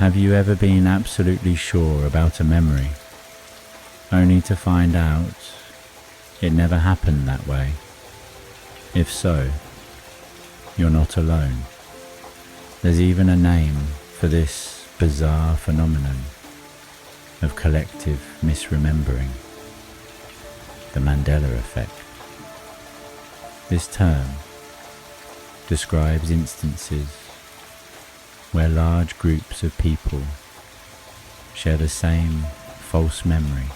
Have you ever been absolutely sure about a memory, only to find out it never happened that way? If so, you're not alone. There's even a name for this bizarre phenomenon of collective misremembering: the Mandela effect. This term describes instances where large groups of people share the same false memory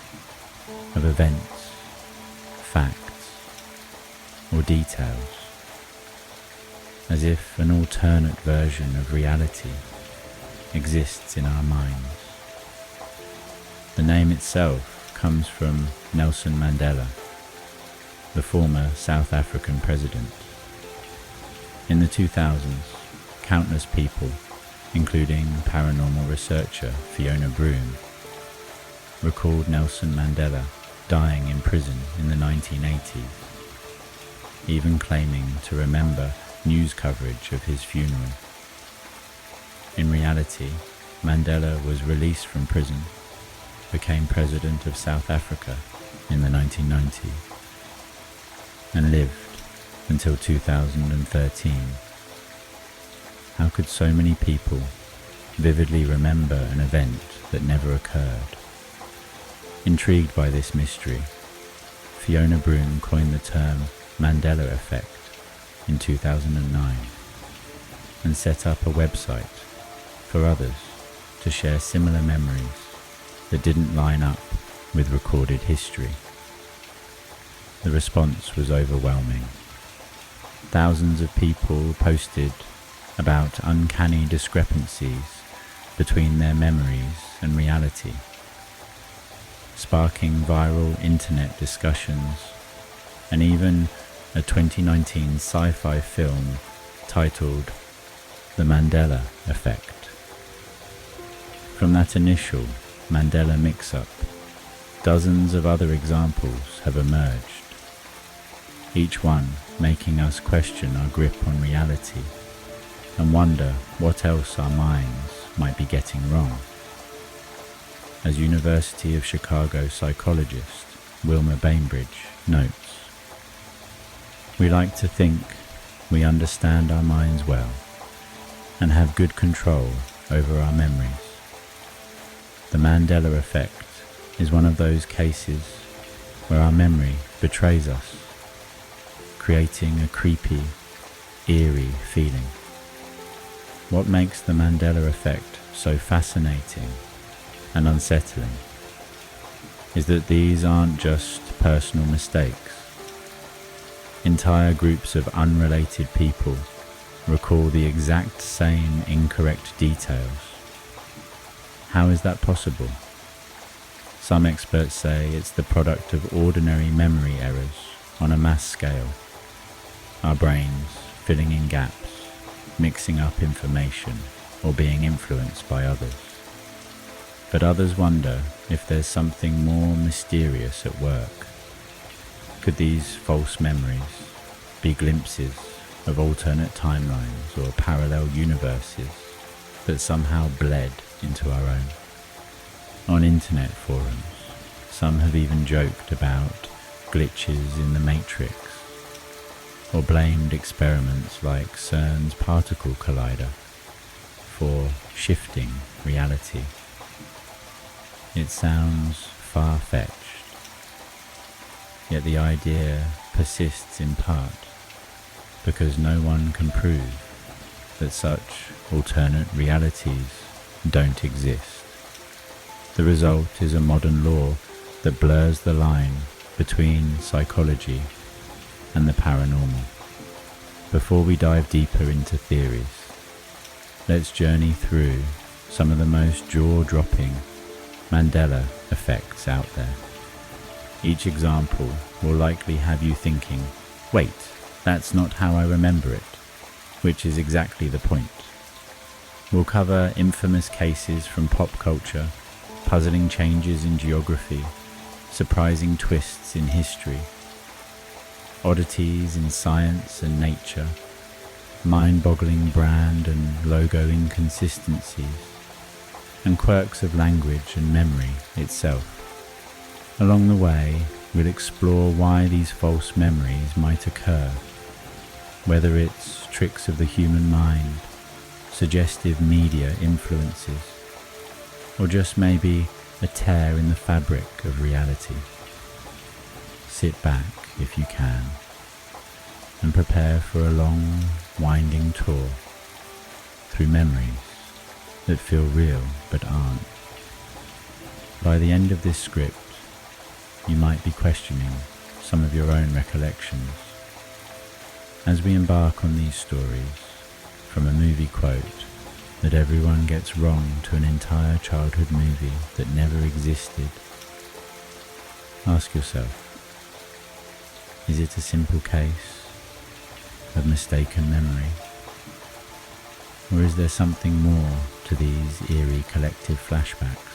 of events, facts, or details, as if an alternate version of reality exists in our minds. The name itself comes from Nelson Mandela, the former South African president. In the 2000s, countless people, including paranormal researcher Fiona Broome, recalled Nelson Mandela dying in prison in the 1980s, even claiming to remember news coverage of his funeral. In reality, Mandela was released from prison, became president of South Africa in the 1990s, and lived until 2013. How could so many people vividly remember an event that never occurred? Intrigued by this mystery, Fiona Broome coined the term Mandela effect in 2009 and set up a website for others to share similar memories that didn't line up with recorded history. The response was overwhelming. Thousands of people posted about uncanny discrepancies between their memories and reality, sparking viral internet discussions and even a 2019 sci-fi film titled The Mandela Effect. From that initial Mandela mix-up, dozens of other examples have emerged, each one making us question our grip on reality and wonder what else our minds might be getting wrong. As University of Chicago psychologist Wilma Bainbridge notes, we like to think we understand our minds well and have good control over our memories. The Mandela effect is one of those cases where our memory betrays us, creating a creepy, eerie feeling. What makes the Mandela effect so fascinating and unsettling is that these aren't just personal mistakes. Entire groups of unrelated people recall the exact same incorrect details. How is that possible? Some experts say it's the product of ordinary memory errors on a mass scale, our brains filling in gaps, mixing up information, or being influenced by others. But others wonder if there's something more mysterious at work. Could these false memories be glimpses of alternate timelines or parallel universes that somehow bled into our own? On internet forums, some have even joked about glitches in the Matrix, or blamed experiments like CERN's particle collider for shifting reality. It sounds far-fetched, yet the idea persists in part because no one can prove that such alternate realities don't exist. The result is a modern law that blurs the line between psychology and the paranormal. Before we dive deeper into theories, let's journey through some of the most jaw-dropping Mandela effects out there. Each example will likely have you thinking, wait, that's not how I remember it, which is exactly the point. We'll cover infamous cases from pop culture, puzzling changes in geography, surprising twists in history, oddities in science and nature, mind-boggling brand and logo inconsistencies, and quirks of language and memory itself. Along the way, we'll explore why these false memories might occur, whether it's tricks of the human mind, suggestive media influences, or just maybe a tear in the fabric of reality. Sit back if you can, and prepare for a long, winding tour through memories that feel real but aren't. By the end of this script, you might be questioning some of your own recollections. As we embark on these stories, from a movie quote that everyone gets wrong to an entire childhood movie that never existed, ask yourself, is it a simple case of mistaken memory? Or is there something more to these eerie collective flashbacks?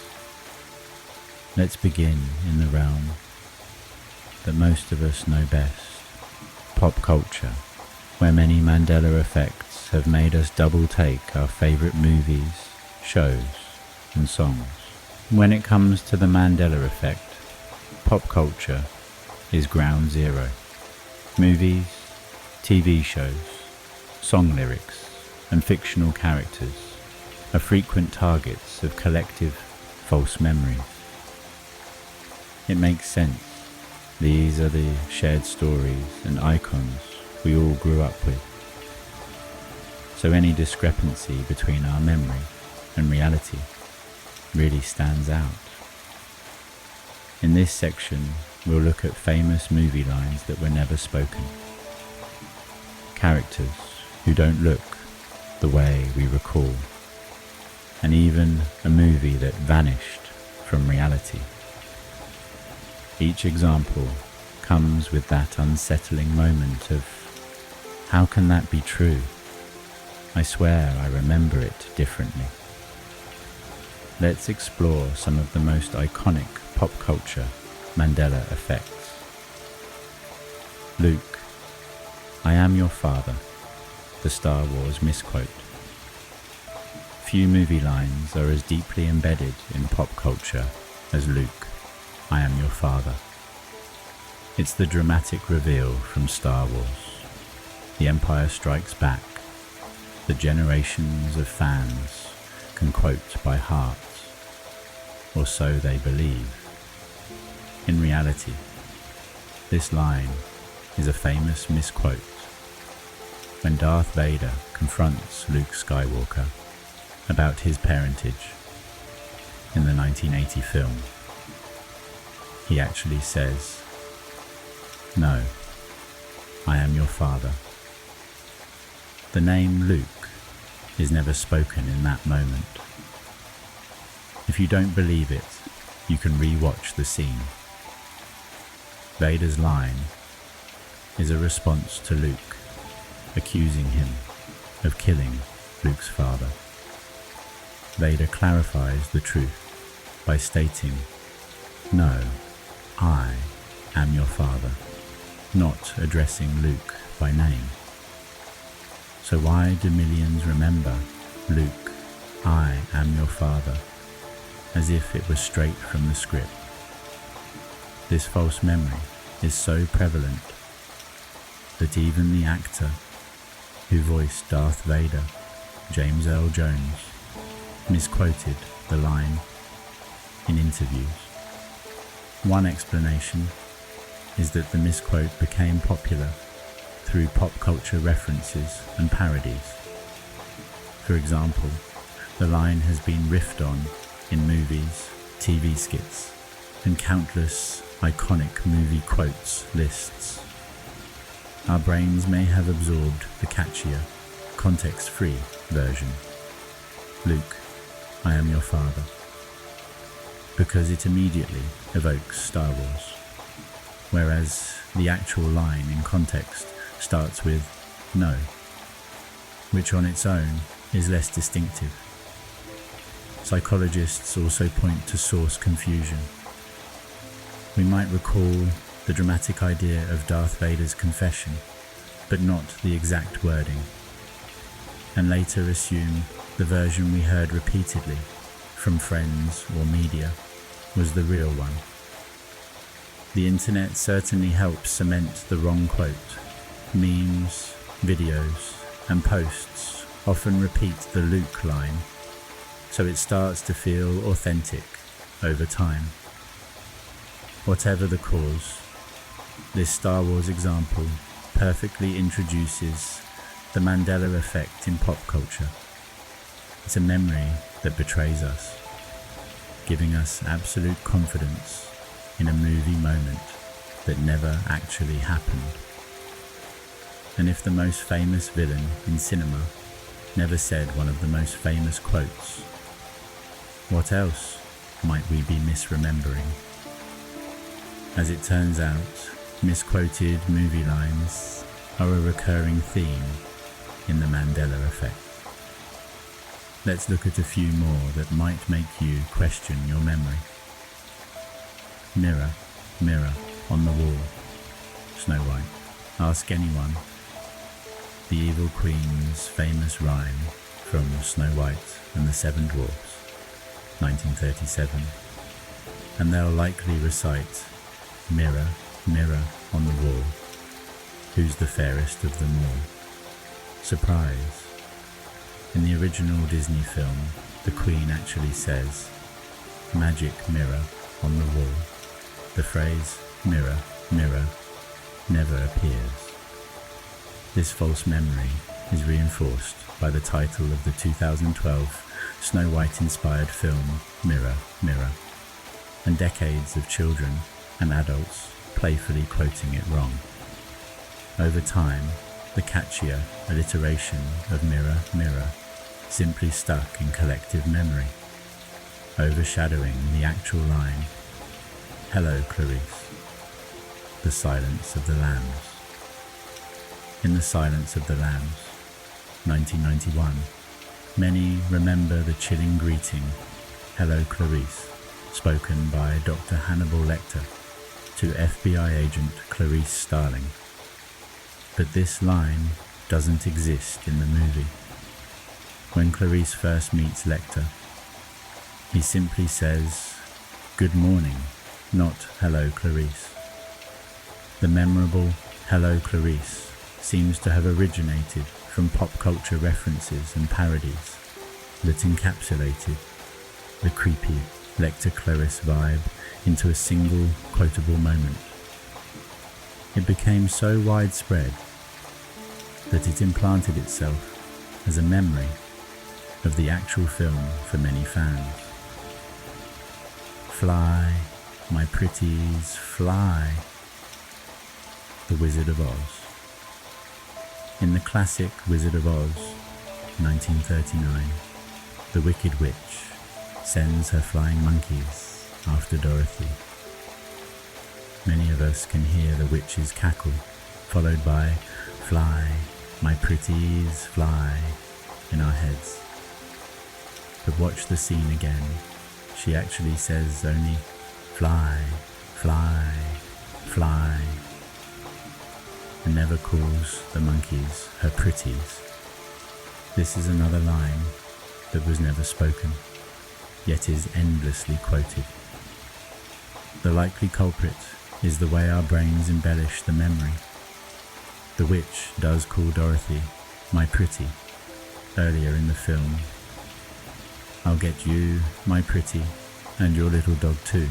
Let's begin in the realm that most of us know best, pop culture, where many Mandela effects have made us double take our favourite movies, shows and songs. When it comes to the Mandela effect, pop culture is ground zero. Movies, TV shows, song lyrics and fictional characters are frequent targets of collective false memories. It makes sense. These are the shared stories and icons we all grew up with. So any discrepancy between our memory and reality really stands out. In this section, we'll look at famous movie lines that were never spoken. Characters who don't look the way we recall. And even a movie that vanished from reality. Each example comes with that unsettling moment of, how can that be true? I swear I remember it differently. Let's explore some of the most iconic pop culture Mandela effects. Luke, I am your father, the Star Wars misquote. Few movie lines are as deeply embedded in pop culture as Luke, I am your father. It's the dramatic reveal from Star Wars. The Empire Strikes Back. The generations of fans can quote by heart, or so they believe. In reality, this line is a famous misquote when Darth Vader confronts Luke Skywalker about his parentage in the 1980 film. He actually says, "No, I am your father." The name Luke is never spoken in that moment. If you don't believe it, you can re-watch the scene. Vader's line is a response to Luke, accusing him of killing Luke's father. Vader clarifies the truth by stating, "No, I am your father," not addressing Luke by name. So why do millions remember Luke, I am your father, as if it was straight from the script? This false memory is so prevalent that even the actor who voiced Darth Vader, James Earl Jones, misquoted the line in interviews. One explanation is that the misquote became popular through pop culture references and parodies. For example, the line has been riffed on in movies, TV skits, and countless iconic movie quotes lists. Our brains may have absorbed the catchier, context-free version, Luke, I am your father, because it immediately evokes Star Wars, whereas the actual line in context starts with no, which on its own is less distinctive. Psychologists also point to source confusion. We might recall the dramatic idea of Darth Vader's confession, but not the exact wording, and later assume the version we heard repeatedly from friends or media was the real one. The internet certainly helps cement the wrong quote. Memes, videos, and posts often repeat the Luke line, so it starts to feel authentic over time. Whatever the cause, this Star Wars example perfectly introduces the Mandela effect in pop culture. It's a memory that betrays us, giving us absolute confidence in a movie moment that never actually happened. And if the most famous villain in cinema never said one of the most famous quotes, what else might we be misremembering? As it turns out, misquoted movie lines are a recurring theme in the Mandela effect. Let's look at a few more that might make you question your memory. Mirror, mirror on the wall, Snow White. Ask anyone. The evil queen's famous rhyme from Snow White and the Seven Dwarfs, 1937, and they'll likely recite, mirror, mirror on the wall, who's the fairest of them all? Surprise! In the original Disney film, the Queen actually says, magic mirror on the wall. The phrase, mirror, mirror, never appears. This false memory is reinforced by the title of the 2012 Snow White-inspired film, Mirror, Mirror, and decades of children and adults playfully quoting it wrong. Over time, the catchier alliteration of mirror, mirror simply stuck in collective memory, overshadowing the actual line, hello Clarice, the Silence of the Lambs. In The Silence of the Lambs, 1991, many remember the chilling greeting, hello Clarice, spoken by Dr. Hannibal Lecter to FBI agent Clarice Starling. But this line doesn't exist in the movie. When Clarice first meets Lecter, he simply says, good morning, not hello Clarice. The memorable hello Clarice seems to have originated from pop culture references and parodies that encapsulated the creepy Lecter-Clarice vibe into a single quotable moment. It became so widespread that it implanted itself as a memory of the actual film for many fans. Fly, my pretties, fly. The Wizard of Oz. In the classic Wizard of Oz, 1939, the Wicked Witch sends her flying monkeys after Dorothy. Many of us can hear the witch's cackle, followed by fly, my pretties, fly, in our heads. But watch the scene again. She actually says only fly, fly, fly, and never calls the monkeys her pretties. This is another line that was never spoken, yet is endlessly quoted. The likely culprit is the way our brains embellish the memory. The witch does call Dorothy my pretty earlier in the film. I'll get you, my pretty, and your little dog too.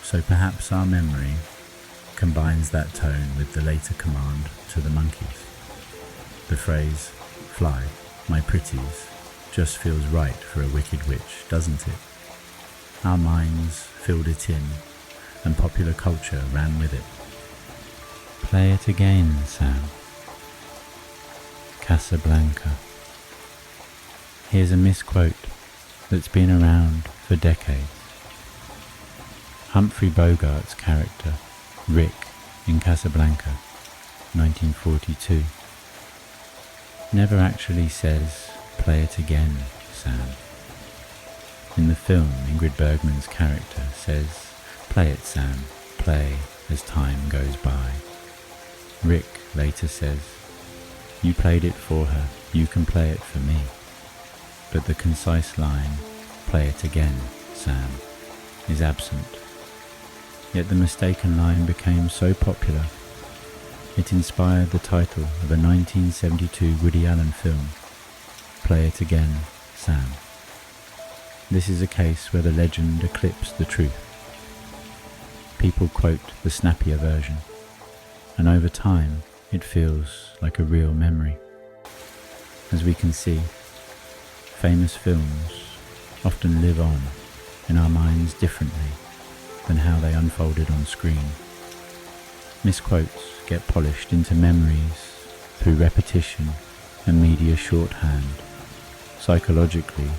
So perhaps our memory combines that tone with the later command to the monkeys. The phrase, fly, my pretties, just feels right for a wicked witch, doesn't it? Our minds filled it in, and popular culture ran with it. Play it again, Sam. Casablanca. Here's a misquote that's been around for decades. Humphrey Bogart's character, Rick, in Casablanca, 1942, never actually says, play it again, Sam. In the film, Ingrid Bergman's character says, play it, Sam, play as time goes by. Rick later says, you played it for her, you can play it for me. But the concise line, "Play it again, Sam," is absent. Yet the mistaken line became so popular, it inspired the title of a 1972 Woody Allen film, "Play It Again, Sam." This is a case where the legend eclipsed the truth. People quote the snappier version, and over time it feels like a real memory. As we can see, famous films often live on in our minds differently than how they unfolded on screen. Misquotes get polished into memories through repetition and media shorthand. Psychologically,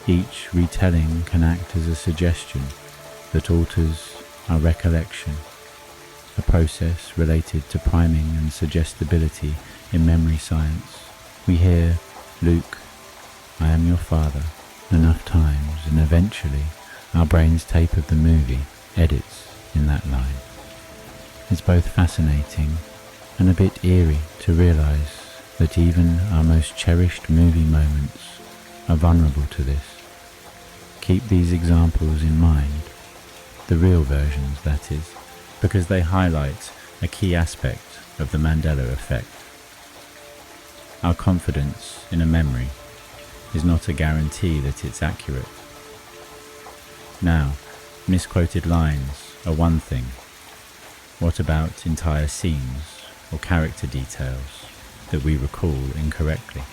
each retelling can act as a suggestion that alters our recollection, a process related to priming and suggestibility in memory science. We hear, "Luke, I am your father," enough times, and eventually our brain's tape of the movie edits in that line. It's both fascinating and a bit eerie to realize that even our most cherished movie moments are vulnerable to this. Keep these examples in mind, the real versions that is, because they highlight a key aspect of the Mandela effect. Our confidence in a memory is not a guarantee that it's accurate. Now, misquoted lines are one thing. What about entire scenes or character details that we recall incorrectly?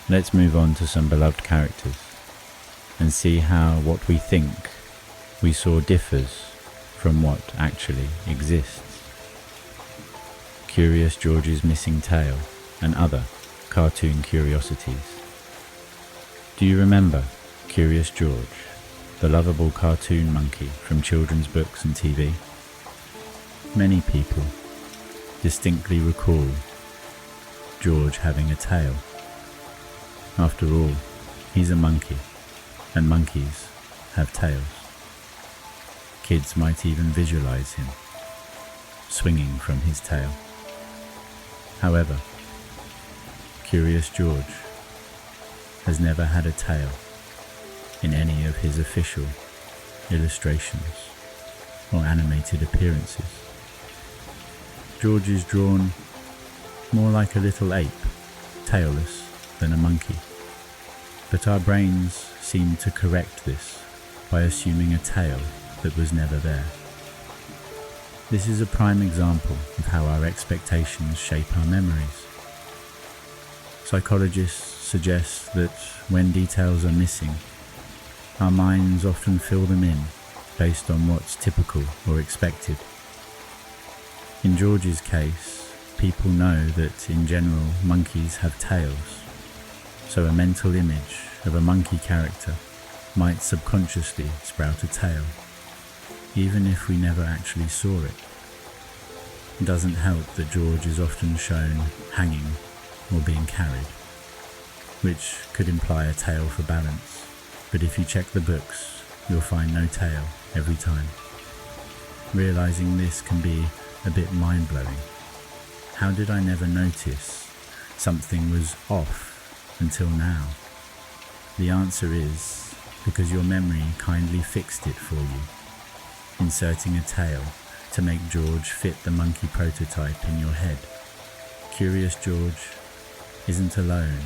Let's move on to some beloved characters and see how what we think we saw differs from what actually exists. Curious George's missing tail and other cartoon curiosities. Do you remember Curious George, the lovable cartoon monkey from children's books and TV? Many people distinctly recall George having a tail. After all, he's a monkey, and monkeys have tails. Kids might even visualize him swinging from his tail. However, Curious George has never had a tail in any of his official illustrations or animated appearances. George is drawn more like a little ape, tailless, than a monkey. But our brains seem to correct this by assuming a tail that was never there. This is a prime example of how our expectations shape our memories. Psychologists suggest that when details are missing, our minds often fill them in based on what's typical or expected. In George's case, people know that in general monkeys have tails, so a mental image of a monkey character might subconsciously sprout a tail, even if we never actually saw it. It doesn't help that George is often shown hanging or being carried, which could imply a tail for balance, but if you check the books, you'll find no tail every time. Realizing this can be a bit mind-blowing. How did I never notice something was off until now? The answer is because your memory kindly fixed it for you, inserting a tail to make George fit the monkey prototype in your head. Curious George isn't alone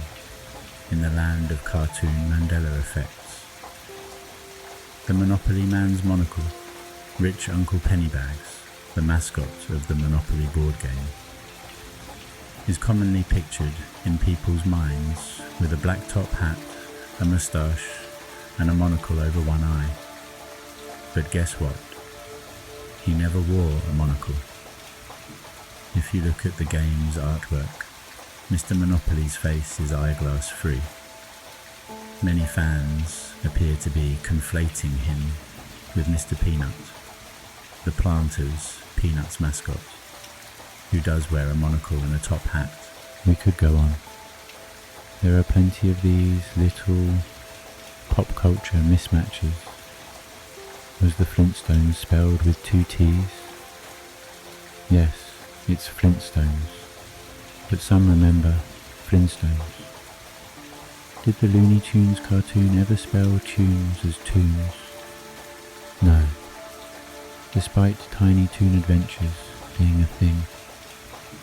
in the land of cartoon Mandela effects. The Monopoly Man's monocle, Rich Uncle Pennybags, the mascot of the Monopoly board game, is commonly pictured in people's minds with a black top hat, a moustache, and a monocle over one eye. But guess what? He never wore a monocle. If you look at the game's artwork, Mr. Monopoly's face is eyeglass free. Many fans appear to be conflating him with Mr. Peanut, the Planters' Peanuts mascot, who does wear a monocle and a top hat. We could go on. There are plenty of these little pop culture mismatches. Was the Flintstones spelled with 2 T's? Yes, it's Flintstones, but some remember Flintstones. Did the Looney Tunes cartoon ever spell tunes as tunes? No. Despite Tiny Toon Adventures being a thing,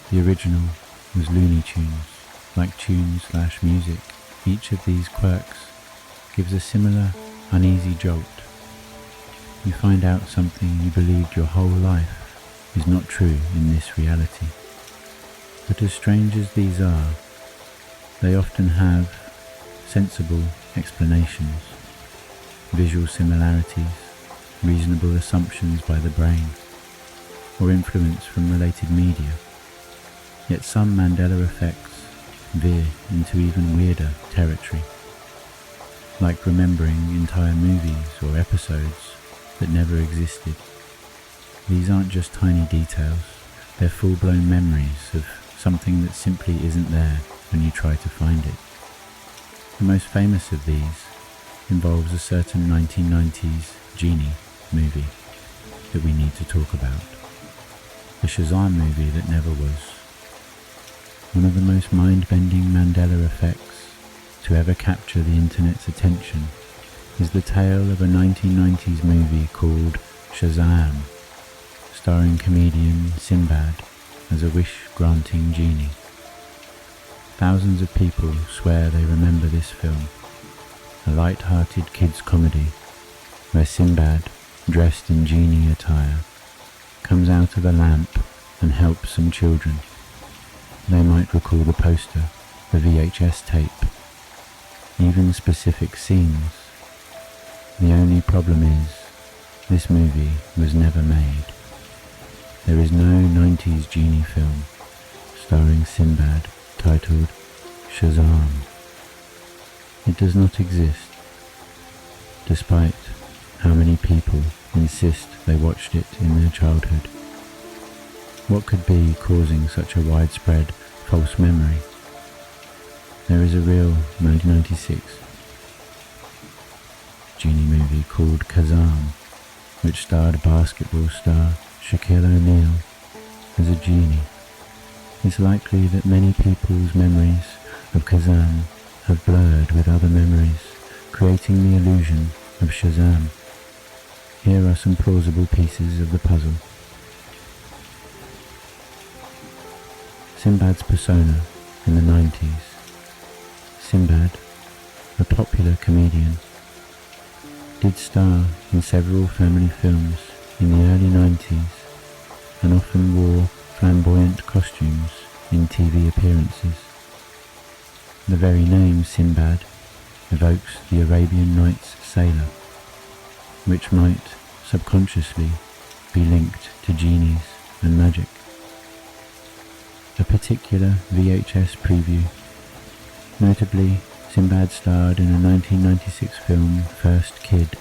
the original was Looney Tunes, like tune/music. Each of these quirks gives a similar, uneasy jolt. You find out something you believed your whole life is not true in this reality. But as strange as these are, they often have sensible explanations, visual similarities, reasonable assumptions by the brain, or influence from related media. Yet some Mandela effects veer into even weirder territory, like remembering entire movies or episodes that never existed. These aren't just tiny details, they're full-blown memories of something that simply isn't there when you try to find it. The most famous of these involves a certain 1990s Genie movie that we need to talk about. The Shazam movie that never was. One of the most mind-bending Mandela effects to ever capture the internet's attention is the tale of a 1990s movie called Shazam, starring comedian Sinbad as a wish-granting genie. Thousands of people swear they remember this film, a light-hearted kids' comedy where Sinbad, dressed in genie attire, comes out of a lamp and helps some children. They might recall the poster, the VHS tape, even specific scenes. The only problem is, this movie was never made. There is no 90s genie film starring Sinbad titled Shazam. It does not exist, despite how many people insist they watched it in their childhood. What could be causing such a widespread false memory? There is a real 1996 genie movie called Kazam, which starred basketball star Shaquille O'Neal as a genie. It's likely that many people's memories of Kazam have blurred with other memories, creating the illusion of Shazam. Here are some plausible pieces of the puzzle. Sinbad's persona in the 90s. Sinbad, a popular comedian, did star in several family films in the early 90s and often wore flamboyant costumes in TV appearances. The very name Sinbad evokes the Arabian Nights sailor, which might subconsciously be linked to genies and magic. A particular VHS preview. Notably, Sinbad starred in a 1996 film, First Kid.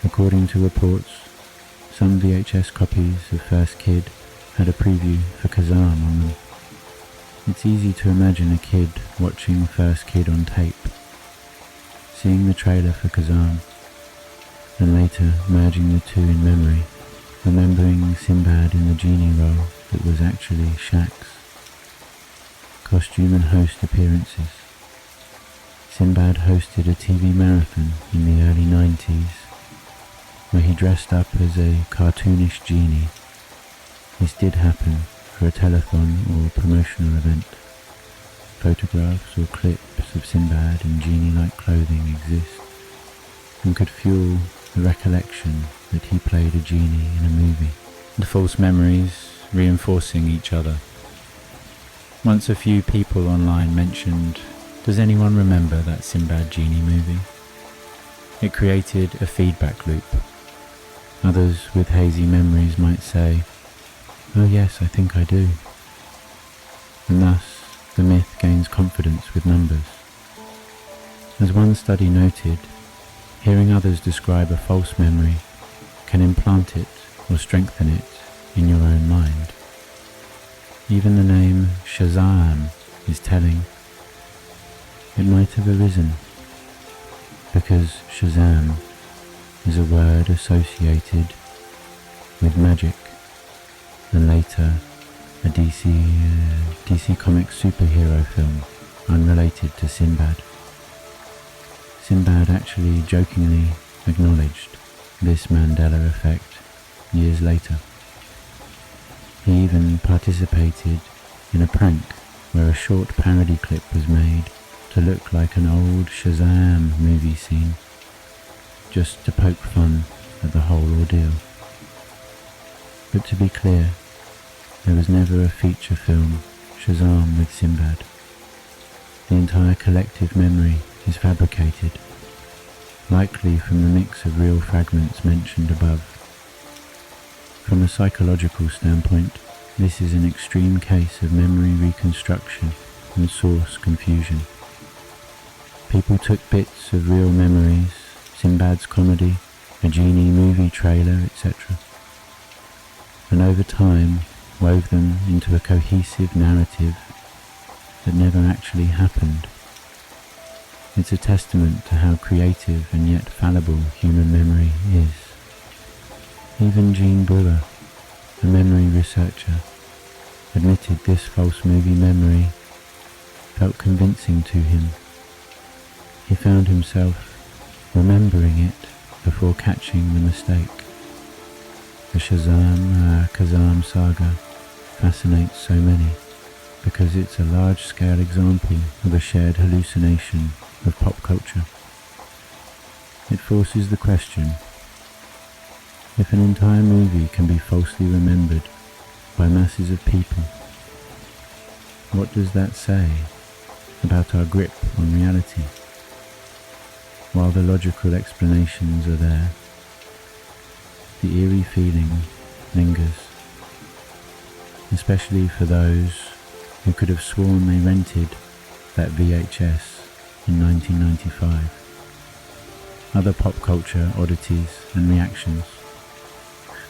According to reports, some VHS copies of First Kid had a preview for Kazam on them. It's easy to imagine a kid watching First Kid on tape, seeing the trailer for Kazam, and later merging the two in memory, remembering Sinbad in the genie role that was actually Shaq's. Costume and host appearances. Sinbad hosted a TV marathon in the early 90s, where he dressed up as a cartoonish genie. This did happen for a telethon or promotional event. Photographs or clips of Sinbad in genie-like clothing exist and could fuel the recollection that he played a genie in a movie. The false memories reinforcing each other. Once a few people online mentioned, "Does anyone remember that Sinbad genie movie?" It created a feedback loop. Others with hazy memories might say, "Oh yes, I think I do." And thus, the myth gains confidence with numbers. As one study noted, hearing others describe a false memory can implant it or strengthen it in your own mind. Even the name Shazam is telling. It might have arisen because Shazam is a word associated with magic and later a DC Comics superhero film unrelated to Sinbad. Sinbad actually jokingly acknowledged this Mandela effect years later. He even participated in a prank where a short parody clip was made to look like an old Shazam movie scene, just to poke fun at the whole ordeal. But to be clear, there was never a feature film Shazam with Sinbad. The entire collective memory is fabricated, likely from the mix of real fragments mentioned above. From a psychological standpoint, this is an extreme case of memory reconstruction and source confusion. People took bits of real memories, Sinbad's comedy, a genie movie trailer, etc., and over time wove them into a cohesive narrative that never actually happened. It's a testament to how creative and yet fallible human memory is. Even Gene Brewer, a memory researcher, admitted this false movie memory felt convincing to him. He found himself remembering it before catching the mistake. The Shazam-Kazam saga fascinates so many because it's a large-scale example of a shared hallucination of pop culture. It forces the question, if an entire movie can be falsely remembered by masses of people, what does that say about our grip on reality? While the logical explanations are there, the eerie feeling lingers, especially for those who could have sworn they rented that VHS in 1995. Other pop culture oddities and reactions.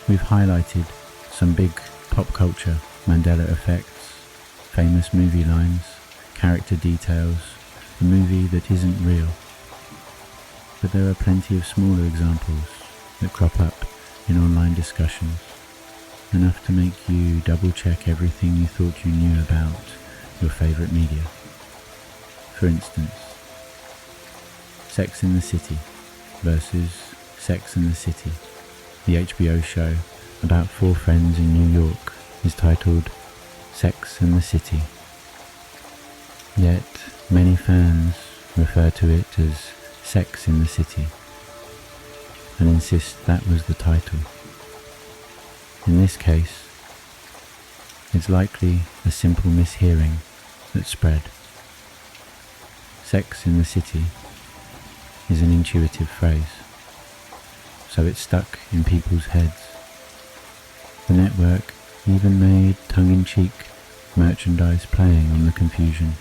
We've highlighted some big pop culture Mandela effects, famous movie lines, character details, a movie that isn't real. But there are plenty of smaller examples that crop up in online discussions, enough to make you double check everything you thought you knew about your favourite media. For instance, Sex and the City versus Sex and the City. The HBO show about 4 friends in New York is titled Sex and the City. Yet many fans refer to it as Sex in the City and insist that was the title. In this case, it's likely a simple mishearing that spread. Sex in the City is an intuitive phrase, so it stuck in people's heads. The network even made tongue-in-cheek merchandise playing on the confusion.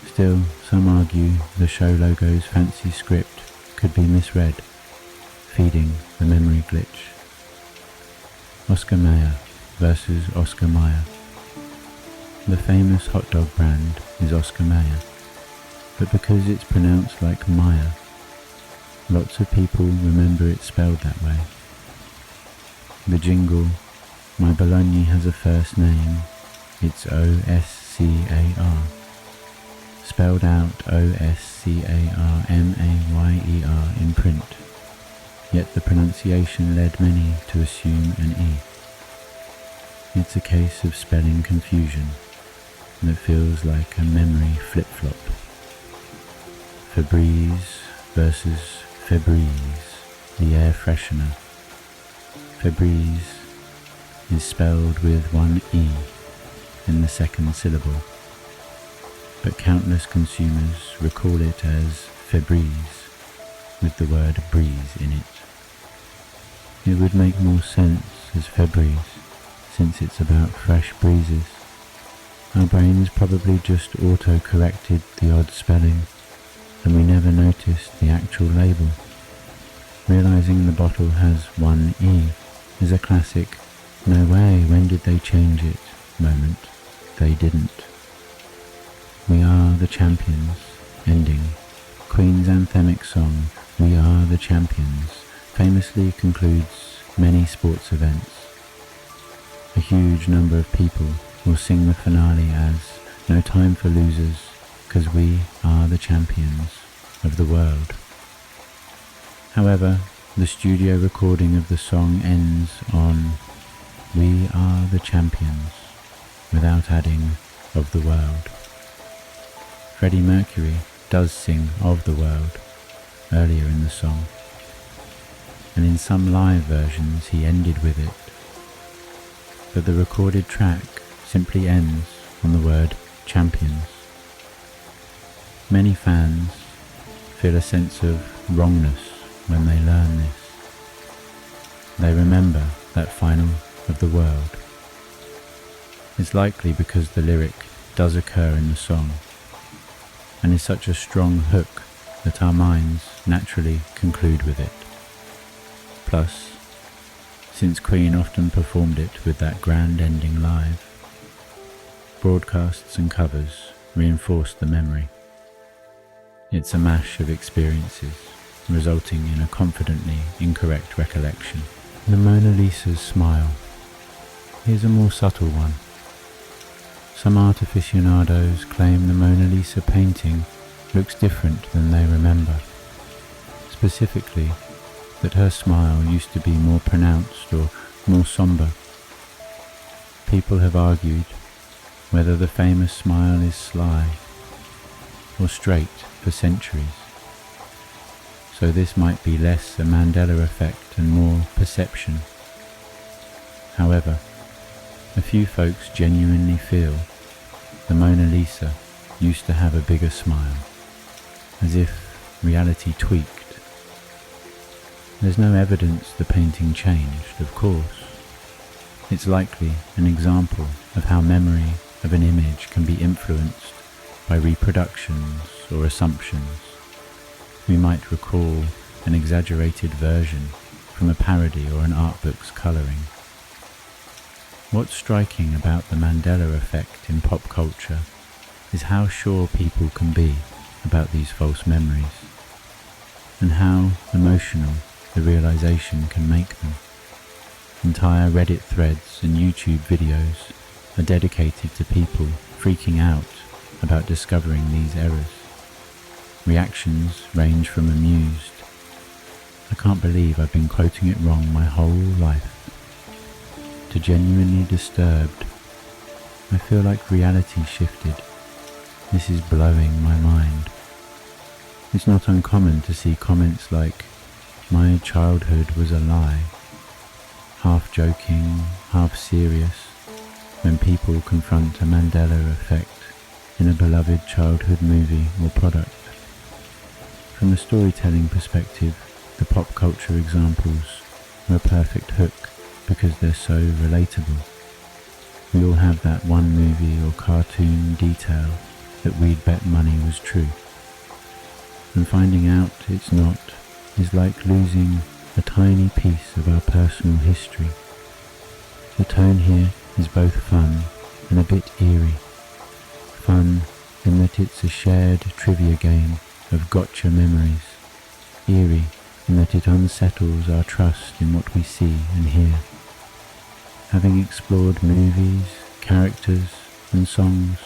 Still, some argue the show logo's fancy script could be misread, feeding the memory glitch. Oscar Mayer versus Oscar Mayer. The famous hot dog brand is Oscar Mayer, but because it's pronounced like Meyer, lots of people remember it spelled that way. The jingle, "My bologna has a first name, it's Oscar," spelled out Oscarmayer in print, yet the pronunciation led many to assume an E. It's a case of spelling confusion that feels like a memory flip-flop. Febreze versus Febreze, the air freshener. Febreze is spelled with one E in the second syllable, but countless consumers recall it as Febreze with the word breeze in it. It would make more sense as Febreze since it's about fresh breezes. Our brains probably just auto-corrected the odd spelling and we never noticed the actual label. Realizing the bottle has one E is a classic "no way, when did they change it" moment. They didn't. We are the champions, ending. Queen's anthemic song, "We Are the Champions," famously concludes many sports events. A huge number of people will sing the finale as "No time for losers, 'cause we are the champions." of the world. However, the studio recording of the song ends on "We are the champions," without adding "of the world." Freddie Mercury does sing "of the world" earlier in the song, and in some live versions he ended with it, but the recorded track simply ends on the word "champions." Many fans feel a sense of wrongness when they learn this. They remember that final "of the world." It's likely because the lyric does occur in the song and is such a strong hook that our minds naturally conclude with it. Plus, since Queen often performed it with that grand ending live, broadcasts and covers reinforced the memory. It's a mash of experiences, resulting in a confidently incorrect recollection. The Mona Lisa's smile. Here's a more subtle one. Some art aficionados claim the Mona Lisa painting looks different than they remember. Specifically, that her smile used to be more pronounced or more somber. People have argued whether the famous smile is sly or straight for centuries. So this might be less a Mandela effect and more perception. However, a few folks genuinely feel the Mona Lisa used to have a bigger smile, as if reality tweaked. There's no evidence the painting changed, of course. It's likely an example of how memory of an image can be influenced by reproductions or assumptions. We might recall an exaggerated version from a parody or an art book's colouring. What's striking about the Mandela effect in pop culture is how sure people can be about these false memories, and how emotional the realization can make them. Entire Reddit threads and YouTube videos are dedicated to people freaking out about discovering these errors. Reactions range from amused, "I can't believe I've been quoting it wrong my whole life," to genuinely disturbed, "I feel like reality shifted. This is blowing my mind." It's not uncommon to see comments like, "My childhood was a lie," half joking, half serious, when people confront a Mandela effect in a beloved childhood movie or product. From a storytelling perspective, the pop culture examples are a perfect hook because they're so relatable. We all have that one movie or cartoon detail that we'd bet money was true. And finding out it's not is like losing a tiny piece of our personal history. The tone here is both fun and a bit eerie. Fun in that it's a shared trivia game of gotcha memories. Eerie in that it unsettles our trust in what we see and hear. Having explored movies, characters and songs,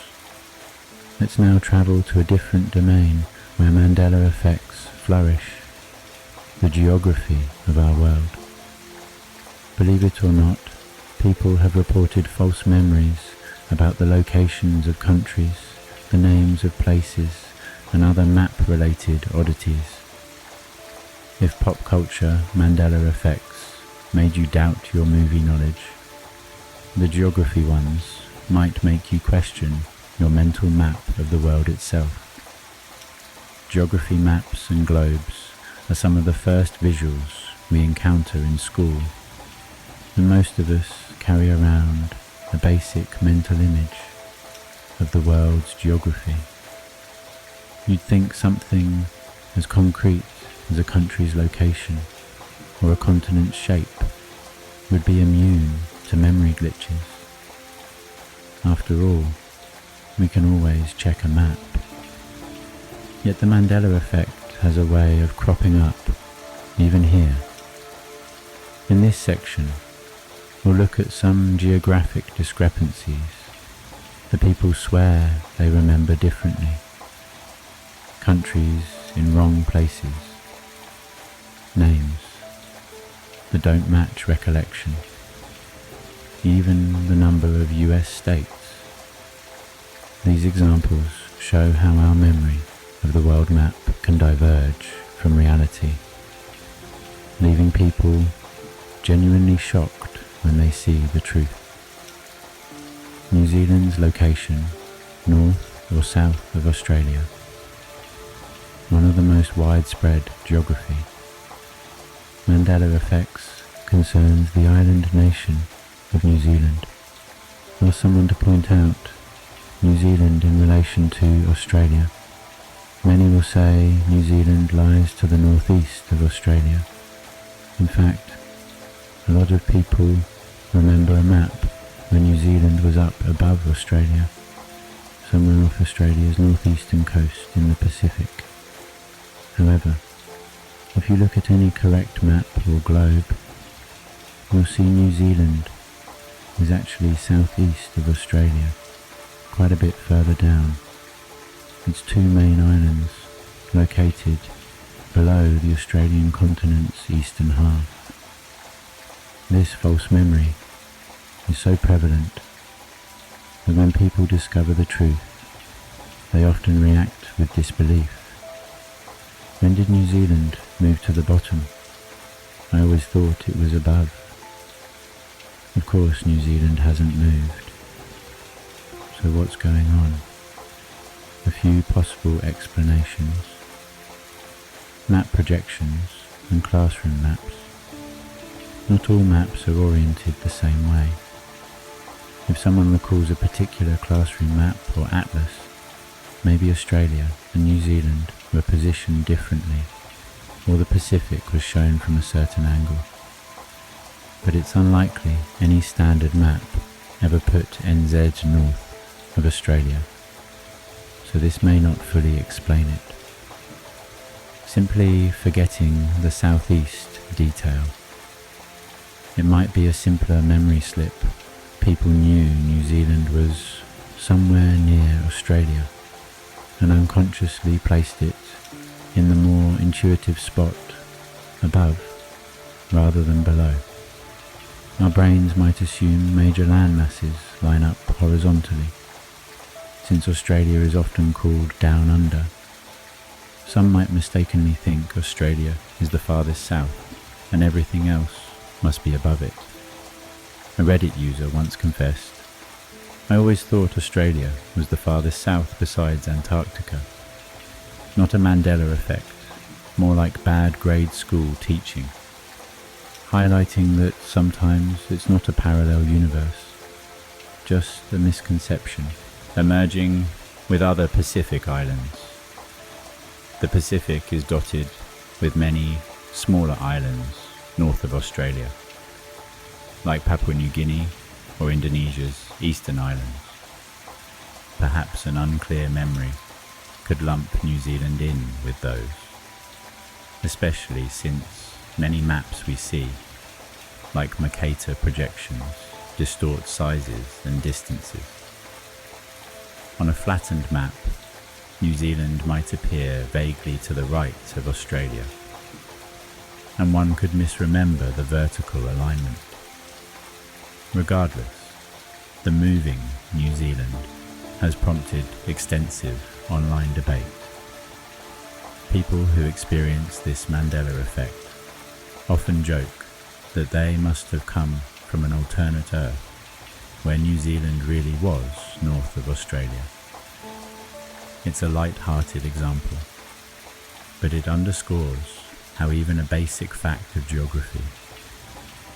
let's now travel to a different domain where Mandela effects flourish, the geography of our world. Believe it or not, people have reported false memories about the locations of countries, the names of places, and other map-related oddities. If pop culture Mandela effects made you doubt your movie knowledge, the geography ones might make you question your mental map of the world itself. Geography maps and globes are some of the first visuals we encounter in school, and most of us carry around a basic mental image of the world's geography. You'd think something as concrete as a country's location or a continent's shape would be immune to memory glitches. After all, we can always check a map. Yet the Mandela effect has a way of cropping up, even here. In this section, we'll look at some geographic discrepancies that people swear they remember differently. Countries in wrong places, names that don't match recollection, even the number of US states. These examples show how our memory of the world map can diverge from reality, leaving people genuinely shocked when they see the truth. New Zealand's location, north or south of Australia, one of the most widespread geography. Mandela effects concerns the island nation of New Zealand. Or someone to point out New Zealand in relation to Australia. Many will say New Zealand lies to the northeast of Australia. In fact, a lot of people remember a map where New Zealand was up above Australia, somewhere off Australia's northeastern coast in the Pacific. However, if you look at any correct map or globe, you'll see New Zealand is actually southeast of Australia, quite a bit further down. Its two main islands, located below the Australian continent's eastern half. This false memory is so prevalent that when people discover the truth, they often react with disbelief. When did New Zealand move to the bottom? I always thought it was above. Of course, New Zealand hasn't moved. So what's going on? A few possible explanations. Map projections and classroom maps. Not all maps are oriented the same way. If someone recalls a particular classroom map or atlas, maybe Australia and New Zealand were positioned differently, or the Pacific was shown from a certain angle. But it's unlikely any standard map ever put NZ north of Australia, so this may not fully explain it. Simply forgetting the southeast detail. It might be a simpler memory slip. People knew New Zealand was somewhere near Australia and unconsciously placed it in the more intuitive spot above rather than below. Our brains might assume major land masses line up horizontally, since Australia is often called down under. Some might mistakenly think Australia is the farthest south and everything else must be above it. A Reddit user once confessed, "I always thought Australia was the farthest south besides Antarctica." Not a Mandela effect, more like bad grade school teaching, highlighting that sometimes it's not a parallel universe, just a misconception emerging with other Pacific islands. The Pacific is dotted with many smaller islands north of Australia, like Papua New Guinea or Indonesia's eastern islands. Perhaps an unclear memory could lump New Zealand in with those, especially since many maps we see, like Mercator projections, distort sizes and distances. On a flattened map, New Zealand might appear vaguely to the right of Australia, and one could misremember the vertical alignment. Regardless, the moving New Zealand has prompted extensive online debate. People who experience this Mandela effect often joke that they must have come from an alternate Earth where New Zealand really was north of Australia. It's a light-hearted example, but it underscores how even a basic fact of geography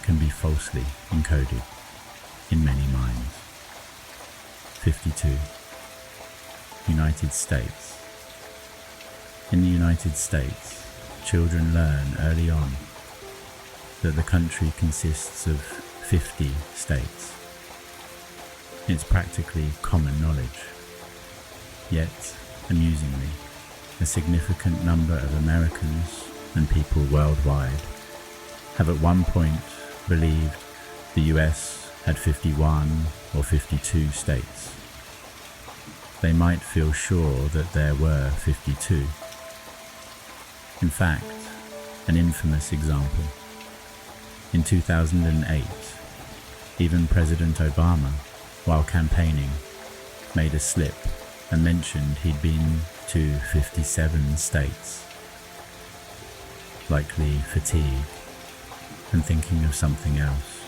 can be falsely encoded in many minds. 52. United States. In the United States, children learn early on that the country consists of 50 states. It's practically common knowledge. Yet, amusingly, a significant number of Americans and people worldwide have at one point believed the US had 51 or 52 states. They might feel sure that there were 52, In fact, an infamous example. In 2008, even President Obama, while campaigning, made a slip and mentioned he'd been to 57 states. Likely fatigue and thinking of something else.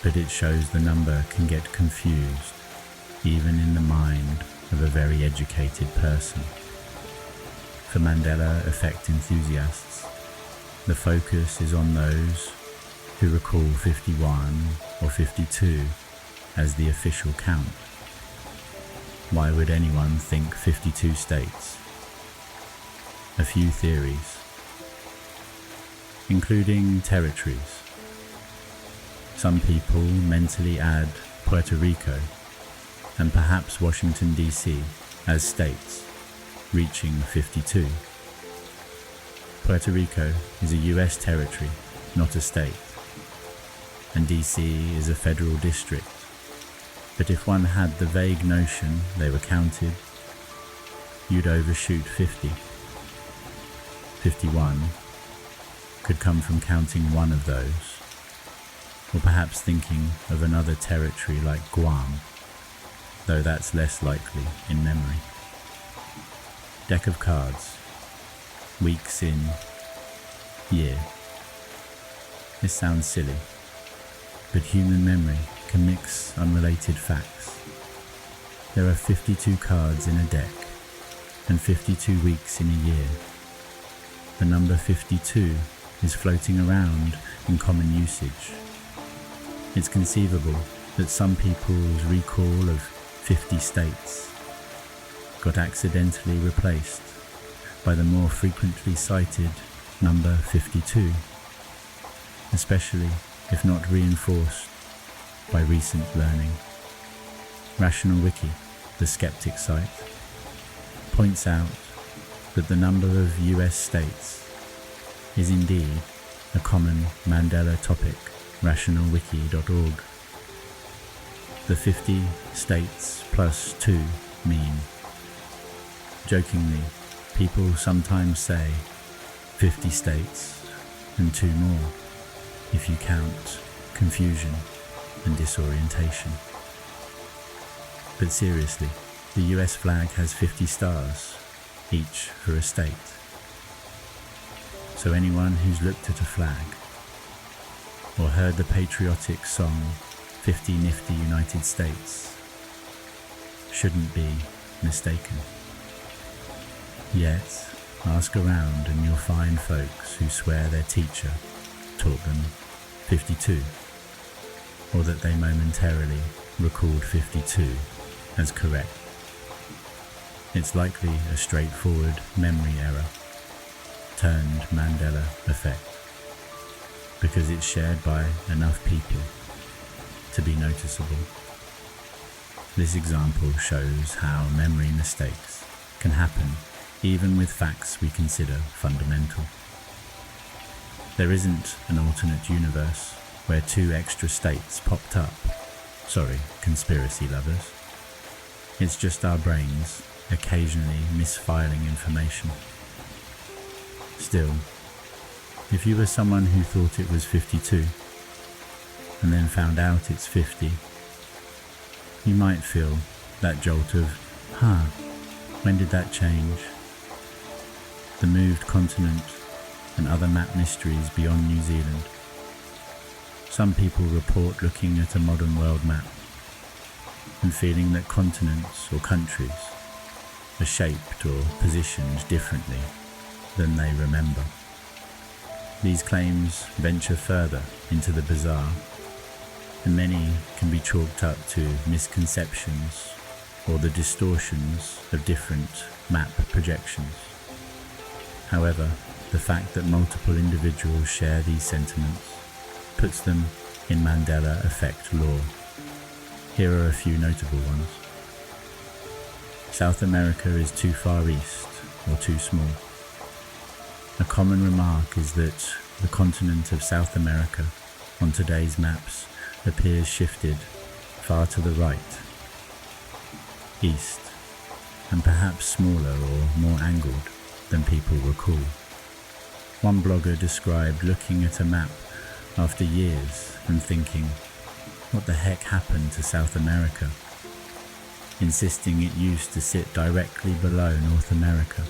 But it shows the number can get confused, even in the mind of a very educated person. For Mandela effect enthusiasts, the focus is on those who recall 51 or 52 as the official count. Why would anyone think 52 states? A few theories, including territories. Some people mentally add Puerto Rico and perhaps Washington DC as states, reaching 52. Puerto Rico is a US territory, not a state, and DC is a federal district. But if one had the vague notion they were counted, you'd overshoot 50. 51 could come from counting one of those, or perhaps thinking of another territory like Guam, though that's less likely in memory. Deck of cards. Weeks in. Year. This sounds silly, but human memory can mix unrelated facts. There are 52 cards in a deck, and 52 weeks in a year. The number 52 is floating around in common usage. It's conceivable that some people's recall of 50 states got accidentally replaced by the more frequently cited number 52, especially if not reinforced by recent learning. Rational Wiki, the skeptic site, points out that the number of US states is indeed a common Mandela topic. rationalwiki.org. The 50 states plus 2 mean. Jokingly, people sometimes say 50 states and 2 more if you count confusion and disorientation. But seriously, the US flag has 50 stars, each for a state. So anyone who's looked at a flag or heard the patriotic song 50 Nifty United States shouldn't be mistaken. Yet, ask around and you'll find folks who swear their teacher taught them 52, or that they momentarily recalled 52 as correct. It's likely a straightforward memory error turned Mandela effect, because it's shared by enough people to be noticeable. This example shows how memory mistakes can happen even with facts we consider fundamental. There isn't an alternate universe where 2 extra states popped up. Sorry, conspiracy lovers. It's just our brains occasionally misfiling information. Still, if you were someone who thought it was 52 and then found out it's 50, you might feel that jolt of, when did that change? The moved continent and other map mysteries beyond New Zealand. Some people report looking at a modern world map and feeling that continents or countries are shaped or positioned differently than they remember. These claims venture further into the bizarre, and many can be chalked up to misconceptions or the distortions of different map projections. However, the fact that multiple individuals share these sentiments puts them in Mandela effect lore. Here are a few notable ones. South America is too far east or too small. A common remark is that the continent of South America on today's maps appears shifted far to the right, east, and perhaps smaller or more angled than people recall. One blogger described looking at a map after years and thinking, what the heck happened to South America? Insisting it used to sit directly below North America,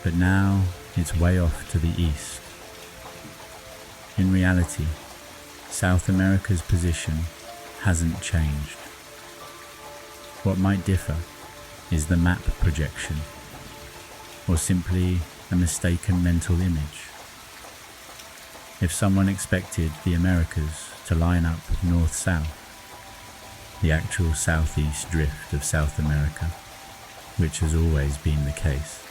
but now it's way off to the east. In reality, South America's position hasn't changed. What might differ is the map projection, or simply a mistaken mental image. If someone expected the Americas to line up north-south, the actual southeast drift of South America, which has always been the case,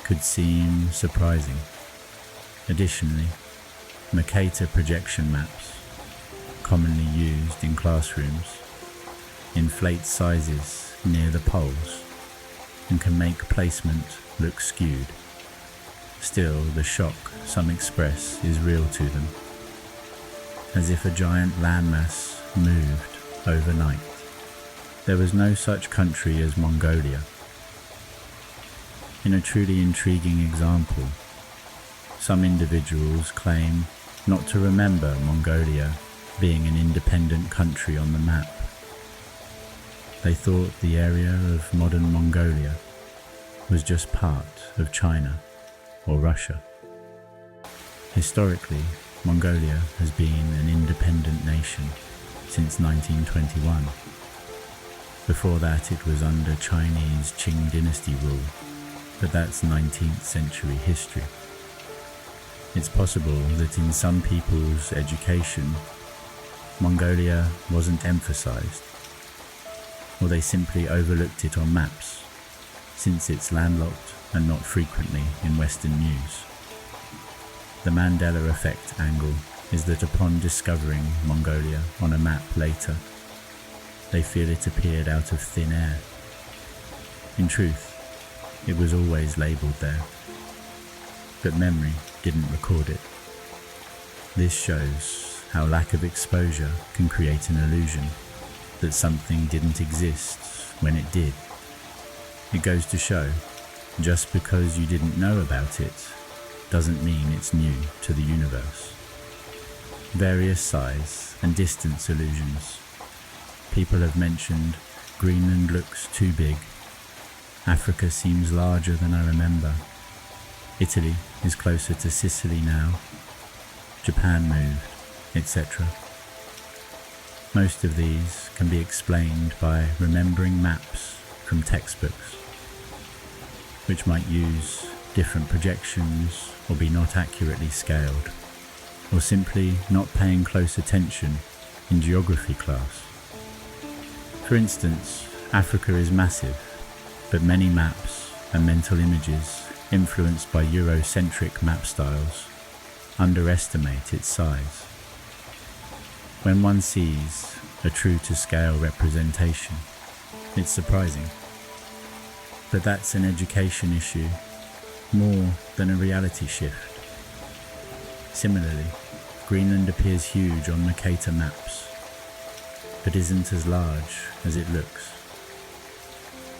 could seem surprising. Additionally, Mercator projection maps, commonly used in classrooms, inflate sizes near the poles and can make placement look skewed. Still, the shock some express is real to them, as if a giant landmass moved overnight. There was no such country as Mongolia. In a truly intriguing example, some individuals claim not to remember Mongolia being an independent country on the map. They thought the area of modern Mongolia was just part of China or Russia. Historically, Mongolia has been an independent nation since 1921. Before that, it was under Chinese Qing dynasty rule, but that's 19th century history. It's possible that in some people's education, Mongolia wasn't emphasized, or they simply overlooked it on maps, since it's landlocked and not frequently in Western news. The Mandela effect angle is that upon discovering Mongolia on a map later, they feel it appeared out of thin air. In truth, it was always labelled there, but memory didn't record it. This shows how lack of exposure can create an illusion that something didn't exist when it did. It goes to show, just because you didn't know about it doesn't mean it's new to the universe. Various size and distance illusions. People have mentioned Greenland looks too big. Africa seems larger than I remember. Italy is closer to Sicily now. Japan moved, etc. Most of these can be explained by remembering maps from textbooks, which might use different projections or be not accurately scaled, or simply not paying close attention in geography class. For instance, Africa is massive, but many maps and mental images influenced by Eurocentric map styles underestimate its size. When one sees a true-to-scale representation, it's surprising. But that's an education issue more than a reality shift. Similarly, Greenland appears huge on Mercator maps, but isn't as large as it looks.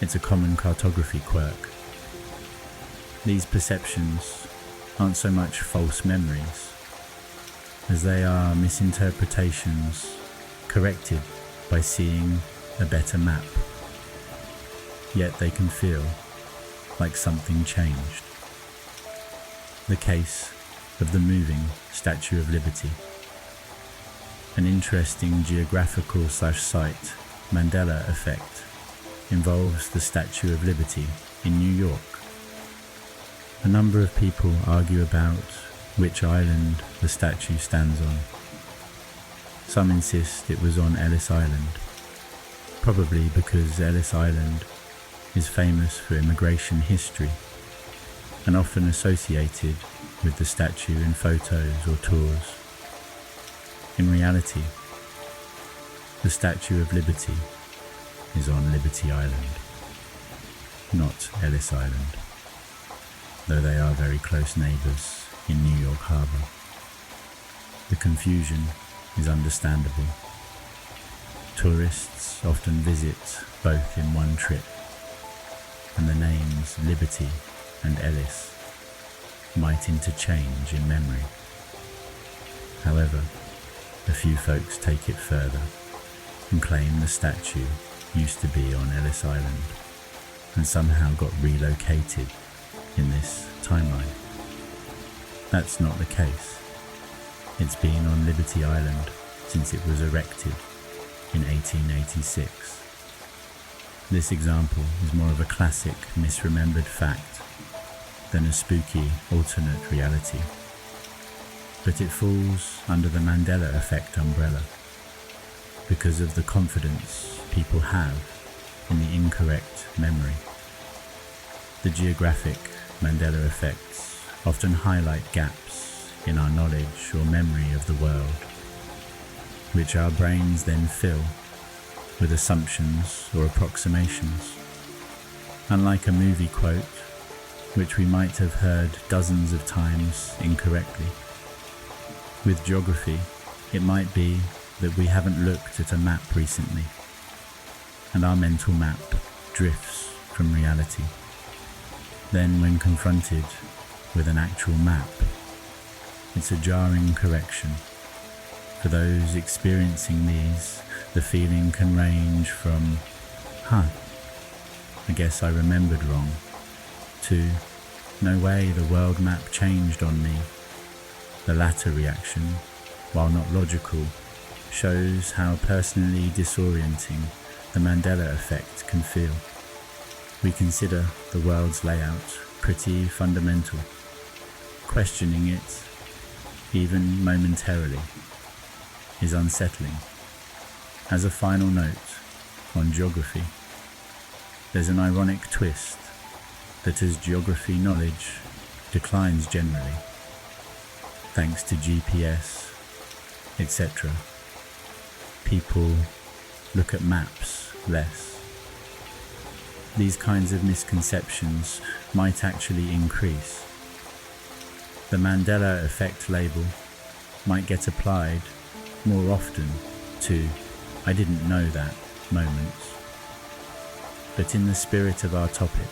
It's a common cartography quirk. These perceptions aren't so much false memories, as they are misinterpretations corrected by seeing a better map. Yet they can feel like something changed. The case of the moving Statue of Liberty. An interesting geographical/site Mandela effect involves the Statue of Liberty in New York. A number of people argue about which island the statue stands on. Some insist it was on Ellis Island, probably because Ellis Island is famous for immigration history and often associated with the statue in photos or tours. In reality, the Statue of Liberty is on Liberty Island, not Ellis Island, though they are very close neighbours in New York Harbour. The confusion is understandable. Tourists often visit both in one trip, and the names Liberty and Ellis might interchange in memory. However, a few folks take it further and claim the statue used to be on Ellis Island and somehow got relocated in this timeline. That's not the case. It's been on Liberty Island since it was erected in 1886. This example is more of a classic misremembered fact than a spooky alternate reality, but it falls under the Mandela effect umbrella because of the confidence people have in the incorrect memory. The geographic Mandela effects often highlight gaps in our knowledge or memory of the world, which our brains then fill with assumptions or approximations. Unlike a movie quote, which we might have heard dozens of times incorrectly, with geography, it might be that we haven't looked at a map recently, and our mental map drifts from reality. Then when confronted with an actual map, it's a jarring correction. For those experiencing these, the feeling can range from, I guess I remembered wrong, to, no way, the world map changed on me. The latter reaction, while not logical, shows how personally disorienting the Mandela effect can feel. We consider the world's layout pretty fundamental. Questioning it, even momentarily, is unsettling. As a final note on geography, there's an ironic twist that as geography knowledge declines generally, thanks to GPS, etc., people look at maps less. These kinds of misconceptions might actually increase. The Mandela effect label might get applied more often to "I didn't know that" moments. But in the spirit of our topic,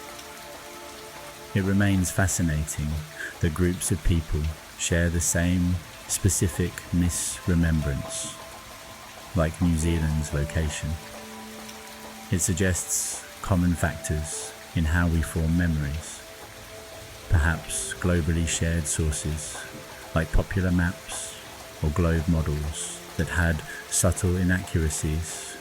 it remains fascinating that groups of people share the same specific misremembrance, like New Zealand's location. It suggests common factors in how we form memories, perhaps globally shared sources like popular maps or globe models that had subtle inaccuracies,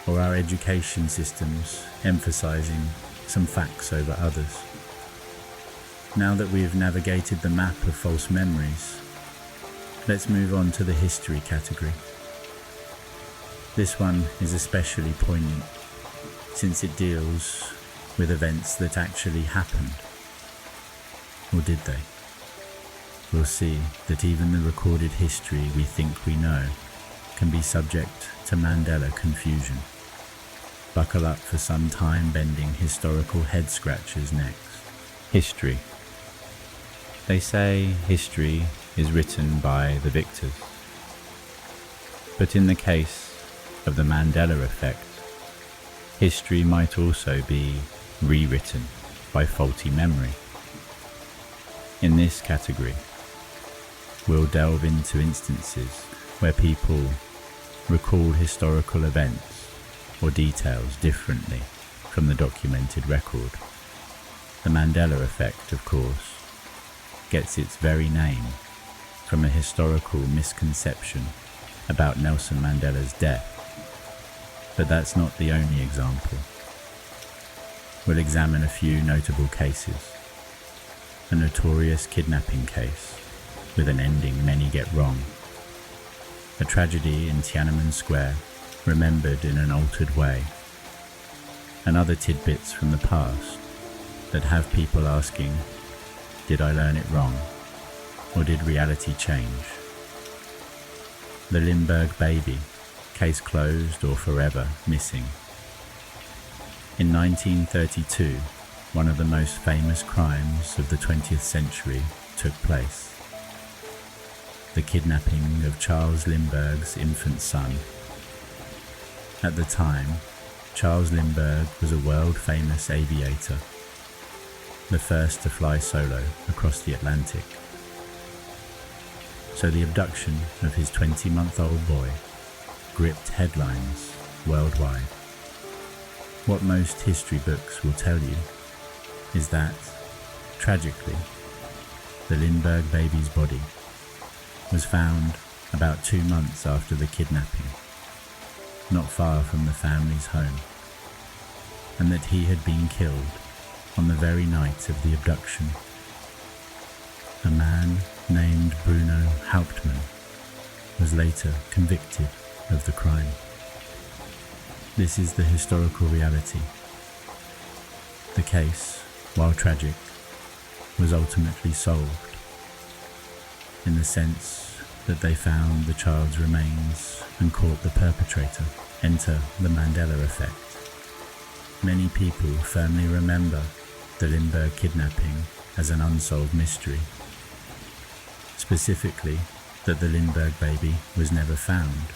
or our education systems emphasizing some facts over others. Now that we've navigated the map of false memories, let's move on to the history category. This one is especially poignant since it deals with events that actually happened. Or did they? We'll see that even the recorded history we think we know can be subject to Mandela confusion. Buckle up for some time-bending historical head-scratchers next. History. They say history is written by the victors. But in the case of the Mandela effect, history might also be rewritten by faulty memory. In this category, we'll delve into instances where people recall historical events or details differently from the documented record. The Mandela effect, of course, gets its very name from a historical misconception about Nelson Mandela's death. But that's not the only example. We'll examine a few notable cases. A notorious kidnapping case with an ending many get wrong. A tragedy in Tiananmen Square remembered in an altered way. And other tidbits from the past that have people asking, did I learn it wrong? Or did reality change? The Limburg baby, case closed or forever missing. In 1932, one of the most famous crimes of the 20th century took place. The kidnapping of Charles Limburg's infant son. At the time, Charles Limburg was a world-famous aviator. the first to fly solo across the Atlantic. So the abduction of his 20-month-old boy gripped headlines worldwide. What most history books will tell you is that, tragically, the Lindbergh baby's body was found about 2 months after the kidnapping, not far from the family's home, and that he had been killed on the very night of the abduction. A man named Bruno Hauptmann was later convicted of the crime. This is the historical reality. The case, while tragic, was ultimately solved, in the sense that they found the child's remains and caught the perpetrator. Enter the Mandela effect. Many people firmly remember the Lindbergh kidnapping as an unsolved mystery. Specifically, that the Lindbergh baby was never found.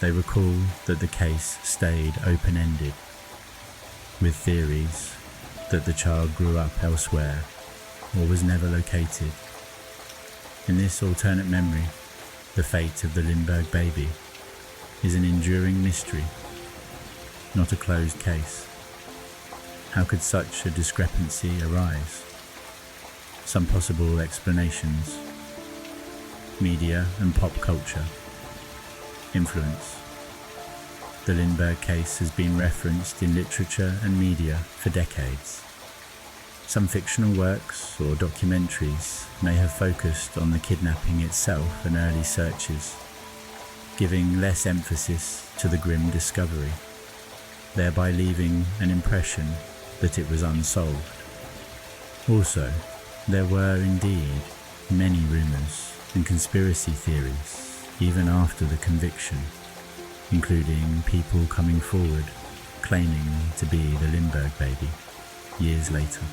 They recall that the case stayed open-ended, with theories that the child grew up elsewhere or was never located. In this alternate memory, the fate of the Lindbergh baby is an enduring mystery, not a closed case. How could such a discrepancy arise? Some possible explanations: media and pop culture. Influence. The Lindbergh case has been referenced in literature and media for decades. Some fictional works or documentaries may have focused on the kidnapping itself and early searches, giving less emphasis to the grim discovery, thereby leaving an impression that it was unsolved. Also, there were indeed many rumours and conspiracy theories even after the conviction, including people coming forward claiming to be the Lindbergh baby years later.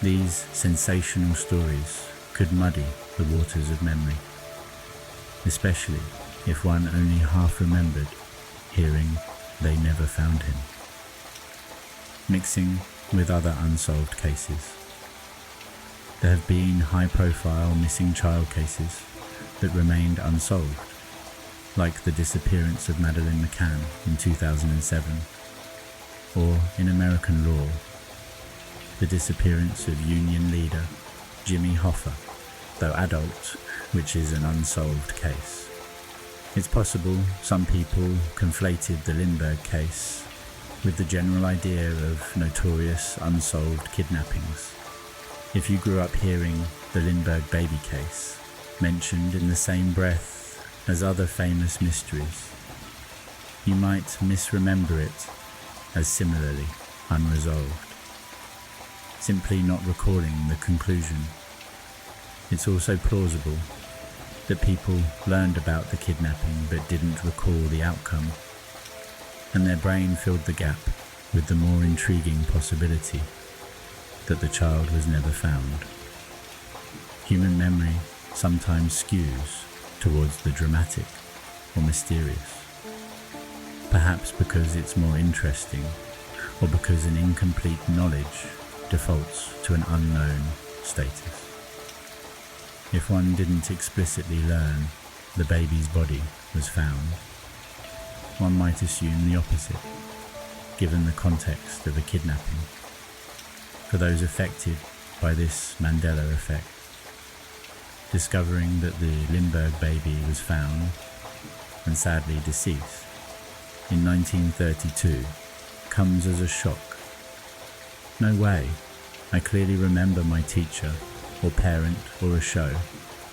These sensational stories could muddy the waters of memory, especially if one only half remembered hearing they never found him. Mixing with other unsolved cases. There have been high-profile missing child cases that remained unsolved, like the disappearance of Madeleine McCann in 2007, or in American law, the disappearance of union leader Jimmy Hoffa, though adult, which is an unsolved case. It's possible some people conflated the Lindbergh case with the general idea of notorious unsolved kidnappings. If you grew up hearing the Lindbergh baby case mentioned in the same breath as other famous mysteries, you might misremember it as similarly unresolved, simply not recalling the conclusion. It's also plausible that people learned about the kidnapping but didn't recall the outcome, and their brain filled the gap with the more intriguing possibility that the child was never found. Human memory sometimes skews towards the dramatic or mysterious, perhaps because it's more interesting or because an incomplete knowledge defaults to an unknown status. If one didn't explicitly learn the baby's body was found, one might assume the opposite, given the context of a kidnapping. For those affected by this Mandela effect, discovering that the Lindbergh baby was found, and sadly deceased, in 1932 comes as a shock. No way, I clearly remember my teacher or parent or a show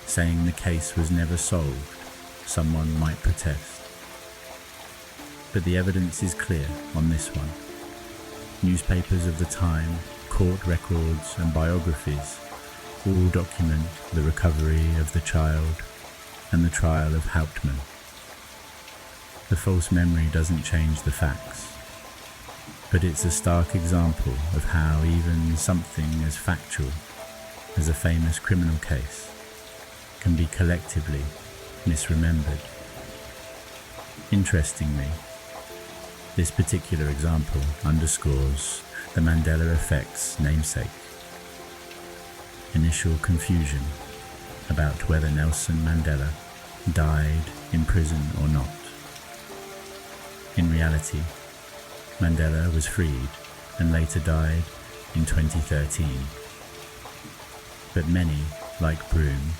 saying the case was never solved, someone might protest. But the evidence is clear on this one. Newspapers of the time, court records and biographies all document the recovery of the child and the trial of Hauptmann. The false memory doesn't change the facts, but it's a stark example of how even something as factual as a famous criminal case can be collectively misremembered. Interestingly, this particular example underscores the Mandela effect's namesake. Initial confusion about whether Nelson Mandela died in prison or not. In reality, Mandela was freed and later died in 2013. But many, like Broom,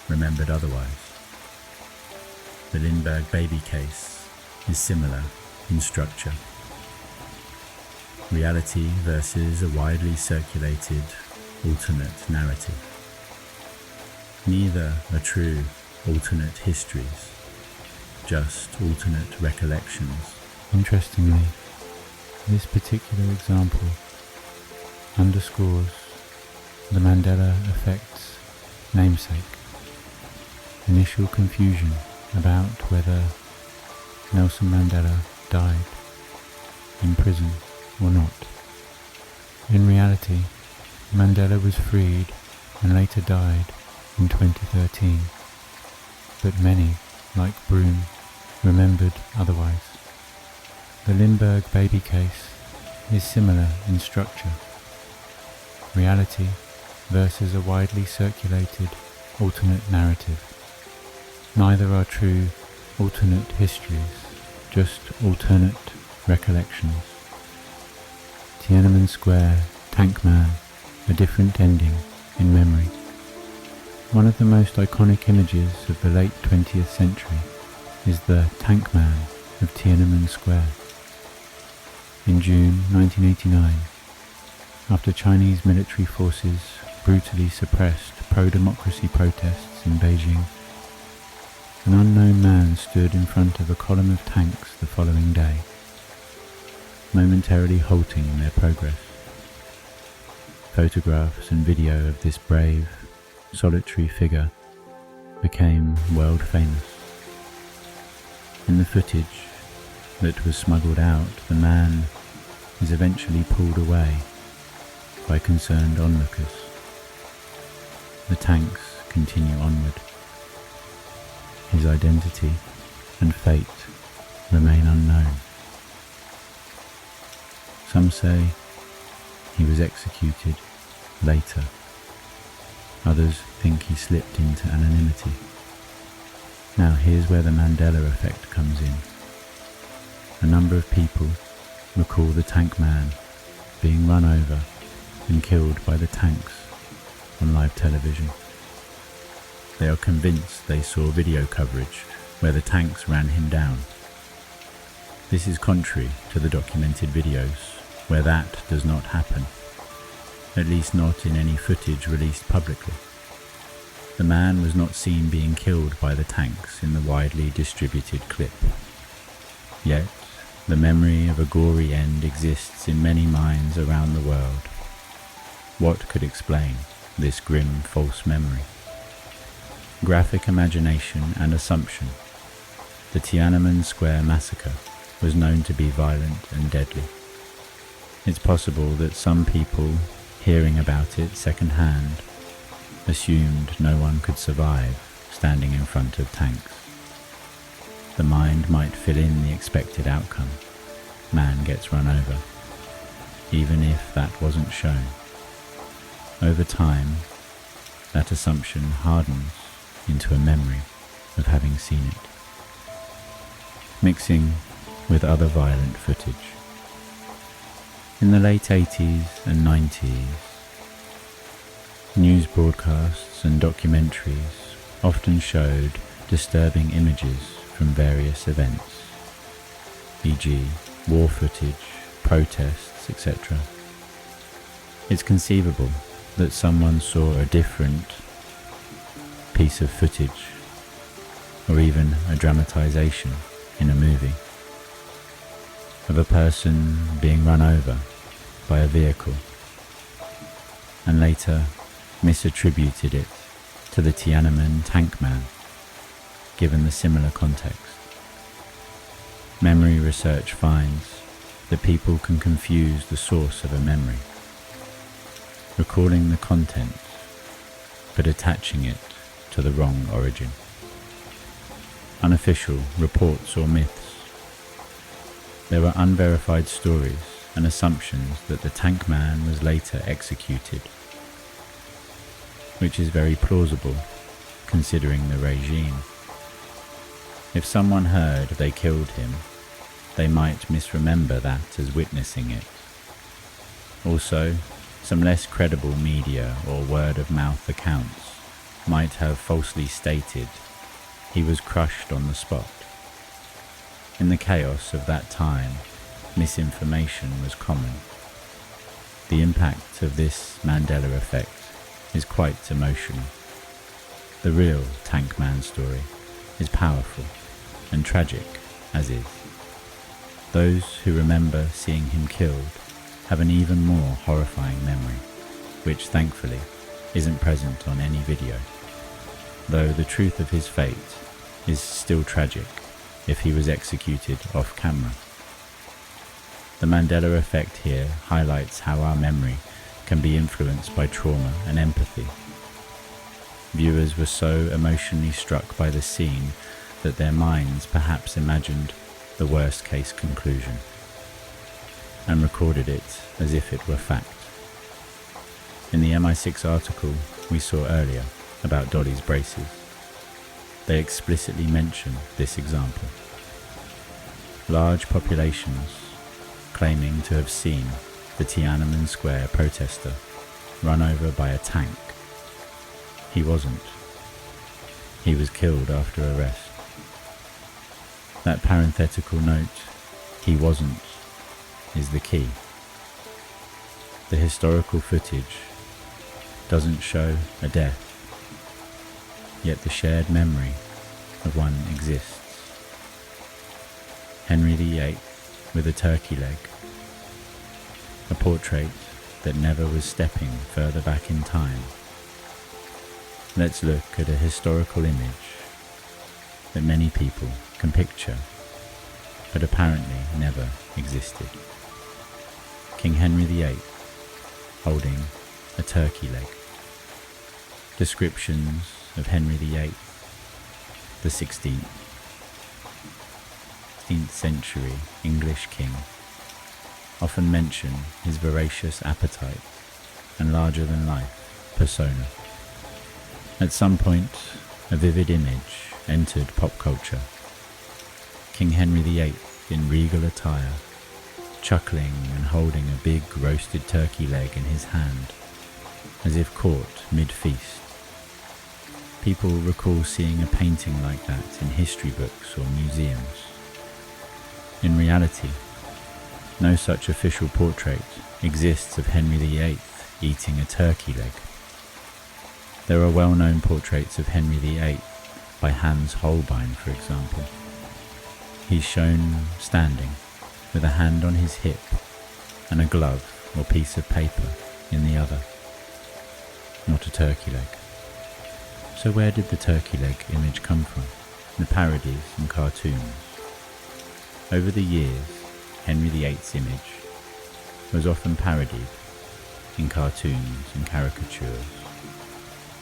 remembered otherwise. The Lindbergh baby case is similar in structure. Reality versus a widely circulated alternate narrative. Neither are true alternate histories, just alternate recollections. Interestingly, this particular example underscores the Mandela effect's namesake. Initial confusion about whether Nelson Mandela died in prison or not. In reality, Mandela was freed and later died in 2013, but many, like Broom, remembered otherwise. The Lindbergh baby case is similar in structure. Reality versus a widely circulated alternate narrative. Neither are true alternate histories, just alternate recollections. Tiananmen Square, Tank Man, a different ending in memory. One of the most iconic images of the late 20th century is the Tank Man of Tiananmen Square. In June 1989, after Chinese military forces brutally suppressed pro-democracy protests in Beijing, an unknown man stood in front of a column of tanks the following day, momentarily halting their progress. Photographs and video of this brave, solitary figure became world famous. In the footage that was smuggled out, the man is eventually pulled away by concerned onlookers. The tanks continue onward. His identity and fate remain unknown. Some say he was executed later. Others think he slipped into anonymity. Now here's where the Mandela effect comes in. A number of people recall the tank man being run over and killed by the tanks on live television. They are convinced they saw video coverage where the tanks ran him down. This is contrary to the documented videos, where that does not happen, at least not in any footage released publicly. The man was not seen being killed by the tanks in the widely distributed clip. Yet, the memory of a gory end exists in many minds around the world. What could explain this grim false memory? Graphic imagination and assumption. The Tiananmen Square massacre was known to be violent and deadly. It's possible that some people, hearing about it secondhand, assumed no one could survive standing in front of tanks. The mind might fill in the expected outcome. Man gets run over, even if that wasn't shown. Over time, that assumption hardens into a memory of having seen it, mixing with other violent footage. In the late 80s and 90s, news broadcasts and documentaries often showed disturbing images from various events, e.g. war footage, protests, etc. It's conceivable that someone saw a different piece of footage, or even a dramatization in a movie, of a person being run over by a vehicle, and later misattributed it to the Tiananmen tank man, given the similar context. Memory research finds that people can confuse the source of a memory, recalling the content but attaching it to the wrong origin. Unofficial reports or myths. There are unverified stories and assumptions that the tank man was later executed, which is very plausible considering the regime. If someone heard they killed him, they might misremember that as witnessing it. Also, some less credible media or word-of-mouth accounts might have falsely stated he was crushed on the spot. In the chaos of that time, misinformation was common. The impact of this Mandela effect is quite emotional. The real tank man story is powerful and tragic as is. Those who remember seeing him killed have an even more horrifying memory, which thankfully isn't present on any video, though the truth of his fate is still tragic if he was executed off camera. The Mandela effect here highlights how our memory can be influenced by trauma and empathy. Viewers were so emotionally struck by the scene that their minds perhaps imagined the worst case conclusion and recorded it as if it were fact. In the MI6 article we saw earlier about Dolly's braces, they explicitly mention this example. Large populations claiming to have seen the Tiananmen Square protester run over by a tank. He wasn't. He was killed after arrest. That parenthetical note, "he wasn't," is the key. The historical footage doesn't show a death, yet the shared memory of one exists. Henry VIII with a turkey leg, a portrait that never was stepping further back in time. Let's look at a historical image that many people can picture, but apparently never existed. King Henry VIII holding a turkey leg. Descriptions of Henry VIII, the 16th century English king, often mention his voracious appetite and larger-than-life persona. At some point, a vivid image entered pop culture. King Henry VIII in regal attire, chuckling and holding a big roasted turkey leg in his hand, as if caught mid-feast. People recall seeing a painting like that in history books or museums. In reality, no such official portrait exists of Henry VIII eating a turkey leg. There are well-known portraits of Henry VIII by Hans Holbein, for example. He's shown standing with a hand on his hip and a glove or piece of paper in the other. Not a turkey leg. So where did the turkey leg image come from? The parodies and cartoons. Over the years, Henry VIII's image was often parodied in cartoons and caricatures,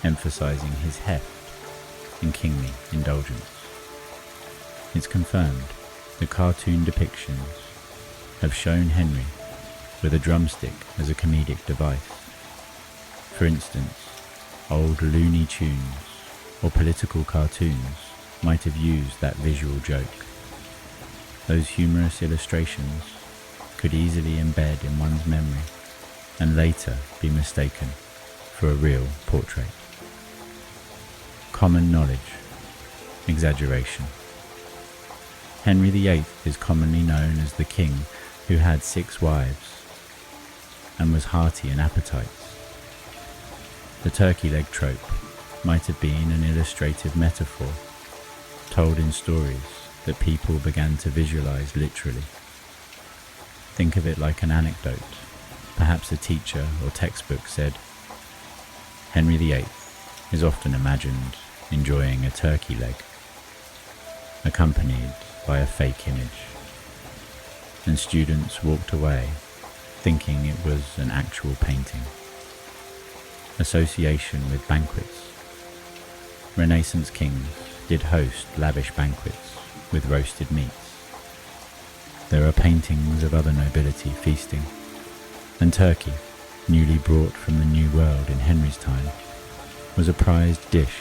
emphasizing his heft and kingly indulgence. It's confirmed the cartoon depictions have shown Henry with a drumstick as a comedic device. For instance, old Looney Tunes or political cartoons might have used that visual joke. Those humorous illustrations could easily embed in one's memory and later be mistaken for a real portrait. Common knowledge, exaggeration. Henry VIII is commonly known as the king who had 6 wives and was hearty in appetites. The turkey leg trope might have been an illustrative metaphor told in stories that people began to visualize literally. Think of it like an anecdote. Perhaps a teacher or textbook said, Henry VIII is often imagined enjoying a turkey leg, accompanied by a fake image, and students walked away thinking it was an actual painting. Association with banquets. Renaissance kings did host lavish banquets with roasted meats. there are paintings of other nobility feasting, and turkey, newly brought from the New World in Henry's time, was a prized dish.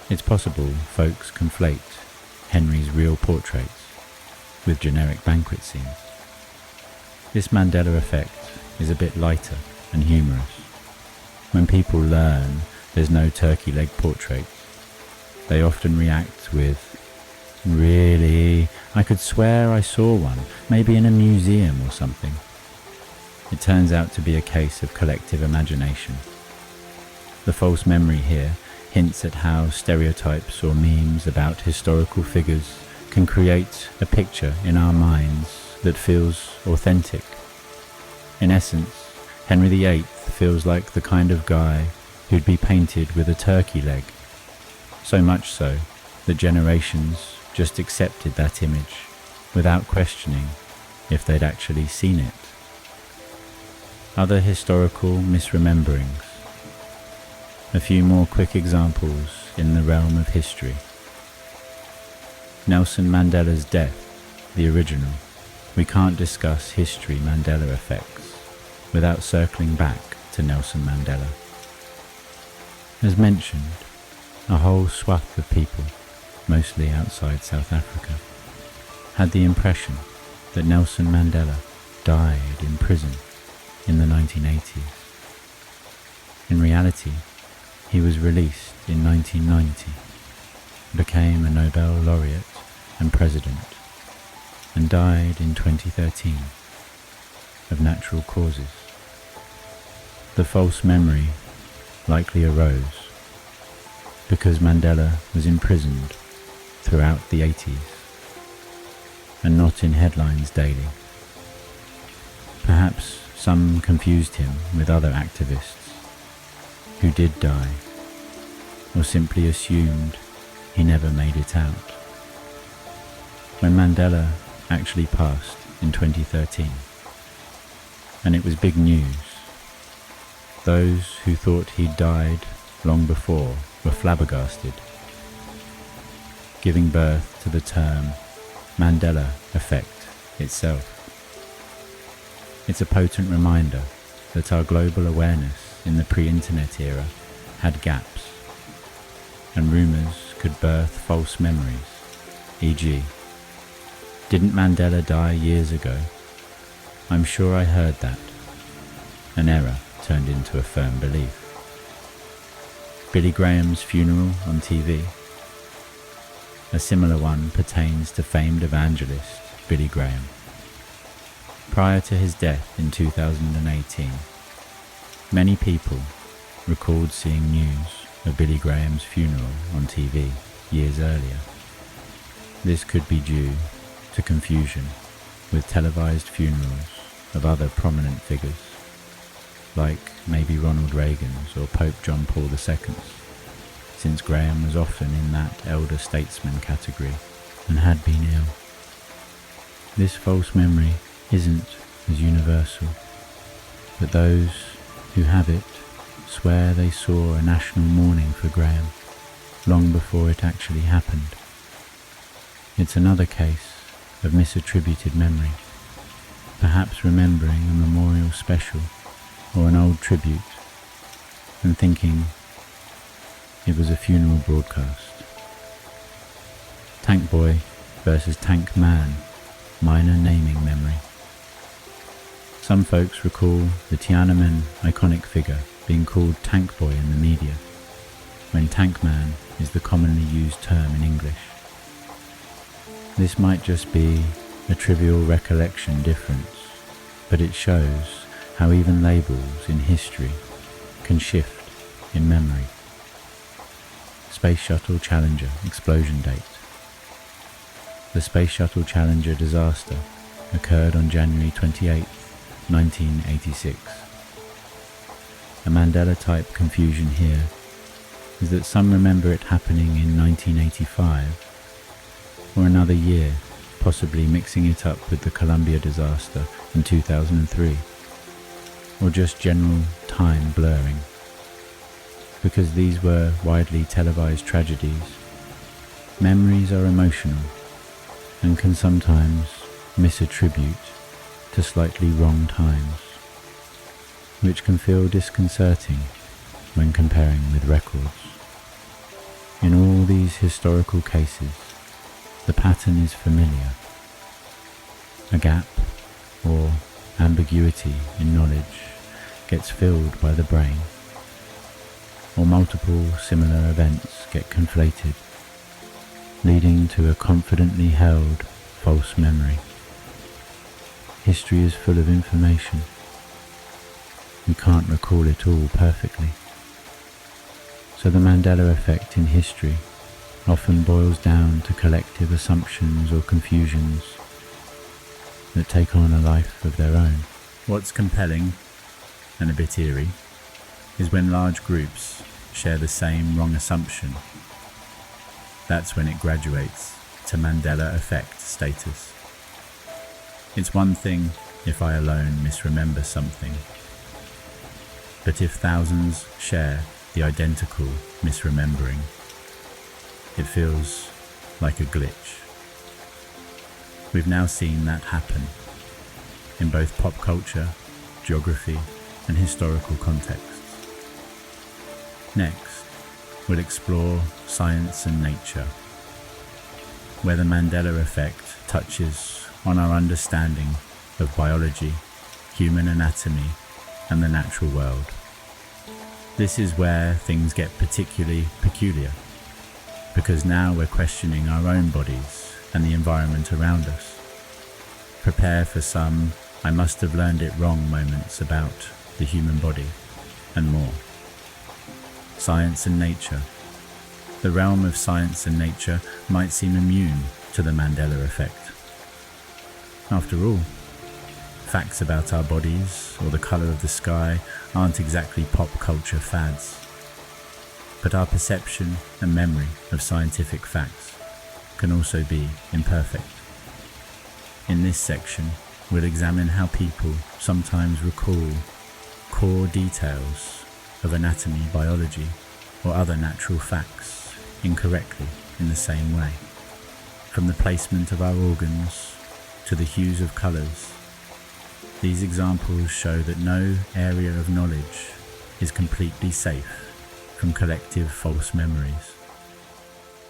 It's possible folks conflate Henry's real portraits with generic banquet scenes. This Mandela effect is a bit lighter and humorous. When people learn there's no turkey leg portraits, they often react with, "Really? I could swear I saw one, maybe in a museum or something." It turns out to be a case of collective imagination. The false memory here hints at how stereotypes or memes about historical figures can create a picture in our minds that feels authentic. In essence, Henry VIII feels like the kind of guy who'd be painted with a turkey leg, so much so that generations just accepted that image without questioning if they'd actually seen it. Other historical misrememberings. A few more quick examples in the realm of history. Nelson Mandela's death, the original. We can't discuss history Mandela effects without circling back to Nelson Mandela. As mentioned, a whole swath of people, mostly outside South Africa, had the impression that Nelson Mandela died in prison in the 1980s. In reality, he was released in 1990, became a Nobel laureate and president, and died in 2013 of natural causes. The false memory likely arose because Mandela was imprisoned throughout the 80s and not in headlines daily. Perhaps some confused him with other activists who did die, or simply assumed he never made it out. When Mandela actually passed in 2013, and it was big news, those who thought he'd died long before were flabbergasted, giving birth to the term Mandela effect itself. It's a potent reminder that our global awareness in the pre-internet era had gaps, and rumours could birth false memories, e.g., "Didn't Mandela die years ago? I'm sure I heard that." An error turned into a firm belief. Billy Graham's funeral on TV. A similar one pertains to famed evangelist Billy Graham. Prior to his death in 2018, many people recalled seeing news of Billy Graham's funeral on TV years earlier. This could be due to confusion with televised funerals of other prominent figures, like maybe Ronald Reagan's or Pope John Paul II's, since Graham was often in that elder statesman category and had been ill. This false memory isn't as universal, but those who have it swear they saw a national mourning for Graham long before it actually happened. It's another case of misattributed memory, perhaps remembering a memorial special or an old tribute and thinking it was a funeral broadcast. Tank Boy versus Tank Man, minor naming memory. Some folks recall the Tiananmen iconic figure being called Tank Boy in the media, when Tank Man is the commonly used term in English. This might just be a trivial recollection difference, but it shows how even labels in history can shift in memory. Space Shuttle Challenger explosion date. The Space Shuttle Challenger disaster occurred on January 28, 1986. A Mandela-type confusion here is that some remember it happening in 1985 or another year, possibly mixing it up with the Columbia disaster in 2003, or just general time blurring. Because these were widely televised tragedies, memories are emotional and can sometimes misattribute to slightly wrong times, which can feel disconcerting when comparing with records. In all these historical cases, the pattern is familiar. A gap or ambiguity in knowledge gets filled by the brain, or multiple similar events get conflated, leading to a confidently held false memory. History is full of information. We can't recall it all perfectly. So the Mandela effect in history often boils down to collective assumptions or confusions that take on a life of their own. What's compelling and a bit eerie is when large groups share the same wrong assumption. That's when it graduates to Mandela effect status. It's one thing if I alone misremember something, but if thousands share the identical misremembering, it feels like a glitch. We've now seen that happen in both pop culture, geography, and historical contexts. Next, we'll explore science and nature, where the Mandela effect touches on our understanding of biology, human anatomy, and the natural world. This is where things get particularly peculiar, because now we're questioning our own bodies and the environment around us. Prepare for some "I must have learned it wrong" moments about the human body, and more. Science and nature. The realm of science and nature might seem immune to the Mandela effect. After all, facts about our bodies or the colour of the sky aren't exactly pop culture fads. But our perception and memory of scientific facts can also be imperfect. In this section, we'll examine how people sometimes recall core details of anatomy, biology, or other natural facts incorrectly in the same way. From the placement of our organs to the hues of colours, these examples show that no area of knowledge is completely safe from collective false memories.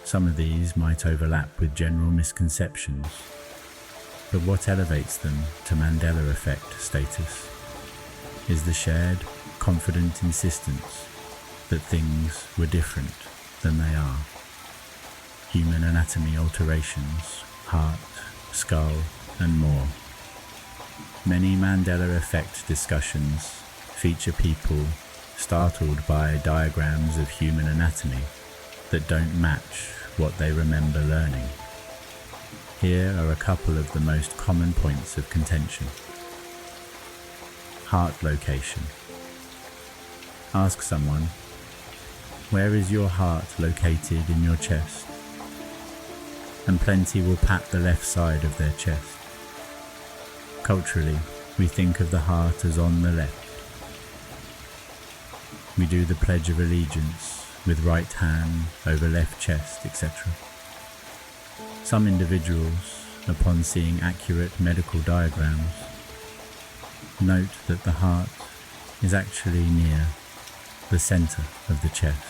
Some of these might overlap with general misconceptions, but what elevates them to Mandela effect status is the shared, confident insistence that things were different than they are. Human anatomy alterations, heart, skull, and more. Many Mandela effect discussions feature people startled by diagrams of human anatomy that don't match what they remember learning. Here are a couple of the most common points of contention. Heart location. Ask someone, "Where is your heart located in your chest?" And plenty will pat the left side of their chest. Culturally, we think of the heart as on the left. We do the Pledge of Allegiance with right hand over left chest, etc. Some individuals, upon seeing accurate medical diagrams, note that the heart is actually near the center of the chest,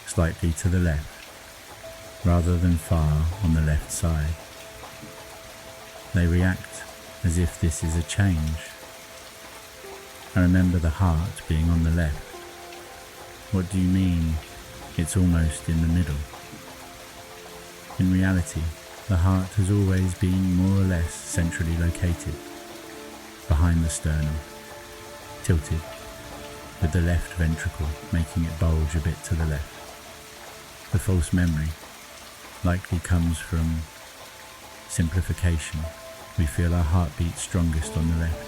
slightly to the left, rather than far on the left side. They react as if this is a change. I remember the heart being on the left. What do you mean it's almost in the middle? In reality, the heart has always been more or less centrally located, behind the sternum, tilted, with the left ventricle making it bulge a bit to the left. The false memory likely comes from simplification. We feel our heartbeat strongest on the left,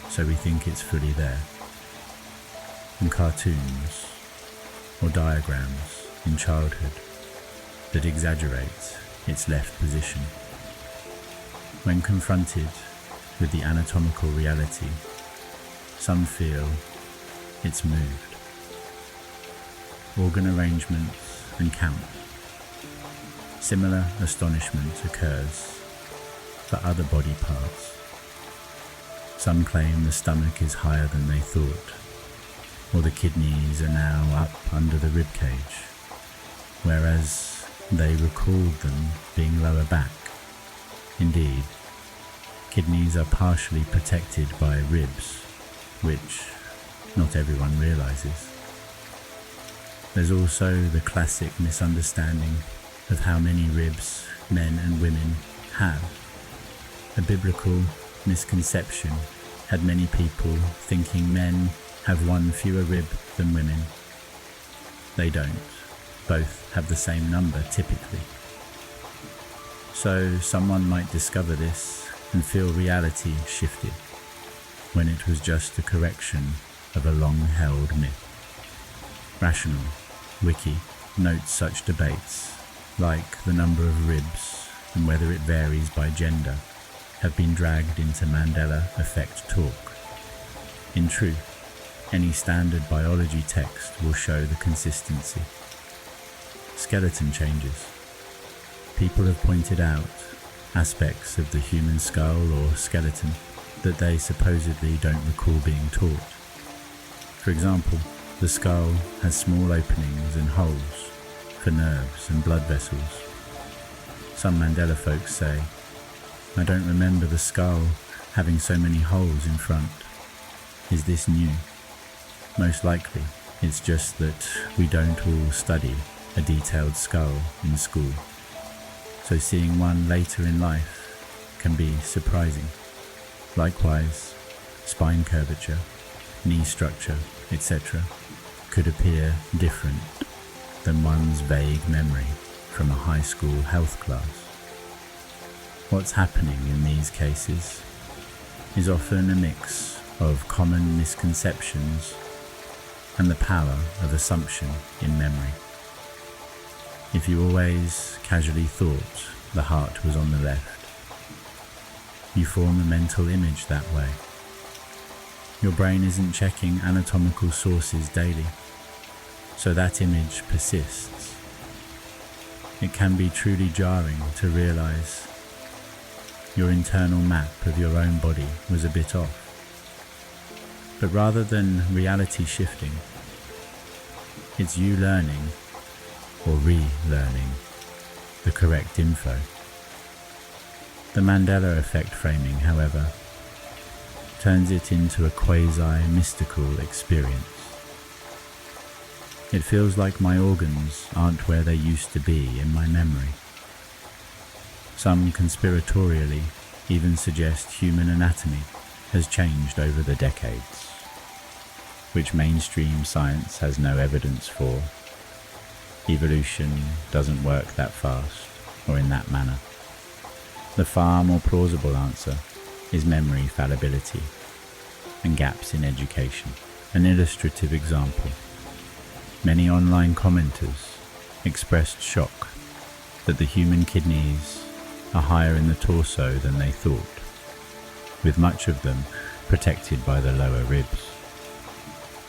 so we think it's fully there. In cartoons or diagrams in childhood that exaggerate its left position. When confronted with the anatomical reality, some feel it's moved. Organ arrangements and count. Similar astonishment occurs for other body parts. Some claim the stomach is higher than they thought, or the kidneys are now up under the rib cage, whereas they recalled them being lower back. Indeed, kidneys are partially protected by ribs, which not everyone realizes. There's also the classic misunderstanding of how many ribs men and women have. A biblical misconception had many people thinking men have one fewer rib than women. They don't. Both have the same number typically. So someone might discover this and feel reality shifted, when it was just a correction of a long-held myth. Rational Wiki notes such debates, like the number of ribs and whether it varies by gender, have been dragged into Mandela effect talk. In truth, any standard biology text will show the consistency. Skeleton changes. People have pointed out aspects of the human skull or skeleton that they supposedly don't recall being taught. For example, the skull has small openings and holes for nerves and blood vessels. Some Mandela folks say, "I don't remember the skull having so many holes in front. Is this new?" Most likely, it's just that we don't all study a detailed skull in school, so seeing one later in life can be surprising. Likewise, spine curvature, knee structure, etc. could appear different than one's vague memory from a high school health class. What's happening in these cases is often a mix of common misconceptions and the power of assumption in memory. If you always casually thought the heart was on the left, you form a mental image that way. Your brain isn't checking anatomical sources daily, so that image persists. It can be truly jarring to realize your internal map of your own body was a bit off. But rather than reality shifting, it's you learning or relearning the correct info. The Mandela effect framing, however, turns it into a quasi-mystical experience. It feels like my organs aren't where they used to be in my memory. Some conspiratorially even suggest human anatomy has changed over the decades, which mainstream science has no evidence for. Evolution doesn't work that fast or in that manner. The far more plausible answer is memory fallibility and gaps in education. An illustrative example. Many online commenters expressed shock that the human kidneys are higher in the torso than they thought, with much of them protected by the lower ribs.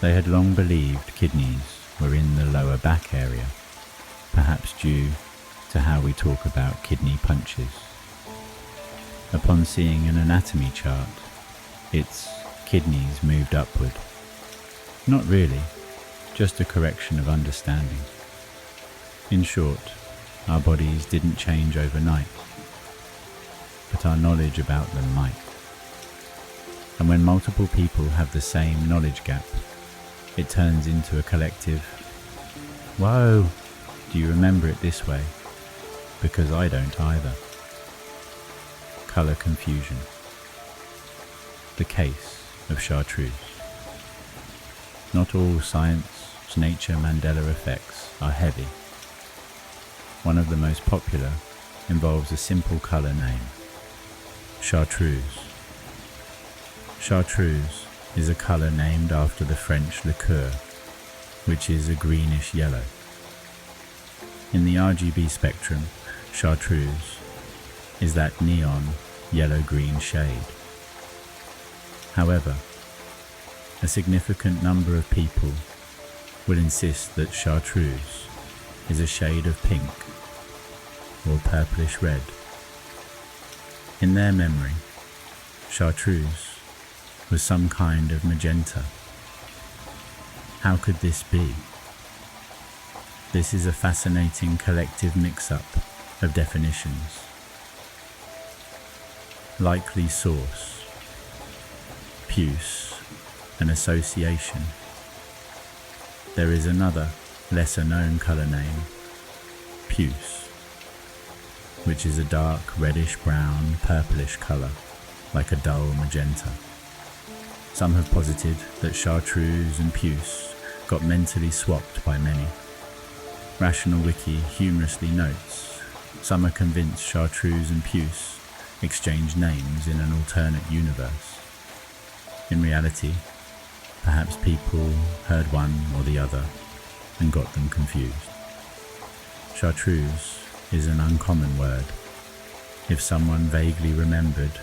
They had long believed kidneys were in the lower back area, perhaps due to how we talk about kidney punches. Upon seeing an anatomy chart, its kidneys moved upward. Not really, just a correction of understanding. In short, our bodies didn't change overnight, but our knowledge about them might. And when multiple people have the same knowledge gap, it turns into a collective, "Whoa, do you remember it this way? Because I don't either." Color confusion. The case of chartreuse. Not all science, nature Mandela effects are heavy. One of the most popular involves a simple color name, chartreuse. Chartreuse is a color named after the French liqueur, which is a greenish yellow. In the RGB spectrum, chartreuse is that neon yellow-green shade. However, a significant number of people will insist that chartreuse is a shade of pink or purplish red. In their memory, chartreuse was some kind of magenta. How could this be? This is a fascinating collective mix-up of definitions. Likely source, puce, an association. There is another, lesser-known colour name, puce, which is a dark reddish-brown, purplish colour, like a dull magenta. Some have posited that chartreuse and puce got mentally swapped by many. Rational Wiki humorously notes, some are convinced chartreuse and puce exchanged names in an alternate universe. In reality, perhaps people heard one or the other and got them confused. Chartreuse is an uncommon word. If someone vaguely remembered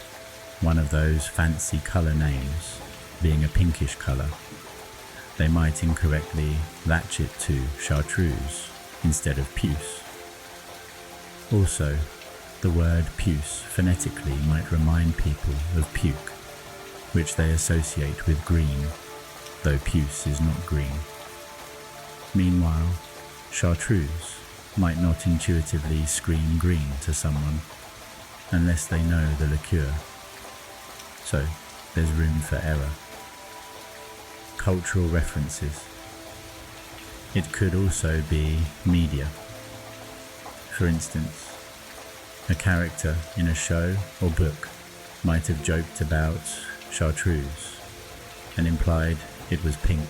one of those fancy colour names being a pinkish colour, they might incorrectly latch it to chartreuse instead of puce. Also, the word puce phonetically might remind people of puke, which they associate with green, though puce is not green. Meanwhile, chartreuse might not intuitively scream green to someone unless they know the liqueur. So, there's room for error. Cultural references. It could also be media. For instance, a character in a show or book might have joked about chartreuse and implied it was pink,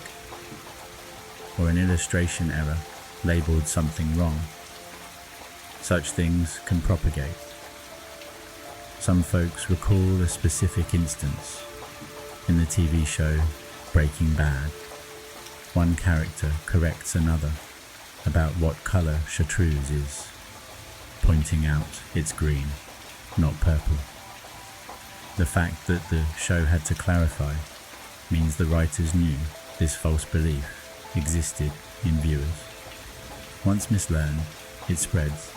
or an illustration error labelled something wrong. Such things can propagate. Some folks recall a specific instance. In the TV show Breaking Bad, one character corrects another about what colour chartreuse is, pointing out it's green, not purple. The fact that the show had to clarify means the writers knew this false belief existed in viewers. Once mislearned, it spreads.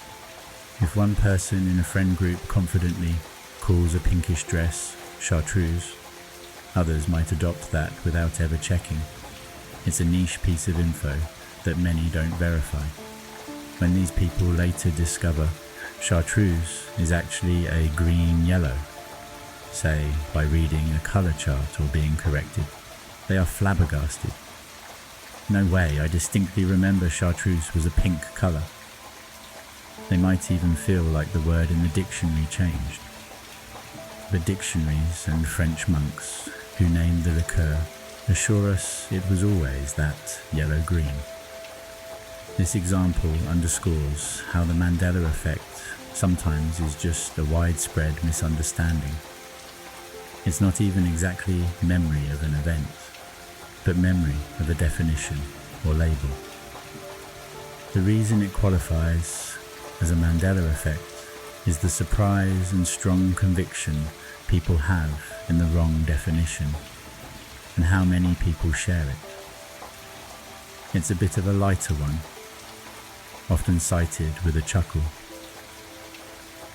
If one person in a friend group confidently calls a pinkish dress chartreuse, others might adopt that without ever checking. It's a niche piece of info that many don't verify. When these people later discover chartreuse is actually a green-yellow, say by reading a colour chart or being corrected, they are flabbergasted. No way, I distinctly remember chartreuse was a pink colour. They might even feel like the word in the dictionary changed. But dictionaries and French monks who named the liqueur assure us it was always that yellow-green. This example underscores how the Mandela effect sometimes is just a widespread misunderstanding. It's not even exactly memory of an event, but memory of a definition or label. The reason it qualifies as a Mandela effect is the surprise and strong conviction people have in the wrong definition, and how many people share it. It's a bit of a lighter one, often cited with a chuckle.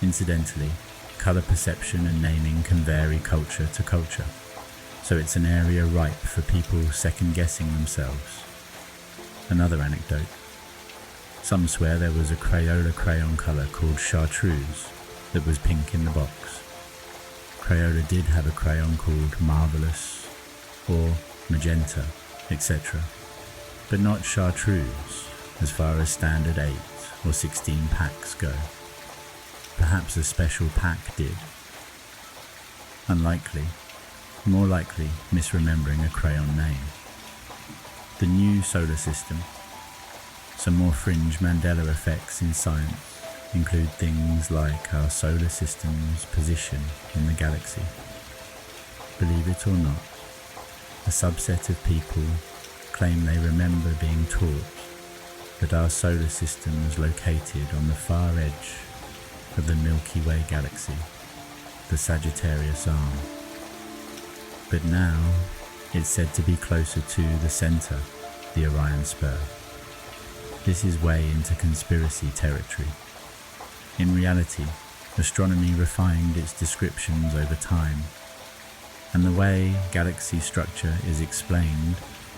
Incidentally, colour perception and naming can vary culture to culture, so it's an area ripe for people second-guessing themselves. Another anecdote. Some swear there was a Crayola crayon colour called chartreuse that was pink in the box. Crayola did have a crayon called Marvelous or Magenta, etc., but not chartreuse as far as standard 8 or 16 packs go. Perhaps a special pack did. Unlikely, more likely misremembering a crayon name. The new solar system. Some more fringe Mandela effects in science include things like our solar system's position in the galaxy. Believe it or not, a subset of people claim they remember being taught that our solar system was located on the far edge of the Milky Way galaxy, the Sagittarius arm. But now it's said to be closer to the centre, the Orion spur. This is way into conspiracy territory. In reality, astronomy refined its descriptions over time, and the way galaxy structure is explained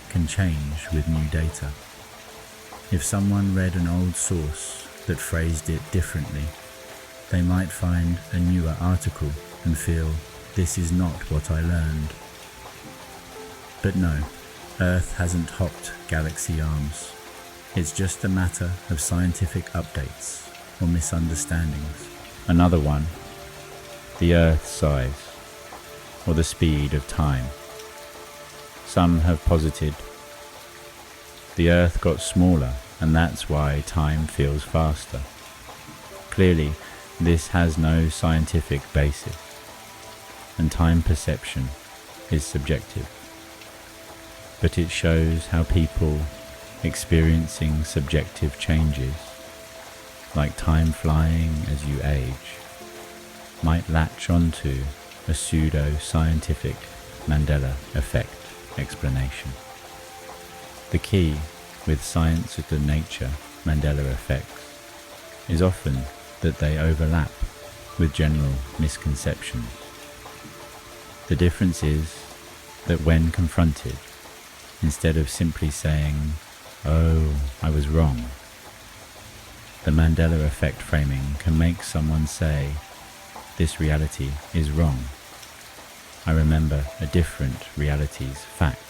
can change with new data. If someone read an old source that phrased it differently, they might find a newer article and feel, this is not what I learned. But no, Earth hasn't hopped galaxy arms. It's just a matter of scientific updates or misunderstandings. Another one, the Earth's size, or the speed of time. Some have posited the Earth got smaller and that's why time feels faster. Clearly, this has no scientific basis, and time perception is subjective. But it shows how people experiencing subjective changes, like time flying as you age, might latch onto a pseudo-scientific Mandela effect explanation. The key with science of the nature Mandela effects is often that they overlap with general misconceptions. The difference is that when confronted, instead of simply saying, "Oh, I was wrong," the Mandela effect framing can make someone say, "This reality is wrong. I remember a different reality's facts."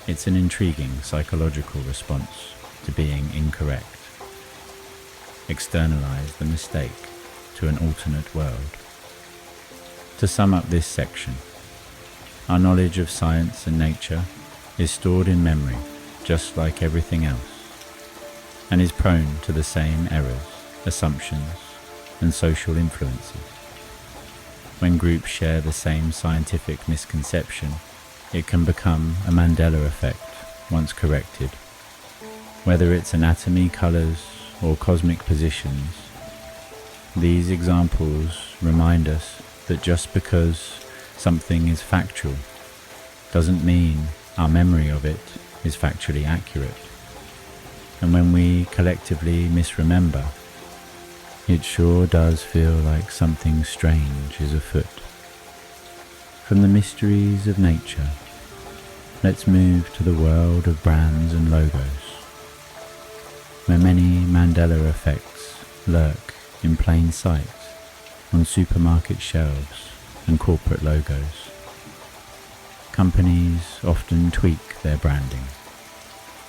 It's an intriguing psychological response to being incorrect. Externalize the mistake to an alternate world. To sum up this section, our knowledge of science and nature is stored in memory just like everything else, and is prone to the same errors, assumptions, and social influences. When groups share the same scientific misconception, it can become a Mandela effect once corrected. Whether it's anatomy, colors, or cosmic positions, these examples remind us that just because something is factual doesn't mean our memory of it is factually accurate. And when we collectively misremember, it sure does feel like something strange is afoot. From the mysteries of nature, let's move to the world of brands and logos, where many Mandela effects lurk in plain sight on supermarket shelves and corporate logos. Companies often tweak their branding,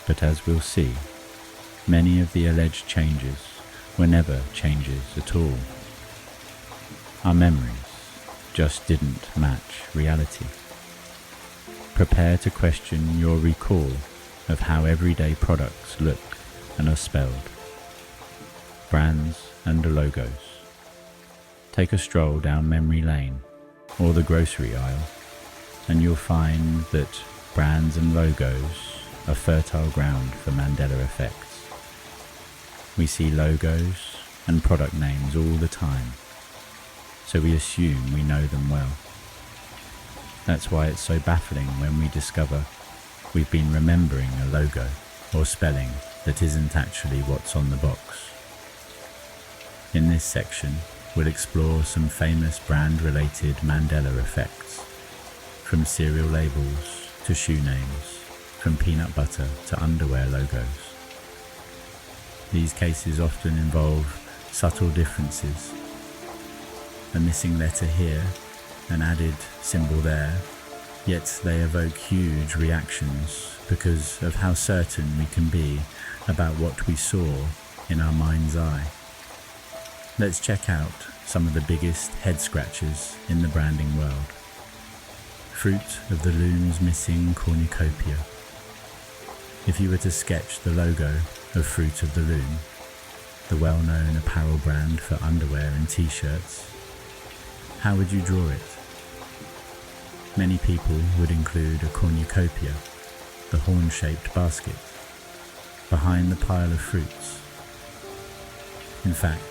but as we'll see, many of the alleged changes were never changes at all. Our memories just didn't match reality. Prepare to question your recall of how everyday products look and are spelled. Brands and logos. Take a stroll down memory lane or the grocery aisle, and you'll find that brands and logos are fertile ground for Mandela effects. We see logos and product names all the time, so we assume we know them well. That's why it's so baffling when we discover we've been remembering a logo or spelling that isn't actually what's on the box. In this section, we'll explore some famous brand-related Mandela effects, from cereal labels to shoe names, from peanut butter to underwear logos. These cases often involve subtle differences, a missing letter here, an added symbol there, yet they evoke huge reactions because of how certain we can be about what we saw in our mind's eye. Let's check out some of the biggest head scratchers in the branding world. Fruit of the Loom's missing cornucopia. If you were to sketch the logo of Fruit of the Loom, the well-known apparel brand for underwear and t-shirts, how would you draw it? Many people would include a cornucopia, the horn-shaped basket, behind the pile of fruits. In fact,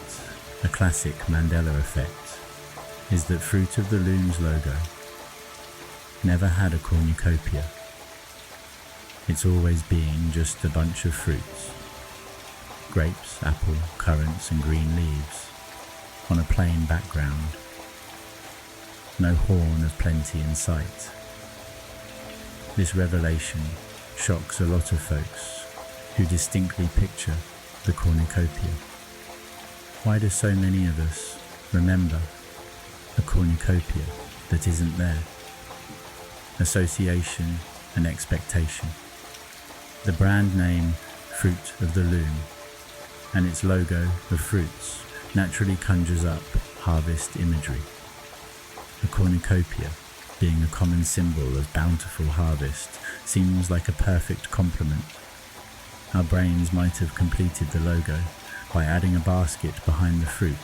a classic Mandela effect is that Fruit of the Loom's logo never had a cornucopia. It's always been just a bunch of fruits: grapes, apple, currants and green leaves. on a plain background. No horn of plenty in sight. This revelation shocks a lot of folks who distinctly picture the cornucopia. Why do so many of us remember a cornucopia that isn't there? Association and expectation. The brand name Fruit of the Loom and its logo of fruits naturally conjures up harvest imagery. A cornucopia, being a common symbol of bountiful harvest, seems like a perfect complement. Our brains might have completed the logo by adding a basket behind the fruit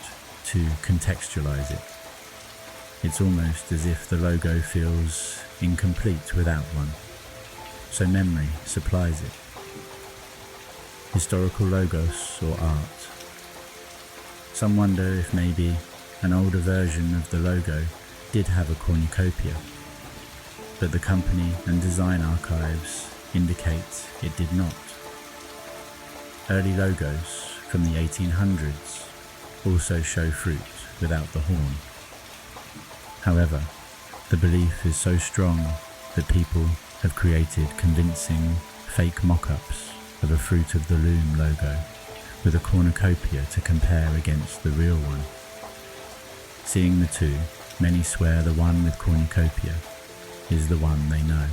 to contextualize it. It's almost as if the logo feels incomplete without one, so memory supplies it. Historical logos or art. Some wonder if maybe an older version of the logo did have a cornucopia, but the company and design archives indicate it did not. Early logos from the 1800s also show fruit without the horn. However, the belief is so strong that people have created convincing fake mock-ups of a Fruit of the Loom logo with a cornucopia to compare against the real one. Seeing the two, many swear the one with cornucopia is the one they know.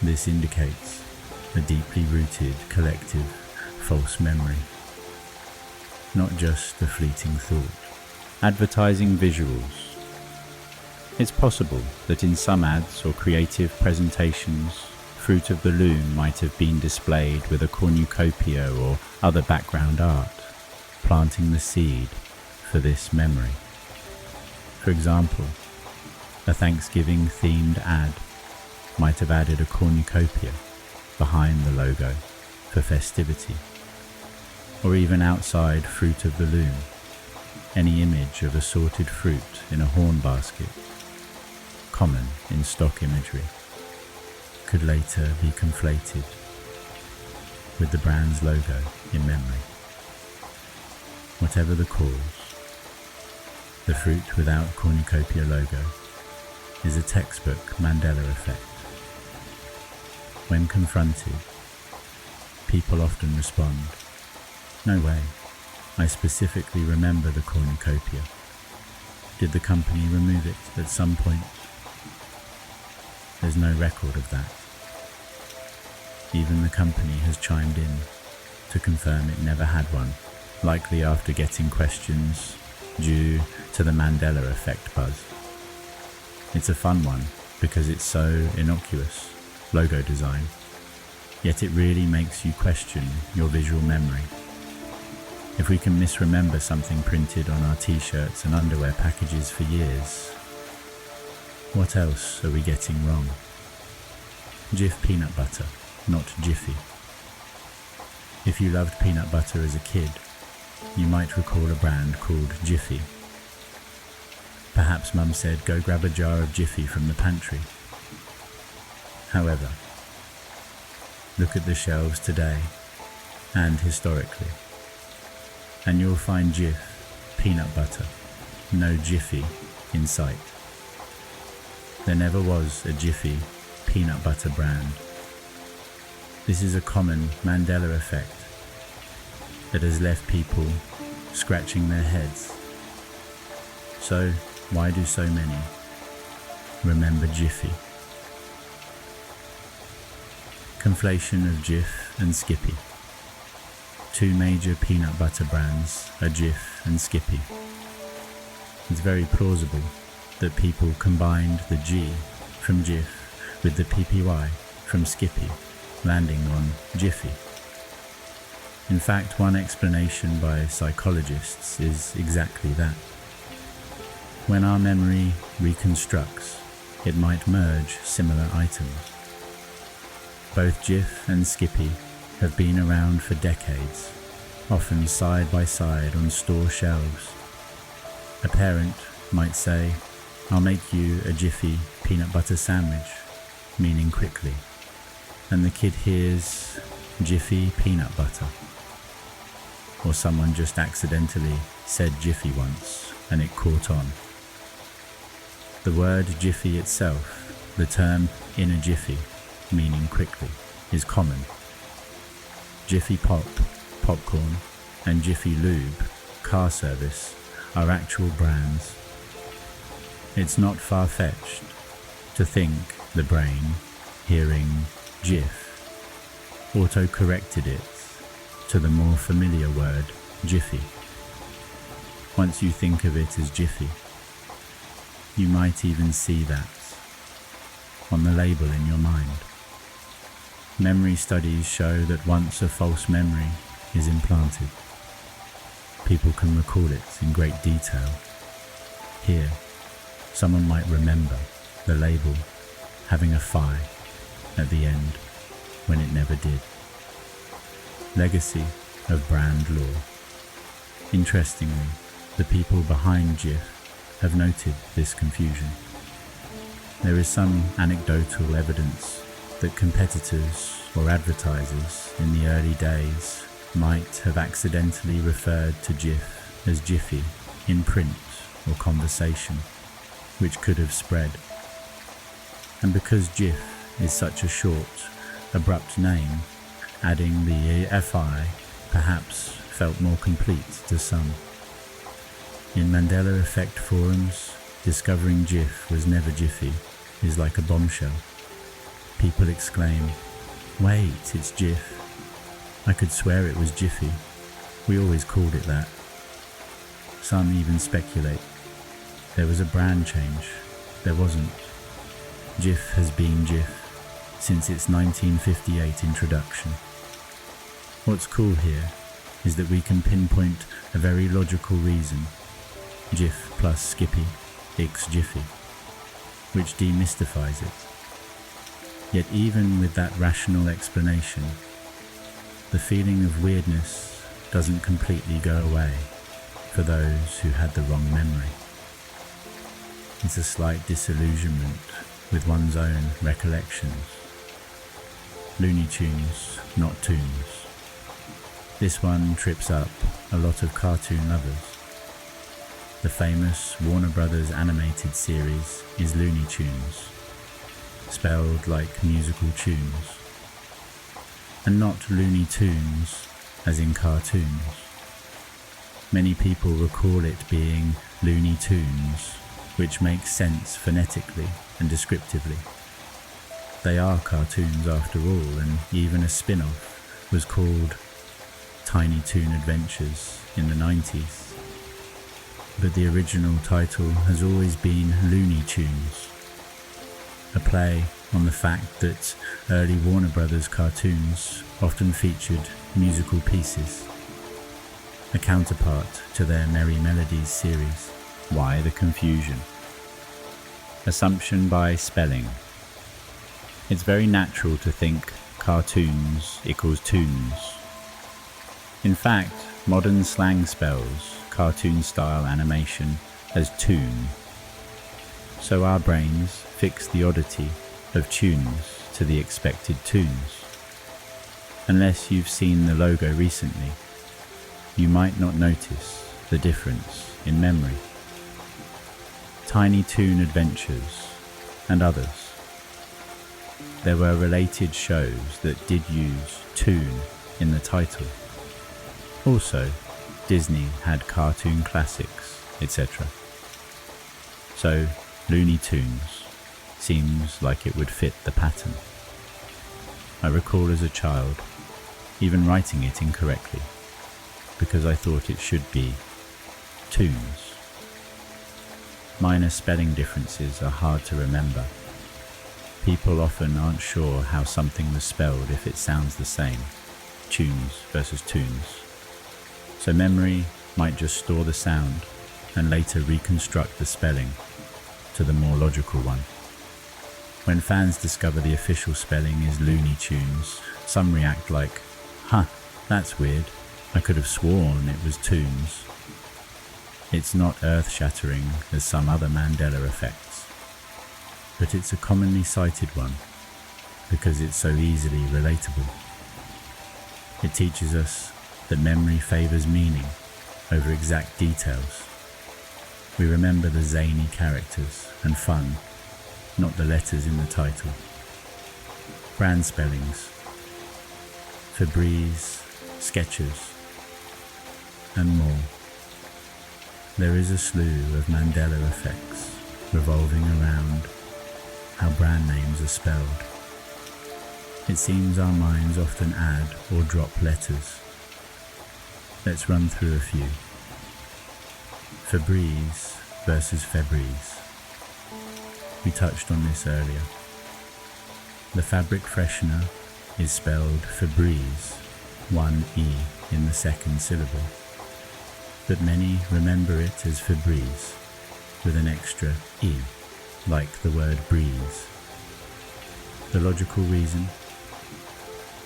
This indicates a deeply rooted collective false memory, not just a fleeting thought. Advertising visuals. It's possible that in some ads or creative presentations, Fruit of the Loom might have been displayed with a cornucopia or other background art, planting the seed for this memory. For example, a Thanksgiving-themed ad might have added a cornucopia behind the logo for festivity, or even outside Fruit of the Loom, any image of assorted fruit in a horn basket, common in stock imagery, could later be conflated with the brand's logo in memory. Whatever the cause, the Fruit Without Cornucopia logo is a textbook Mandela effect. When confronted, people often respond, "No way, I specifically remember the cornucopia. Did the company remove it at some point?" There's no record of that. Even the company has chimed in to confirm it never had one, likely after getting questions due to the Mandela effect buzz. It's a fun one because it's so innocuous, logo design, yet it really makes you question your visual memory. If we can misremember something printed on our t-shirts and underwear packages for years, what else are we getting wrong? Jif peanut butter, not Jiffy. If you loved peanut butter as a kid, you might recall a brand called Jiffy. Perhaps Mum said, "Go grab a jar of Jiffy from the pantry." However, look at the shelves today and historically, and you'll find Jif peanut butter, no Jiffy in sight. There never was a Jiffy peanut butter brand. This is a common Mandela effect that has left people scratching their heads. So, why do so many remember Jiffy? Conflation of Jif and Skippy. Two major peanut butter brands are Jif and Skippy. It's very plausible that people combined the G from Jif with the PPY from Skippy, landing on Jiffy. In fact, one explanation by psychologists is exactly that. When our memory reconstructs, it might merge similar items. Both Jif and Skippy have been around for decades, often side by side on store shelves. A parent might say, "I'll make you a Jiffy peanut butter sandwich," meaning quickly, and the kid hears Jiffy peanut butter. Or someone just accidentally said jiffy once, and it caught on. The word jiffy itself, the term in a jiffy, meaning quickly, is common. Jiffy Pop, popcorn, and Jiffy Lube, car service, are actual brands. It's not far-fetched to think the brain, hearing Jif, auto-corrected it to the more familiar word Jiffy. Once you think of it as Jiffy, you might even see that on the label in your mind. Memory studies show that once a false memory is implanted, people can recall it in great detail. Here, someone might remember the label having a phi at the end when it never did. Legacy of brand law. Interestingly, the people behind Jif have noted this confusion. There is some anecdotal evidence that competitors or advertisers in the early days might have accidentally referred to Jif as Jiffy in print or conversation, which could have spread. And because Jif is such a short, abrupt name, adding the FI perhaps felt more complete to some. In Mandela Effect forums, discovering Jif was never Jiffy is like a bombshell. People exclaim, "Wait, it's Jif. I could swear it was Jiffy. We always called it that." Some even speculate there was a brand change. There wasn't. Jif has been Jif since its 1958 introduction. What's cool here is that we can pinpoint a very logical reason, Jif plus Skippy, X Jiffy, which demystifies it. Yet even with that rational explanation, the feeling of weirdness doesn't completely go away for those who had the wrong memory. It's a slight disillusionment with one's own recollections. Looney Tunes, not tunes. This one trips up a lot of cartoon lovers. The famous Warner Brothers animated series is Looney Tunes, spelled like musical tunes, and not Looney Tunes as in cartoons. Many people recall it being Looney Tunes, which makes sense phonetically and descriptively. They are cartoons after all, and even a spin-off was called Tiny Toon Adventures in the 90s. But the original title has always been Looney Tunes, a play on the fact that early Warner Brothers cartoons often featured musical pieces, a counterpart to their Merry Melodies series. Why the confusion? Assumption by spelling. It's very natural to think cartoons equals tunes. In fact, modern slang spells cartoon-style animation as toon. So our brains fix the oddity of tunes to the expected tunes. Unless you've seen the logo recently, you might not notice the difference in memory. Tiny Toon Adventures and others. There were related shows that did use toon in the title. Also, Disney had cartoon classics, etc. So, Looney Tunes seems like it would fit the pattern. I recall as a child even writing it incorrectly because I thought it should be tunes. Minor spelling differences are hard to remember. People often aren't sure how something was spelled if it sounds the same, tunes versus tunes. So memory might just store the sound and later reconstruct the spelling to the more logical one. When fans discover the official spelling is Looney Tunes, some react like, "Huh, that's weird. I could have sworn it was tunes." It's not earth-shattering as some other Mandela effects, but it's a commonly cited one because it's so easily relatable. It teaches us that memory favors meaning over exact details. We remember the zany characters and fun, not the letters in the title. Brand spellings, Febreze, Skechers, and more. There is a slew of Mandela effects revolving around how brand names are spelled. It seems our minds often add or drop letters. Let's run through a few. Febreze versus Febreze. We touched on this earlier. The fabric freshener is spelled Febreze, one E in the second syllable, but many remember it as Febreze with an extra E, like the word breeze. The logical reason?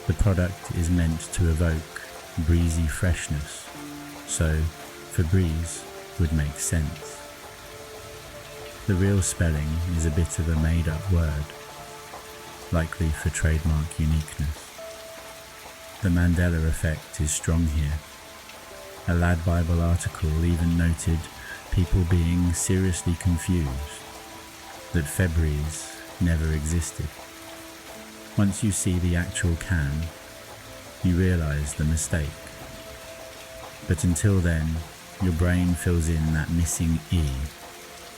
The product is meant to evoke breezy freshness, so Febreze would make sense. The real spelling is a bit of a made-up word, likely for trademark uniqueness. The Mandela effect is strong here. A Lad Bible article even noted people being seriously confused that Febreze never existed. Once you see the actual can, you realize the mistake. But until then, your brain fills in that missing E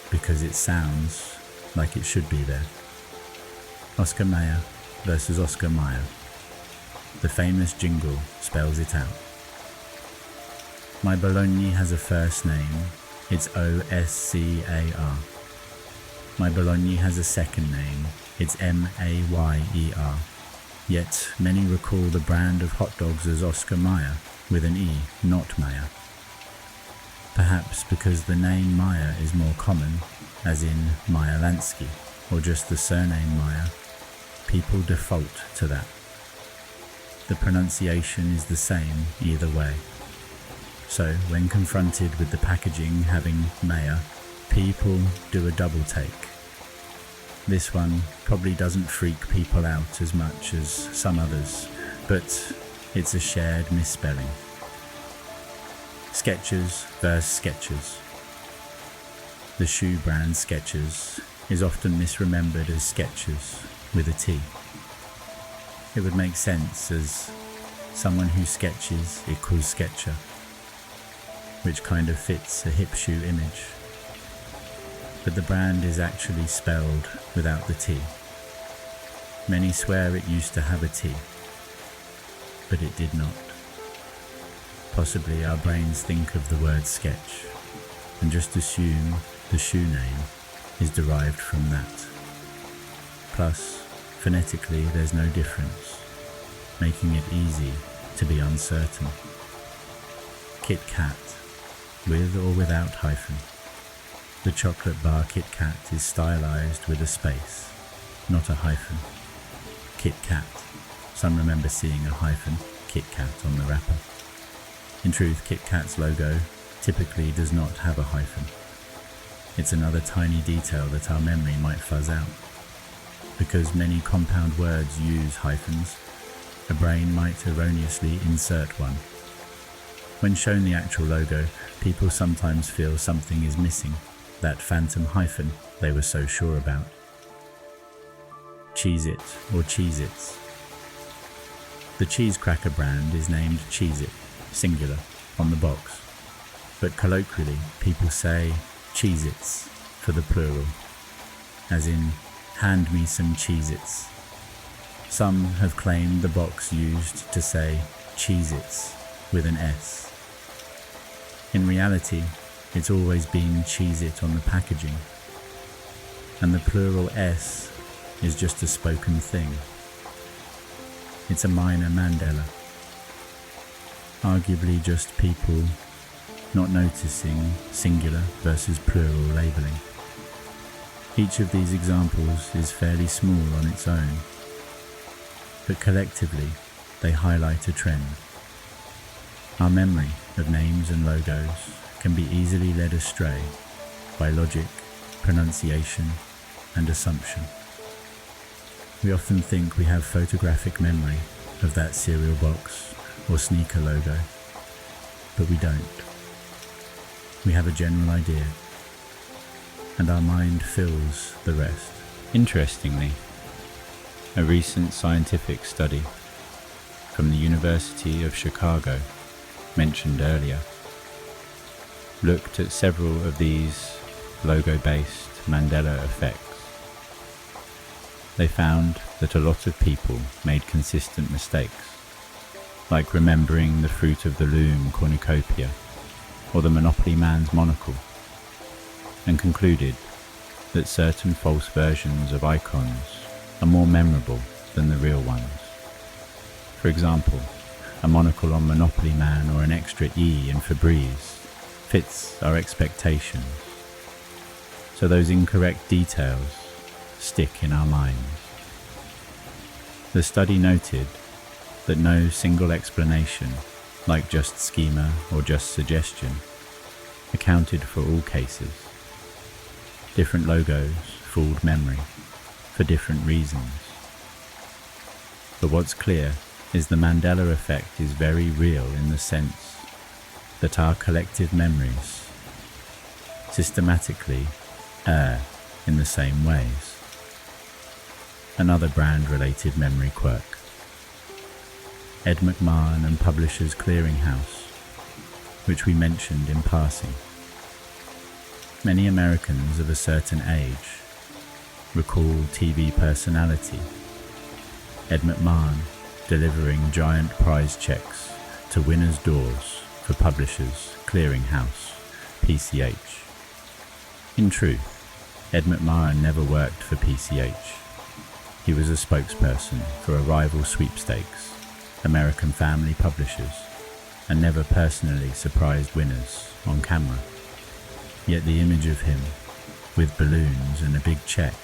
because it sounds like it should be there. Oscar Mayer versus Oscar Mayer. The famous jingle spells it out. My bologna has a first name, it's Oscar. My bologna has a second name, it's Mayer. Yet many recall the brand of hot dogs as Oscar Mayer with an E, not Mayer. Perhaps because the name Mayer is more common, as in Meyer Lansky, or just the surname Mayer, people default to that. The pronunciation is the same either way. So when confronted with the packaging having Mayer, people do a double take. This one probably doesn't freak people out as much as some others, but it's a shared misspelling. Skechers versus Skechers. The shoe brand Skechers is often misremembered as Skechers with a T. It would make sense as someone who sketches equals sketcher, which kind of fits a hip shoe image. But the brand is actually spelled without the T. Many swear it used to have a T, but it did not. Possibly our brains think of the word sketch and just assume the shoe name is derived from that. Plus, phonetically there's no difference, making it easy to be uncertain. Kit Kat, with or without hyphen. The chocolate bar Kit Kat is stylized with a space, not a hyphen. Kit Kat. Some remember seeing a hyphen, Kit Kat, on the wrapper. In truth, Kit Kat's logo typically does not have a hyphen. It's another tiny detail that our memory might fuzz out. Because many compound words use hyphens, a brain might erroneously insert one. When shown the actual logo, people sometimes feel something is missing, that phantom hyphen they were so sure about. Cheez-It or Cheez-Its. The cheese cracker brand is named Cheez-It, singular, on the box, but colloquially people say Cheez-Its for the plural, as in, hand me some Cheez-Its. Some have claimed the box used to say Cheez-Its with an S. In reality, it's always been Cheez-It on the packaging, and the plural S is just a spoken thing. It's a minor Mandela. Arguably just people not noticing singular versus plural labeling. Each of these examples is fairly small on its own, but collectively they highlight a trend. Our memory of names and logos can be easily led astray by logic, pronunciation, and assumption. We often think we have photographic memory of that cereal box or sneaker logo, but we don't. We have a general idea, and our mind fills the rest. Interestingly, a recent scientific study from the University of Chicago, mentioned earlier, looked at several of these logo-based Mandela effects. They found that a lot of people made consistent mistakes, like remembering the fruit of the loom cornucopia or the Monopoly man's monocle, and concluded that certain false versions of icons are more memorable than the real ones. For example, a monocle on Monopoly Man or an extra E in Febreze fits our expectations, so those incorrect details stick in our minds. The study noted that no single explanation, like just schema or just suggestion, accounted for all cases. Different logos fooled memory for different reasons. But what's clear is the Mandela effect is very real in the sense that our collective memories systematically err in the same ways. Another brand-related memory quirk. Ed McMahon and Publishers Clearinghouse, which we mentioned in passing. Many Americans of a certain age recall TV personality Ed McMahon delivering giant prize checks to winners' doors for Publishers Clearinghouse, PCH. In truth, Ed McMahon never worked for PCH. He was a spokesperson for a rival sweepstakes, American Family Publishers, and never personally surprised winners on camera. Yet the image of him, with balloons and a big check,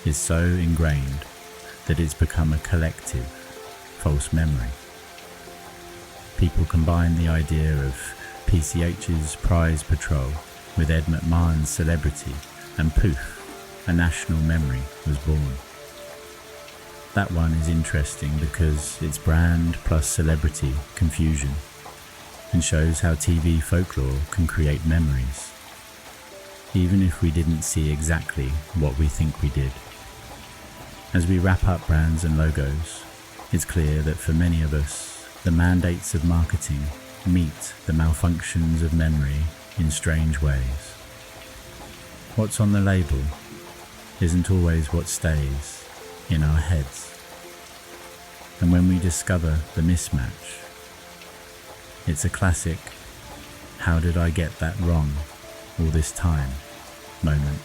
is so ingrained that it's become a collective, false memory. People combine the idea of PCH's prize patrol with Ed McMahon's celebrity, and poof, a national memory was born. That one is interesting because it's brand plus celebrity confusion, and shows how TV folklore can create memories, even if we didn't see exactly what we think we did. As we wrap up brands and logos, it's clear that for many of us, the mandates of marketing meet the malfunctions of memory in strange ways. What's on the label isn't always what stays in our heads. And when we discover the mismatch, it's a classic, how did I get that wrong all this time moment.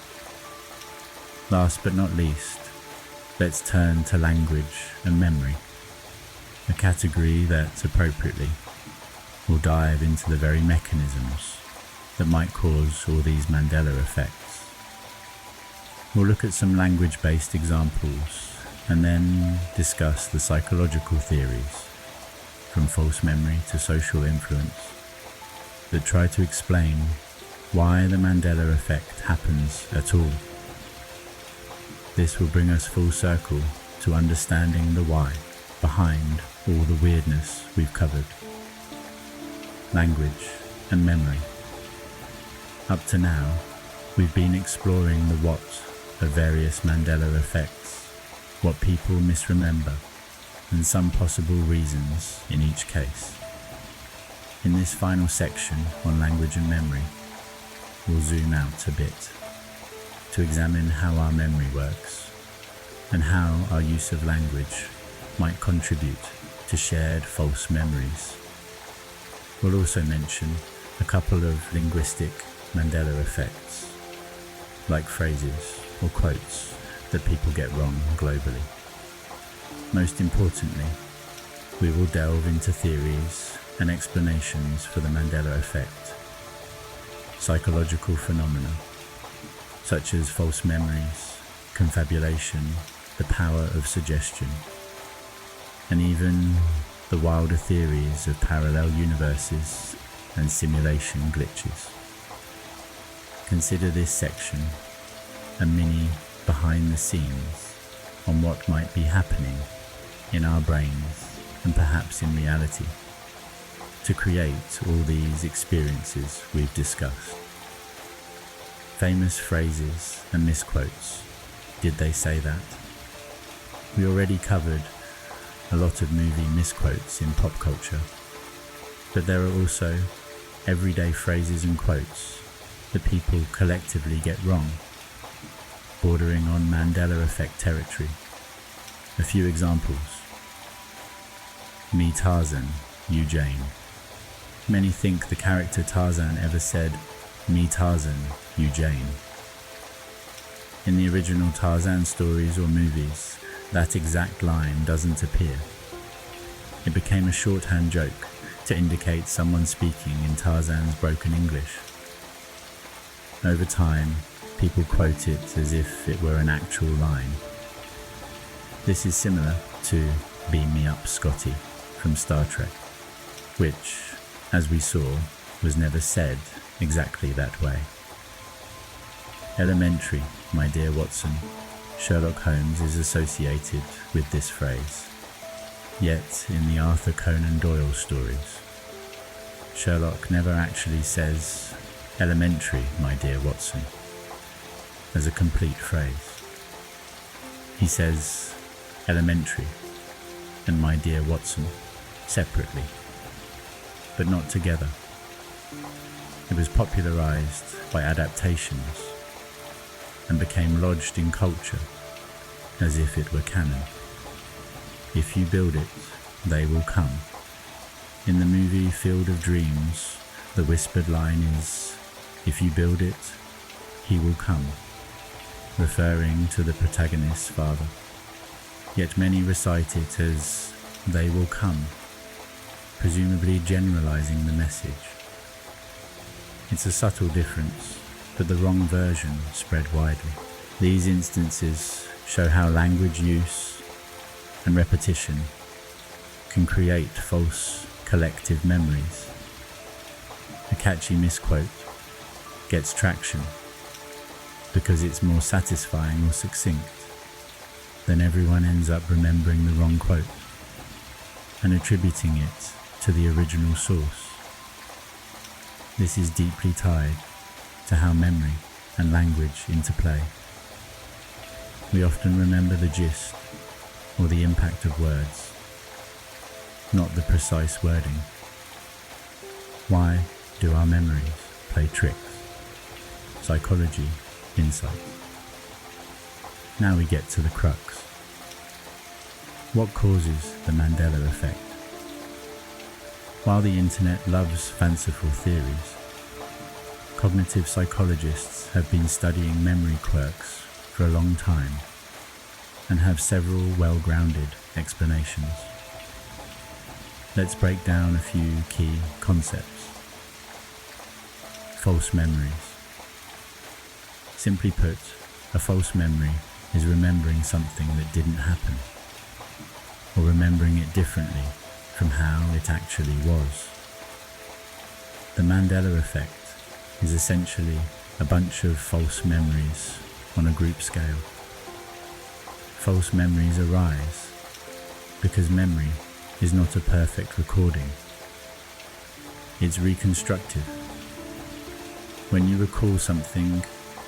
Last but not least, let's turn to language and memory, a category that appropriately will dive into the very mechanisms that might cause all these Mandela effects. We'll look at some language-based examples and then discuss the psychological theories, from false memory to social influence, that try to explain why the Mandela effect happens at all. This will bring us full circle to understanding the why behind all the weirdness we've covered. Language and memory. Up to now, we've been exploring the what of various Mandela effects, what people misremember, and some possible reasons in each case. In this final section on language and memory, we'll zoom out a bit to examine how our memory works and how our use of language might contribute to shared false memories. We'll also mention a couple of linguistic Mandela effects, like phrases or quotes that people get wrong globally. Most importantly, we will delve into theories and explanations for the Mandela effect, psychological phenomena such as false memories, confabulation, the power of suggestion, and even the wilder theories of parallel universes and simulation glitches. Consider this section a mini behind the scenes on what might be happening in our brains and perhaps in reality. to create all these experiences we've discussed. Famous phrases and misquotes. Did they say that? We already covered a lot of movie misquotes in pop culture, but there are also everyday phrases and quotes that people collectively get wrong, bordering on Mandela effect territory. A few examples. Me Tarzan, you Jane. Many think the character Tarzan ever said, "Me Tarzan, you Jane." In the original Tarzan stories or movies, that exact line doesn't appear. It became a shorthand joke to indicate someone speaking in Tarzan's broken English. Over time, people quote it as if it were an actual line. This is similar to "Beam me up, Scotty" from Star Trek, which, as we saw, was never said exactly that way. Elementary, my dear Watson. Sherlock Holmes is associated with this phrase. Yet, in the Arthur Conan Doyle stories, Sherlock never actually says, "Elementary, my dear Watson," as a complete phrase. He says, "Elementary" and "my dear Watson" separately, but not together. It was popularized by adaptations and became lodged in culture as if it were canon. If you build it, they will come. In the movie Field of Dreams, the whispered line is, "If you build it, he will come," referring to the protagonist's father. Yet many recite it as, "They will come," presumably generalizing the message. It's a subtle difference, but the wrong version spread widely. These instances show how language use and repetition can create false collective memories. A catchy misquote gets traction because it's more satisfying or succinct. Then everyone ends up remembering the wrong quote and attributing it to the original source. This is deeply tied to how memory and language interplay. We often remember the gist or the impact of words, not the precise wording. Why do our memories play tricks? Psychology, insight. Now we get to the crux. What causes the Mandela effect? While the internet loves fanciful theories, cognitive psychologists have been studying memory quirks for a long time and have several well-grounded explanations. Let's break down a few key concepts. False memories. Simply put, a false memory is remembering something that didn't happen, or remembering it differently from how it actually was. The Mandela effect is essentially a bunch of false memories on a group scale. False memories arise because memory is not a perfect recording. It's reconstructive. When you recall something,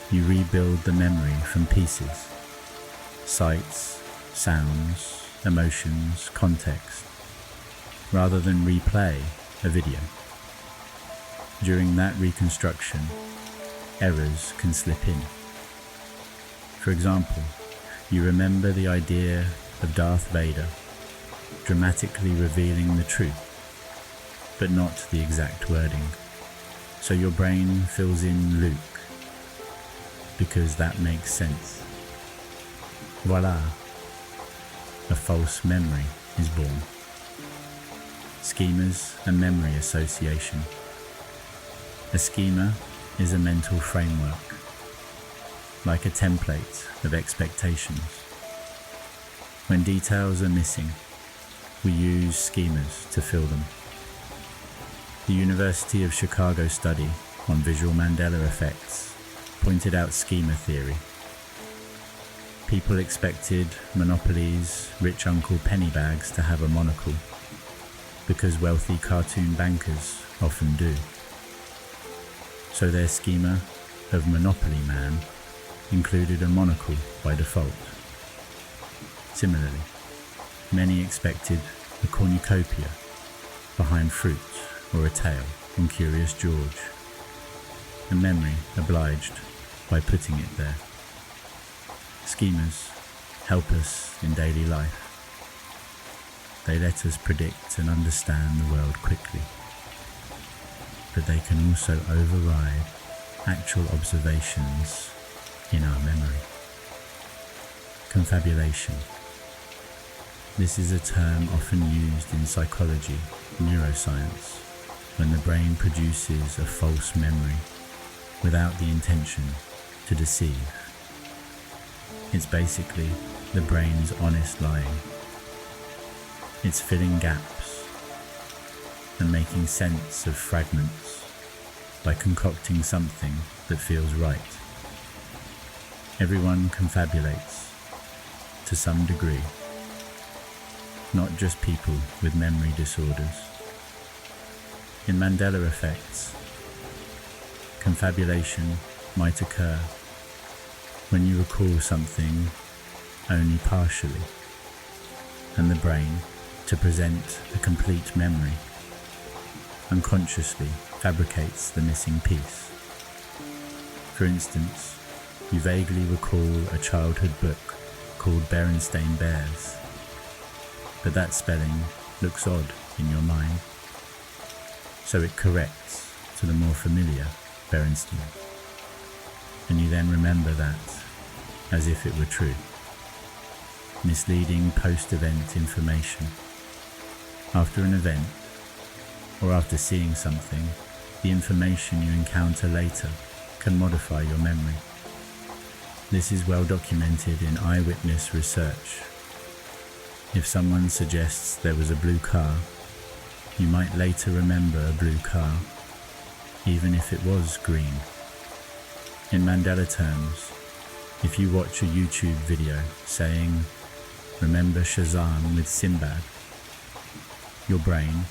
you rebuild the memory from pieces. Sights, sounds, emotions, context, rather than replay a video. During that reconstruction, errors can slip in. For example, you remember the idea of Darth Vader dramatically revealing the truth, but not the exact wording. So your brain fills in Luke, because that makes sense. Voila, a false memory is born. Schemas and memory association. A schema is a mental framework, like a template of expectations. When details are missing, we use schemas to fill them. The University of Chicago study on visual Mandela effects pointed out schema theory. People expected Monopoly's rich Uncle Pennybags to have a monocle, because wealthy cartoon bankers often do. So their schema of Monopoly Man included a monocle by default. Similarly, many expected a cornucopia behind fruit or a tail in Curious George, and memory obliged by putting it there. Schemas help us in daily life. They let us predict and understand the world quickly, but they can also override actual observations in our memory. Confabulation. This is a term often used in psychology, neuroscience, when the brain produces a false memory without the intention to deceive. It's basically the brain's honest lying. It's filling gaps and making sense of fragments by concocting something that feels right. Everyone confabulates to some degree, not just people with memory disorders. In Mandela effects, confabulation might occur when you recall something only partially, and the brain, to present a complete memory, unconsciously fabricates the missing piece. For instance, you vaguely recall a childhood book called Berenstain Bears, but that spelling looks odd in your mind, so it corrects to the more familiar Berenstain, and you then remember that as if it were true. Misleading post-event information. After an event, or after seeing something, the information you encounter later can modify your memory. This is well documented in eyewitness research. If someone suggests there was a blue car, you might later remember a blue car, even if it was green. In Mandela terms, if you watch a YouTube video saying, "Remember Shazam with Sinbad," your brain,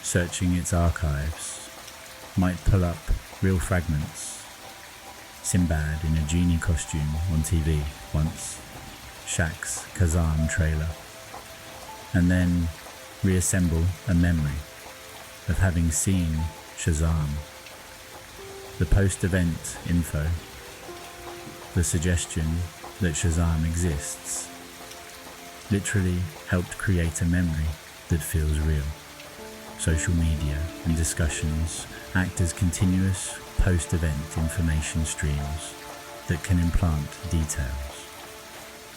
searching its archives, might pull up real fragments. Sinbad in a genie costume on TV once, Shaq's Kazam trailer, and then reassemble a memory of having seen Shazam. The post-event info, the suggestion that Shazam exists, literally helped create a memory that feels real. Social media and discussions act as continuous post-event information streams that can implant details.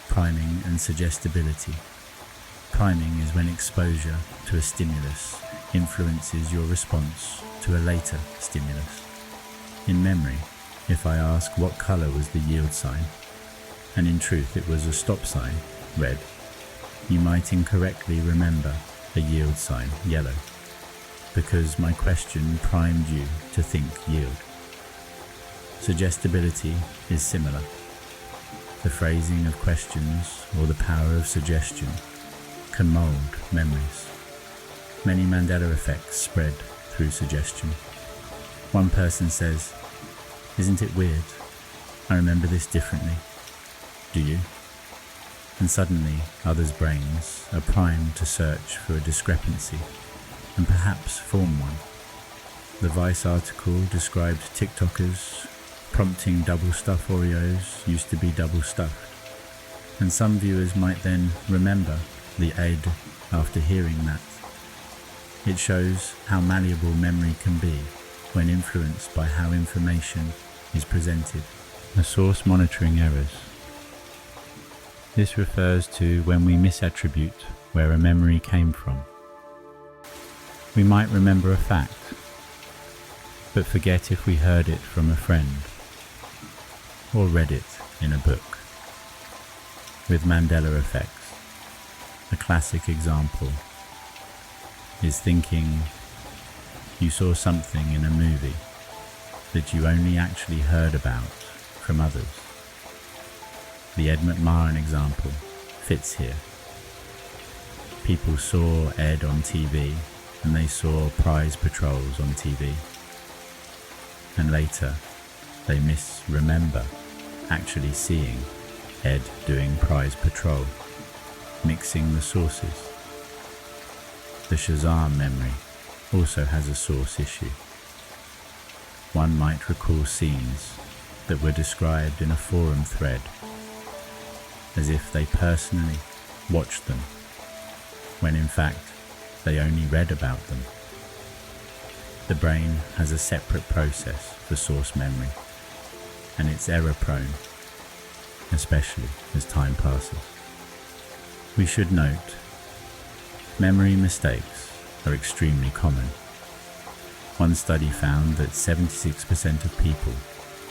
Priming and suggestibility. Priming is when exposure to a stimulus influences your response to a later stimulus. In memory, if I ask what colour was the yield sign, and in truth it was a stop sign, red, you might incorrectly remember a yield sign, yellow, because my question primed you to think yield. Suggestibility is similar. The phrasing of questions or the power of suggestion can mould memories. Many Mandela effects spread through suggestion. One person says, "Isn't it weird? I remember this differently. Do you?" And suddenly others' brains are primed to search for a discrepancy and perhaps form one. The Vice article described TikTokers prompting double stuff Oreos used to be double stuffed, and some viewers might then remember the "ed" after hearing that. It shows how malleable memory can be when influenced by how information is presented. The source monitoring errors. This refers to when we misattribute where a memory came from. We might remember a fact, but forget if we heard it from a friend or read it in a book. With Mandela effects, a classic example is thinking you saw something in a movie that you only actually heard about from others. The Ed McMahon example fits here. People saw Ed on TV and they saw prize patrols on TV. And later, they misremember actually seeing Ed doing prize patrol, mixing the sources. The Shazam memory also has a source issue. One might recall scenes that were described in a forum thread as if they personally watched them, when in fact they only read about them. The brain has a separate process for source memory, and it's error-prone, especially as time passes. We should note, memory mistakes are extremely common. One study found that 76% of people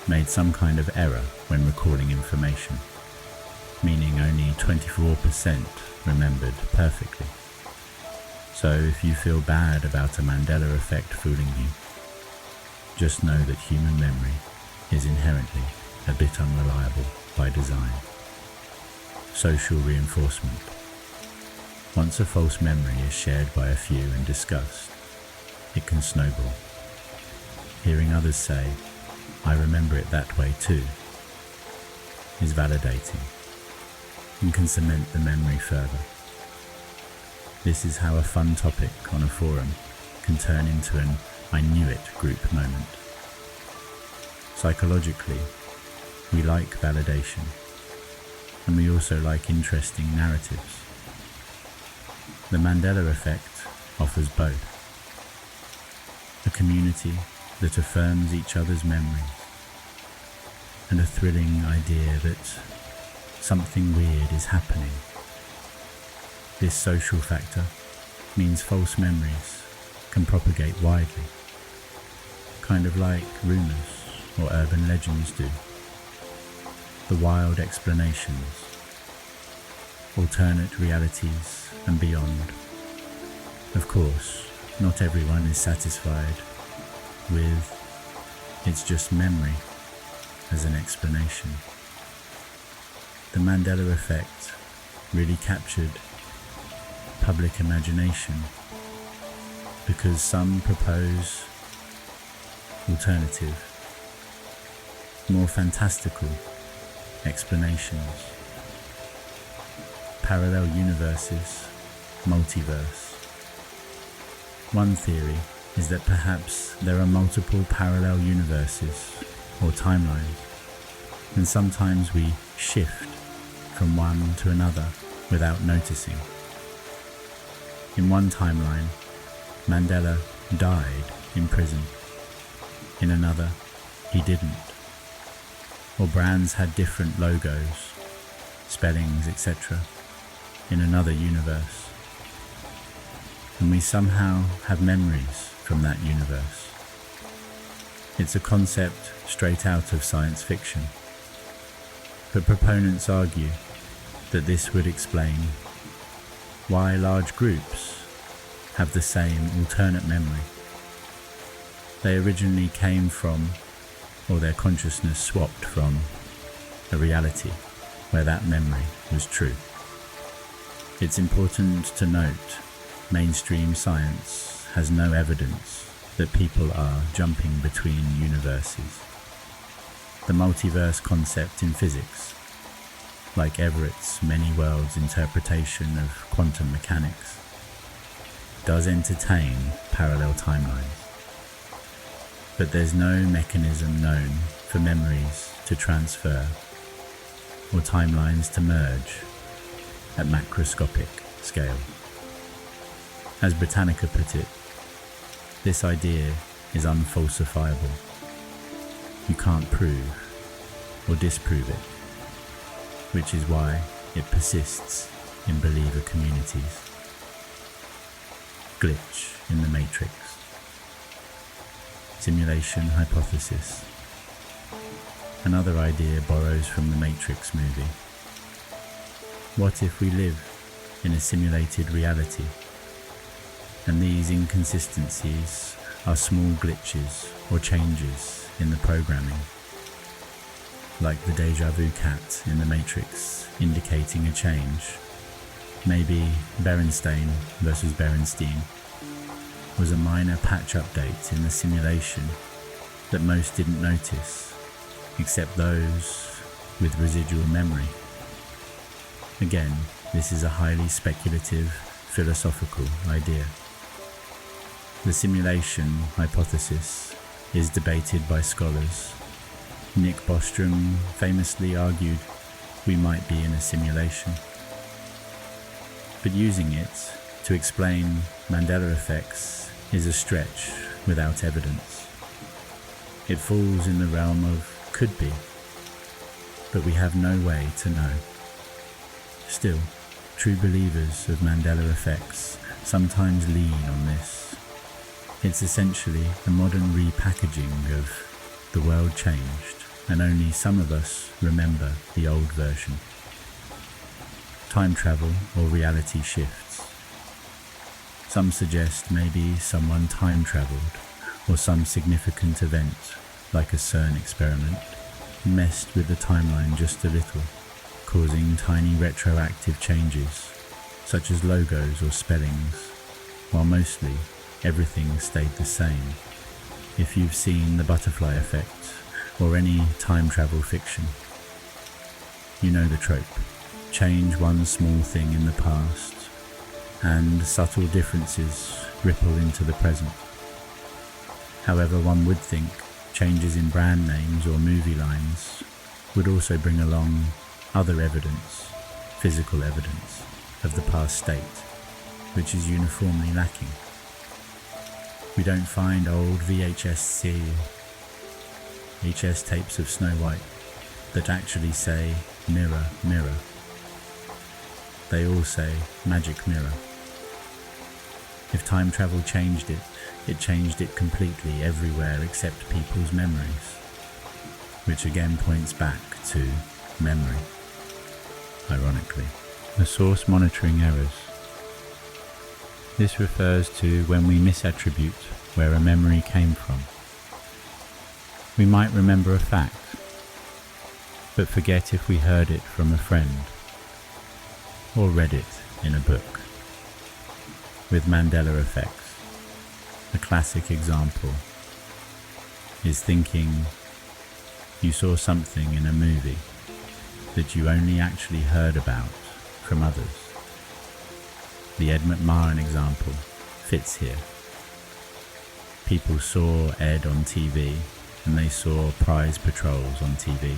made some kind of error when recalling information, meaning only 24% remembered perfectly. So if you feel bad about a Mandela effect fooling you, just know that human memory is inherently a bit unreliable by design. Social reinforcement. Once a false memory is shared by a few and discussed, it can snowball. Hearing others say, "I remember it that way too," is validating and can cement the memory further. This is how a fun topic on a forum can turn into an "I knew it" group moment. Psychologically, we like validation, and we also like interesting narratives. The Mandela effect offers both. A community that affirms each other's memories, and a thrilling idea that something weird is happening. This social factor means false memories can propagate widely, kind of like rumours or urban legends do. The wild explanations, alternate realities and beyond. Of course, not everyone is satisfied with "it's just memory" as an explanation. The Mandela effect really captured public imagination because some propose alternative, more fantastical explanations. Parallel universes, multiverse. One theory is that perhaps there are multiple parallel universes or timelines, and sometimes we shift from one to another without noticing. In one timeline, Mandela died in prison. In another, he didn't. Or brands had different logos, spellings, etc. in another universe. And we somehow have memories from that universe. It's a concept straight out of science fiction. But proponents argue that this would explain why large groups have the same alternate memory. They originally came from, or their consciousness swapped from, a reality where that memory was true. It's important to note, mainstream science has no evidence that people are jumping between universes. The multiverse concept in physics, like Everett's many worlds interpretation of quantum mechanics, does entertain parallel timelines. But there's no mechanism known for memories to transfer or timelines to merge at macroscopic scale. As Britannica put it, this idea is unfalsifiable. You can't prove or disprove it, which is why it persists in believer communities. Glitch in the matrix. Simulation hypothesis. Another idea borrows from the Matrix movie. What if we live in a simulated reality, and these inconsistencies are small glitches or changes in the programming, like the deja vu cat in the Matrix indicating a change, maybe Berenstain versus Berenstein, was a minor patch update in the simulation that most didn't notice, except those with residual memory. Again, this is a highly speculative, philosophical idea. The simulation hypothesis is debated by scholars. Nick Bostrom famously argued we might be in a simulation. But using it to explain Mandela effects is a stretch without evidence. It falls in the realm of could be, but we have no way to know. Still, true believers of Mandela effects sometimes lean on this. It's essentially a modern repackaging of the world changed, and only some of us remember the old version. Time travel or reality shifts. Some suggest maybe someone time traveled, or some significant event, like a CERN experiment, messed with the timeline just a little, causing tiny retroactive changes, such as logos or spellings, while mostly everything stayed the same. If you've seen The Butterfly Effect or any time travel fiction, you know the trope. Change one small thing in the past, and subtle differences ripple into the present. However, one would think changes in brand names or movie lines would also bring along other evidence, physical evidence, of the past state, which is uniformly lacking. We don't find old VHS tapes of Snow White that actually say, "Mirror, mirror." They all say, "Magic mirror." If time travel changed it, it changed it completely everywhere except people's memories, which again points back to memory, ironically. The source monitoring errors. This refers to when we misattribute where a memory came from. We might remember a fact, but forget if we heard it from a friend or read it in a book. With Mandela effects, a classic example is thinking you saw something in a movie that you only actually heard about from others. The Ed McMahon example fits here. People saw Ed on TV and they saw prize patrols on TV,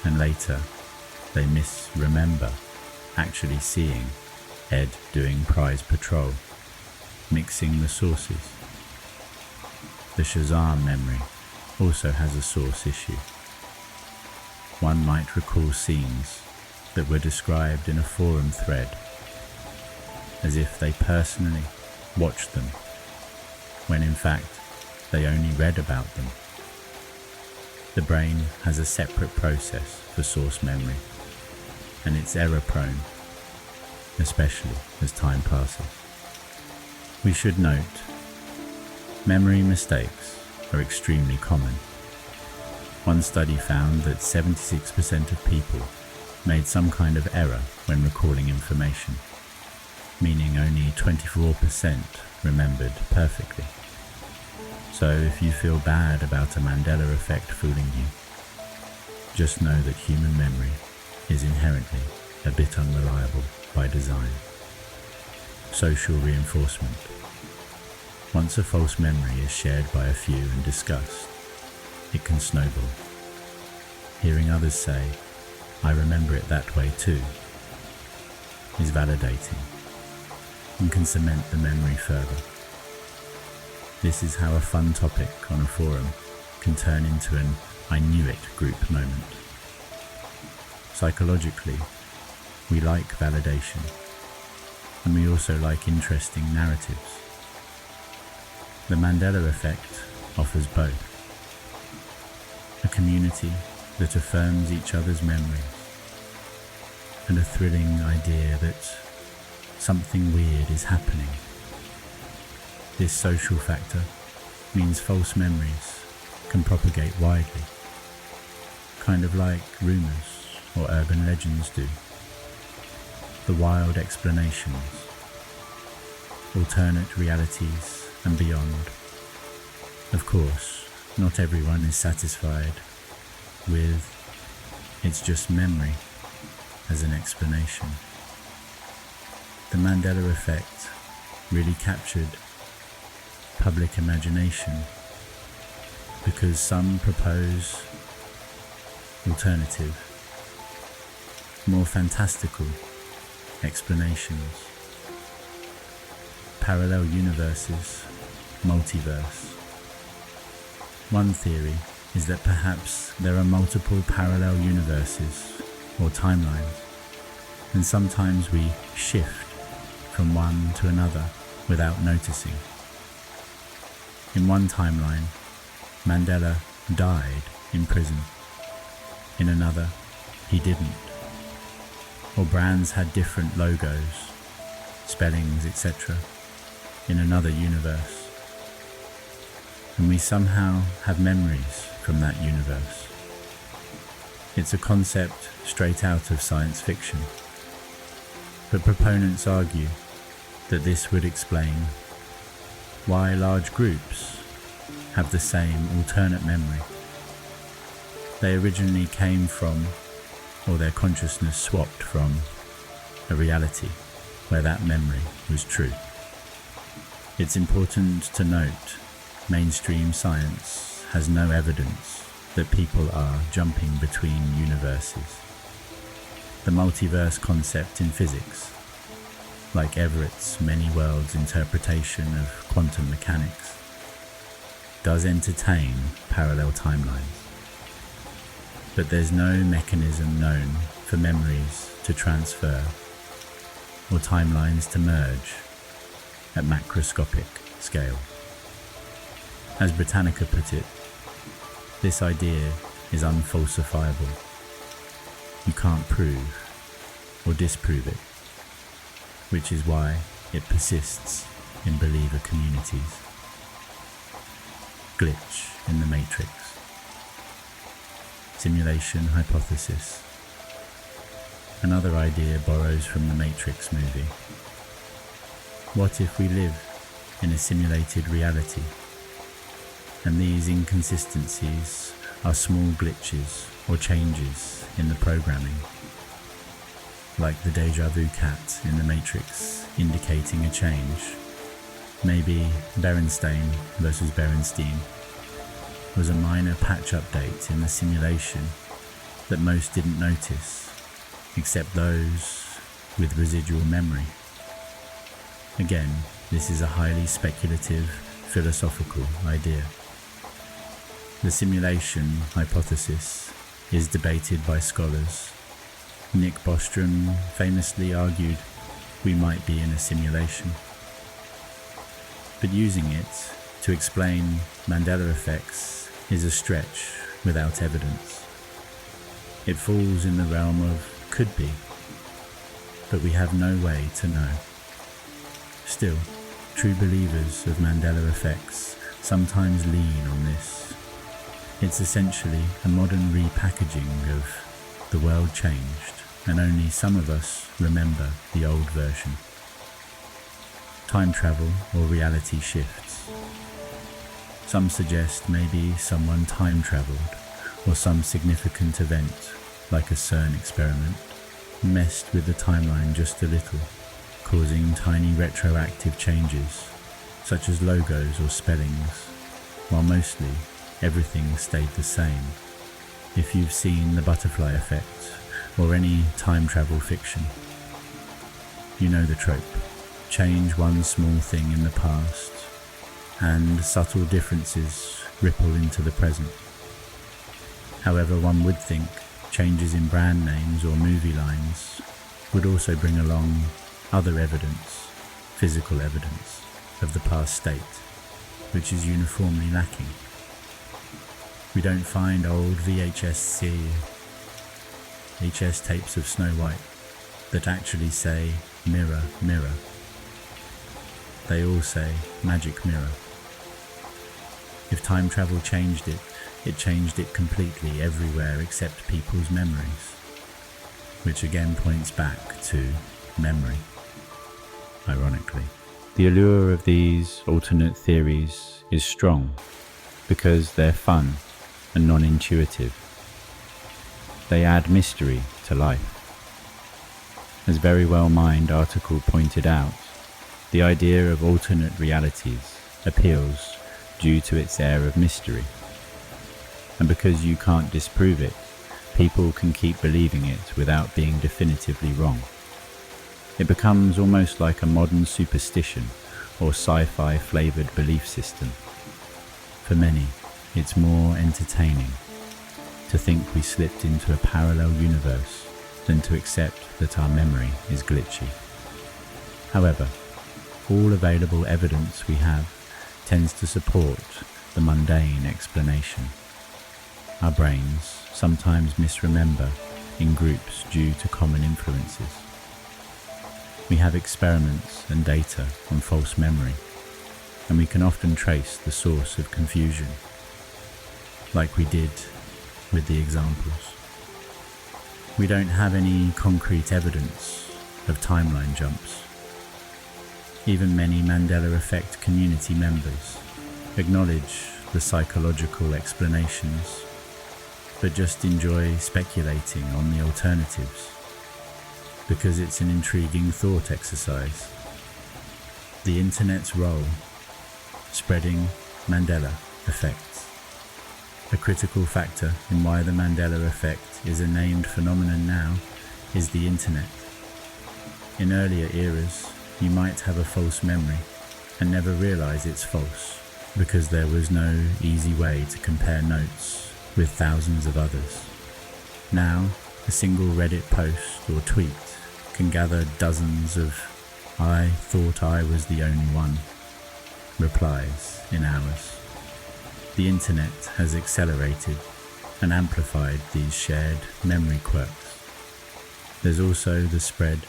and later they misremember actually seeing Ed doing prize patrol, mixing the sources. The Shazam memory also has a source issue. One might recall scenes that were described in a forum thread as if they personally watched them, when in fact they only read about them. The brain has a separate process for source memory, and it's error prone, especially as time passes. We should note, memory mistakes are extremely common. One study found that 76% of people made some kind of error when recalling information, meaning only 24% remembered perfectly. So if you feel bad about a Mandela effect fooling you, just know that human memory is inherently a bit unreliable by design. Social reinforcement. Once a false memory is shared by a few and discussed, it can snowball. Hearing others say, "I remember it that way too," is validating and can cement the memory further. This is how a fun topic on a forum can turn into an "I knew it" group moment. Psychologically, we like validation, and we also like interesting narratives. The Mandela effect offers both. A community that affirms each other's memories, and a thrilling idea that something weird is happening. This social factor means false memories can propagate widely, kind of like rumours or urban legends do. The wild explanations. alternate realities and beyond. Of course, not everyone is satisfied with "it's just memory" as an explanation. The Mandela effect really captured public imagination because some propose alternative, more fantastical explanations. Parallel universes, multiverse. One theory is that perhaps there are multiple parallel universes or timelines, and sometimes we shift from one to another without noticing. In one timeline, Mandela died in prison. In another, he didn't. Or brands had different logos, spellings, etc. in another universe. And we somehow have memories from that universe. It's a concept straight out of science fiction. But proponents argue that this would explain why large groups have the same alternate memory. They originally came from, or their consciousness swapped from, a reality where that memory was true. It's important to note mainstream science has no evidence that people are jumping between universes. The multiverse concept in physics, like Everett's many worlds interpretation of quantum mechanics, does entertain parallel timelines. But there's no mechanism known for memories to transfer or timelines to merge at macroscopic scale. As Britannica put it, this idea is unfalsifiable. You can't prove or disprove it, which is why it persists in believer communities. Glitch in the matrix. Simulation hypothesis. Another idea borrows from the Matrix movie. What if we live in a simulated reality, and these inconsistencies are small glitches or changes in the programming, like the deja vu cat in the Matrix indicating a change? Maybe Berenstain versus Berenstein was a minor patch update in the simulation that most didn't notice, except those with residual memory. Again, this is a highly speculative, philosophical idea. The simulation hypothesis is debated by scholars. Nick Bostrom famously argued we might be in a simulation. But using it to explain Mandela effects is a stretch without evidence. It falls in the realm of could be, but we have no way to know. Still, true believers of Mandela effects sometimes lean on this. It's essentially a modern repackaging of the world changed, and only some of us remember the old version. Time travel or reality shifts. Some suggest maybe someone time traveled, or some significant event, like a CERN experiment, messed with the timeline just a little, causing tiny retroactive changes, such as logos or spellings, while mostly everything stayed the same. If you've seen The Butterfly Effect or any time travel fiction, you know the trope. Change one small thing in the past, and subtle differences ripple into the present. However, one would think changes in brand names or movie lines would also bring along other evidence, physical evidence, of the past state, which is uniformly lacking. We don't find old VHS tapes of Snow White that actually say "mirror, mirror." They all say "magic mirror." If time travel changed it, it changed it completely everywhere except people's memories, which again points back to memory, ironically. The allure of these alternate theories is strong because they're fun and non-intuitive. They add mystery to life. As Very Well Mind article pointed out, the idea of alternate realities appeals due to its air of mystery. And because you can't disprove it, people can keep believing it without being definitively wrong. It becomes almost like a modern superstition or sci-fi flavored belief system. For many, it's more entertaining to think we slipped into a parallel universe than to accept that our memory is glitchy. However, all available evidence we have tends to support the mundane explanation. Our brains sometimes misremember in groups due to common influences. We have experiments and data on false memory, and we can often trace the source of confusion, like we did with the examples. We don't have any concrete evidence of timeline jumps. Even many Mandela Effect community members acknowledge the psychological explanations, but just enjoy speculating on the alternatives because it's an intriguing thought exercise. The internet's role, spreading Mandela effects. A critical factor in why the Mandela effect is a named phenomenon now is the internet. In earlier eras, you might have a false memory and never realize it's false because there was no easy way to compare notes with thousands of others. Now, a single Reddit post or tweet can gather dozens of "I thought I was the only one" replies in hours. The internet has accelerated and amplified these shared memory quirks. There's also the spread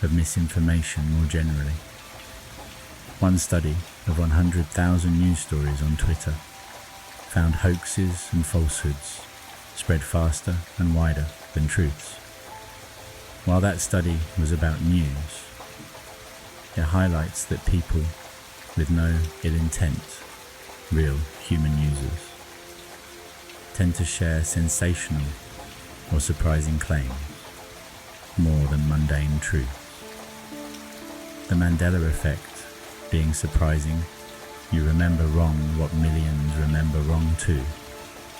of misinformation more generally. One study of 100,000 news stories on Twitter found hoaxes and falsehoods spread faster and wider than truths. While that study was about news, it highlights that people with no ill intent, real human users, tend to share sensational or surprising claims more than mundane truths. The Mandela effect being surprising, you remember wrong what millions remember wrong too,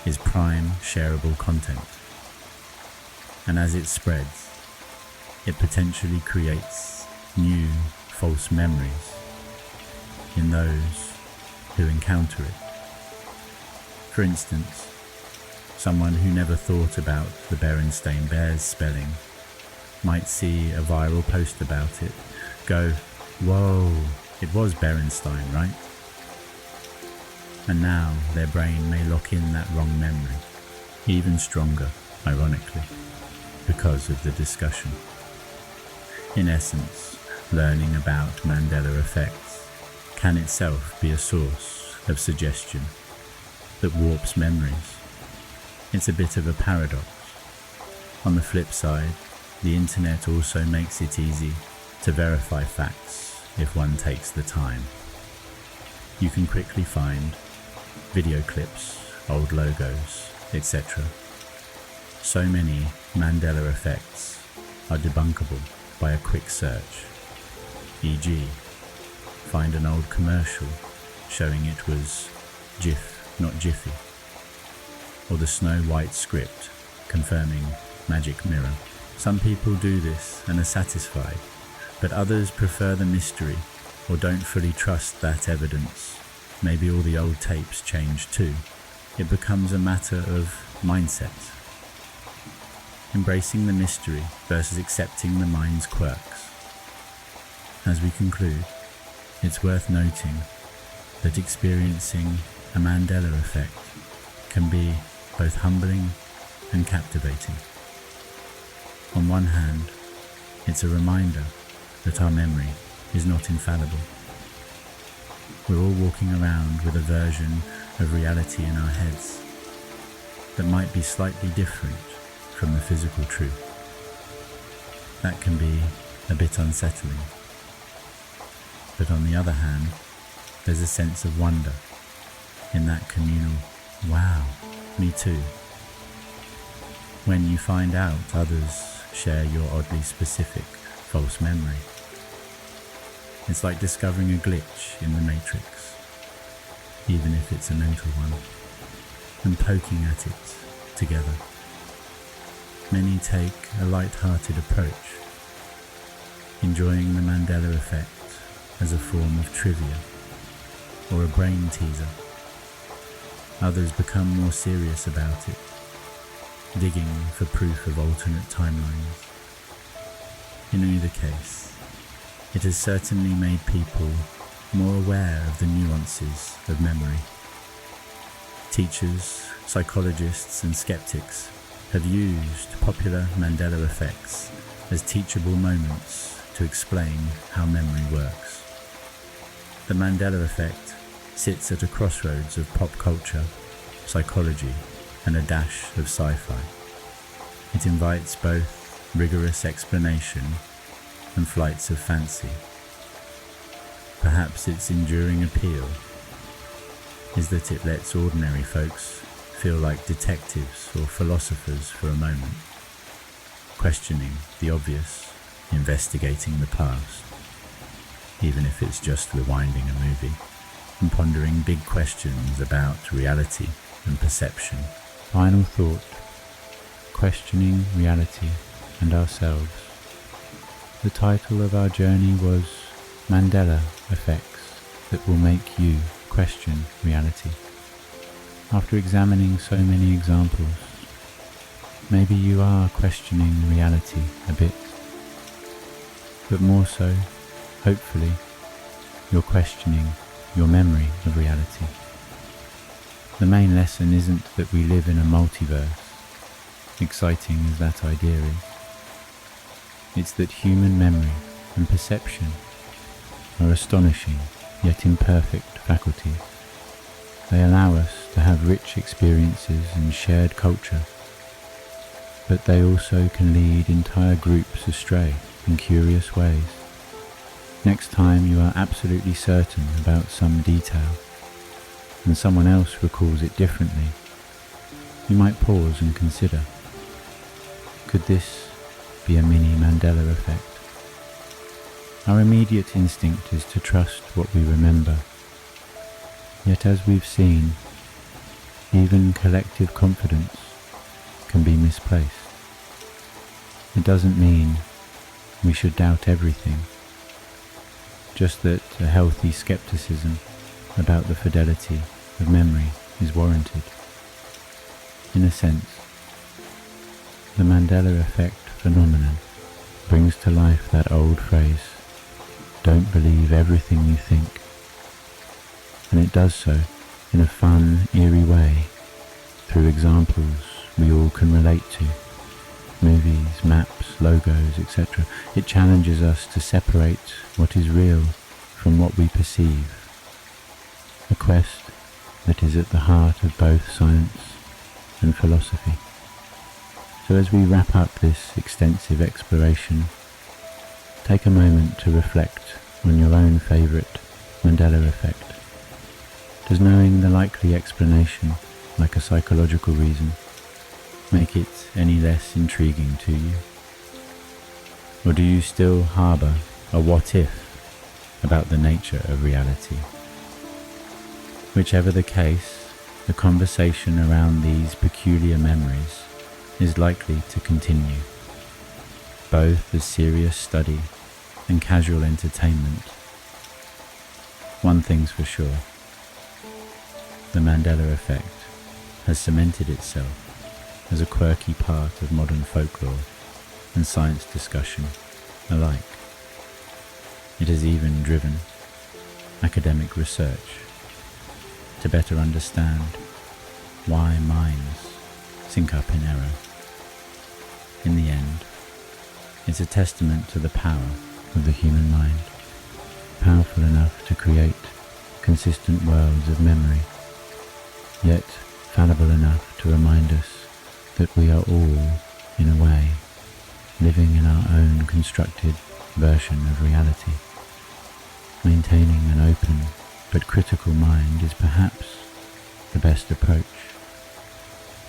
is prime shareable content. And as it spreads, it potentially creates new false memories in those who encounter it. For instance, someone who never thought about the Berenstain Bears spelling might see a viral post about it, go, "Whoa, it was Berenstain, right?" And now their brain may lock in that wrong memory, even stronger, ironically, because of the discussion. In essence, learning about Mandela effects can itself be a source of suggestion that warps memories. It's a bit of a paradox. On the flip side, the internet also makes it easy to verify facts if one takes the time. You can quickly find video clips, old logos, etc. So many Mandela effects are debunkable by a quick search, e.g., find an old commercial showing it was Jif, not Jiffy, or the Snow White script confirming magic mirror. Some people do this and are satisfied, but others prefer the mystery or don't fully trust that evidence. Maybe all the old tapes changed too. It becomes a matter of mindset. Embracing the mystery versus accepting the mind's quirks. As we conclude, it's worth noting that experiencing a Mandela effect can be both humbling and captivating. On one hand, it's a reminder that our memory is not infallible. We're all walking around with a version of reality in our heads that might be slightly different from the physical truth. That can be a bit unsettling. But on the other hand, there's a sense of wonder in that communal, wow, me too. When you find out others share your oddly specific false memory. It's like discovering a glitch in the matrix, even if it's a mental one, and poking at it together. Many take a light-hearted approach, enjoying the Mandela effect as a form of trivia or a brain teaser. Others become more serious about it, digging for proof of alternate timelines. In either case, it has certainly made people more aware of the nuances of memory. Teachers, psychologists and skeptics have used popular Mandela effects as teachable moments to explain how memory works. The Mandela effect sits at a crossroads of pop culture, psychology, and a dash of sci-fi. It invites both rigorous explanation and flights of fancy. Perhaps its enduring appeal is that it lets ordinary folks feel like detectives or philosophers for a moment, questioning the obvious, investigating the past, even if it's just rewinding a movie, and pondering big questions about reality and perception. Final thought: questioning reality and ourselves. The title of our journey was Mandela Effects That Will Make You Question Reality. After examining so many examples, maybe you are questioning reality a bit, but more so, hopefully, you're questioning your memory of reality. The main lesson isn't that we live in a multiverse, exciting as that idea is. It's that human memory and perception are astonishing yet imperfect faculties. They allow us to have rich experiences and shared culture, but they also can lead entire groups astray in curious ways. Next time you are absolutely certain about some detail, and someone else recalls it differently, you might pause and consider, could this be a mini Mandela effect? Our immediate instinct is to trust what we remember. Yet as we've seen, even collective confidence can be misplaced. It doesn't mean we should doubt everything, just that a healthy skepticism about the fidelity of memory is warranted. In a sense, the Mandela effect phenomenon brings to life that old phrase, don't believe everything you think. And it does so in a fun, eerie way, through examples we all can relate to. Movies, maps, logos, etc. It challenges us to separate what is real from what we perceive. A quest that is at the heart of both science and philosophy. So as we wrap up this extensive exploration, take a moment to reflect on your own favourite Mandela effect. Does knowing the likely explanation, like a psychological reason, make it any less intriguing to you? Or do you still harbour a what if about the nature of reality? Whichever the case, the conversation around these peculiar memories is likely to continue, both as serious study and casual entertainment. One thing's for sure, the Mandela effect has cemented itself as a quirky part of modern folklore and science discussion alike. It has even driven academic research to better understand why minds sync up in error. In the end, it's a testament to the power of the human mind, powerful enough to create consistent worlds of memory, yet fallible enough to remind us that we are all, in a way, living in our own constructed version of reality. Maintaining an open but critical mind is perhaps the best approach.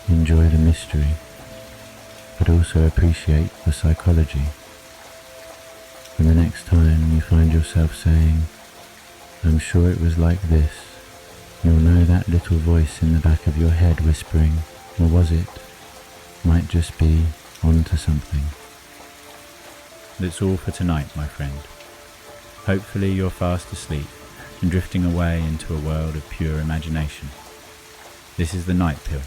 Enjoy the mystery, but also appreciate the psychology. And the next time you find yourself saying, "I'm sure it was like this," you'll know that little voice in the back of your head whispering, "Or was it?" might just be onto something. That's all for tonight, my friend. Hopefully you're fast asleep and drifting away into a world of pure imagination. This is the NytePill,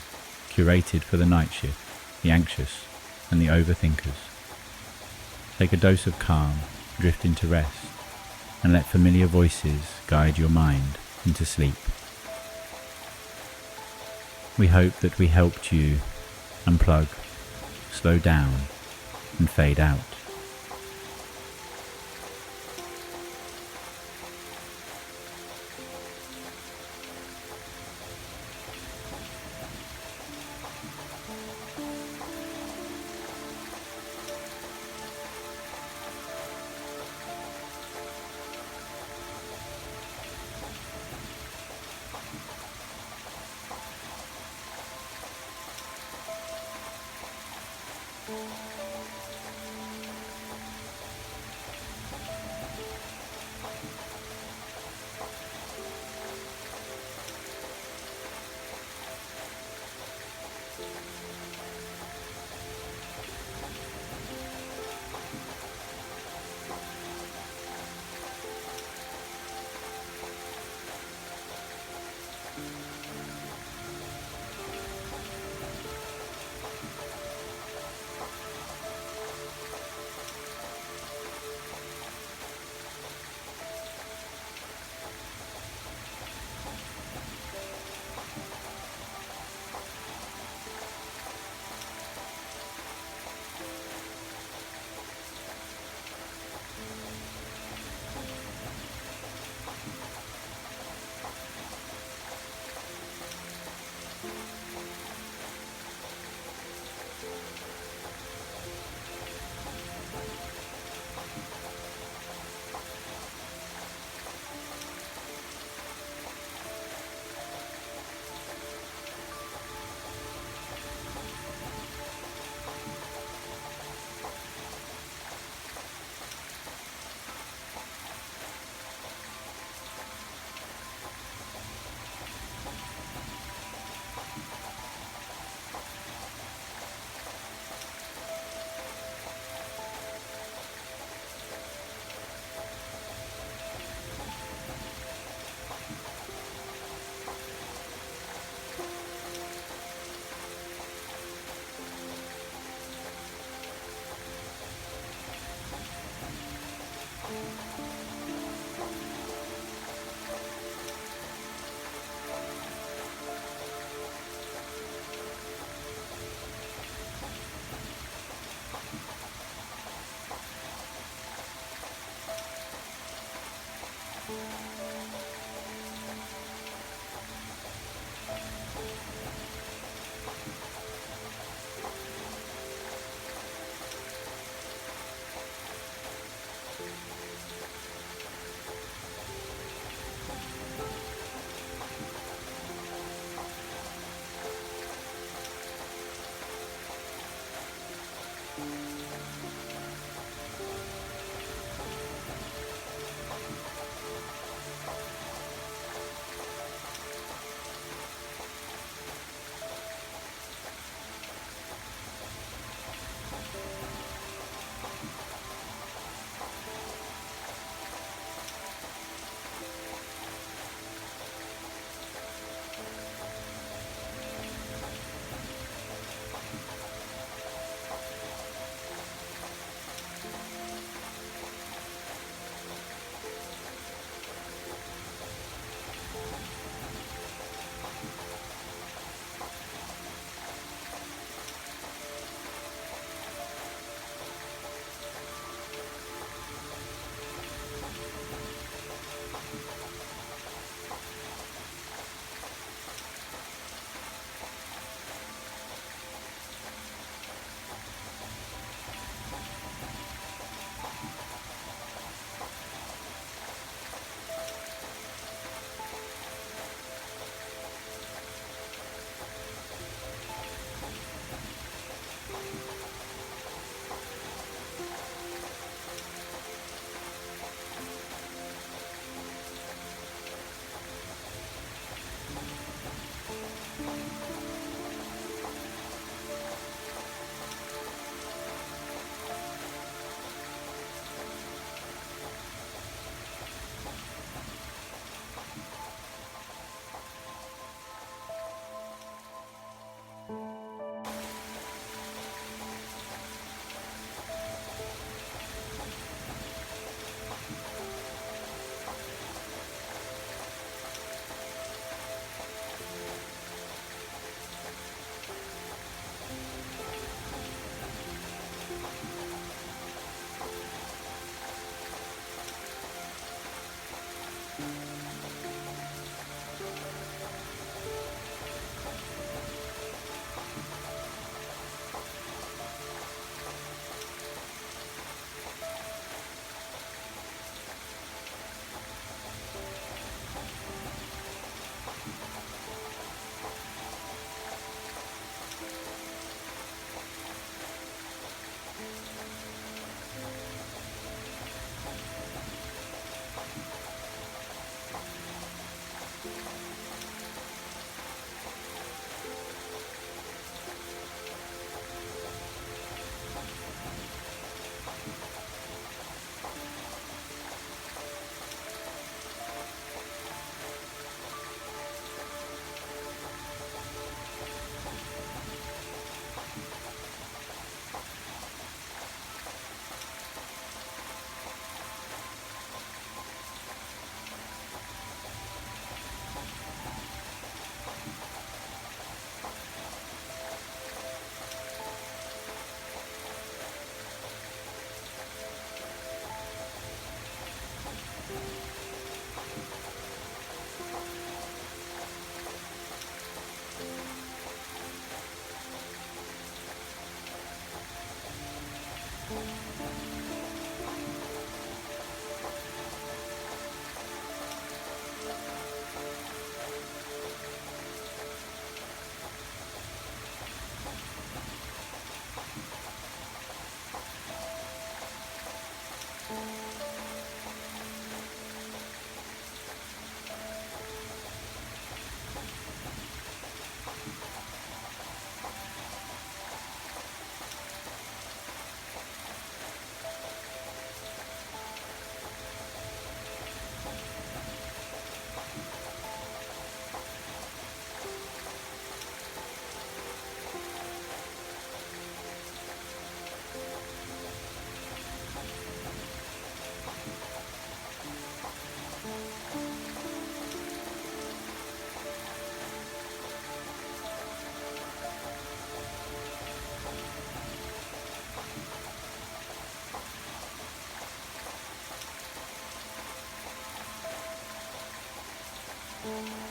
curated for the night shift, the anxious, and the overthinkers. Take a dose of calm, drift into rest, and let familiar voices guide your mind into sleep. We hope that we helped you unplug, slow down, and fade out. Thank you.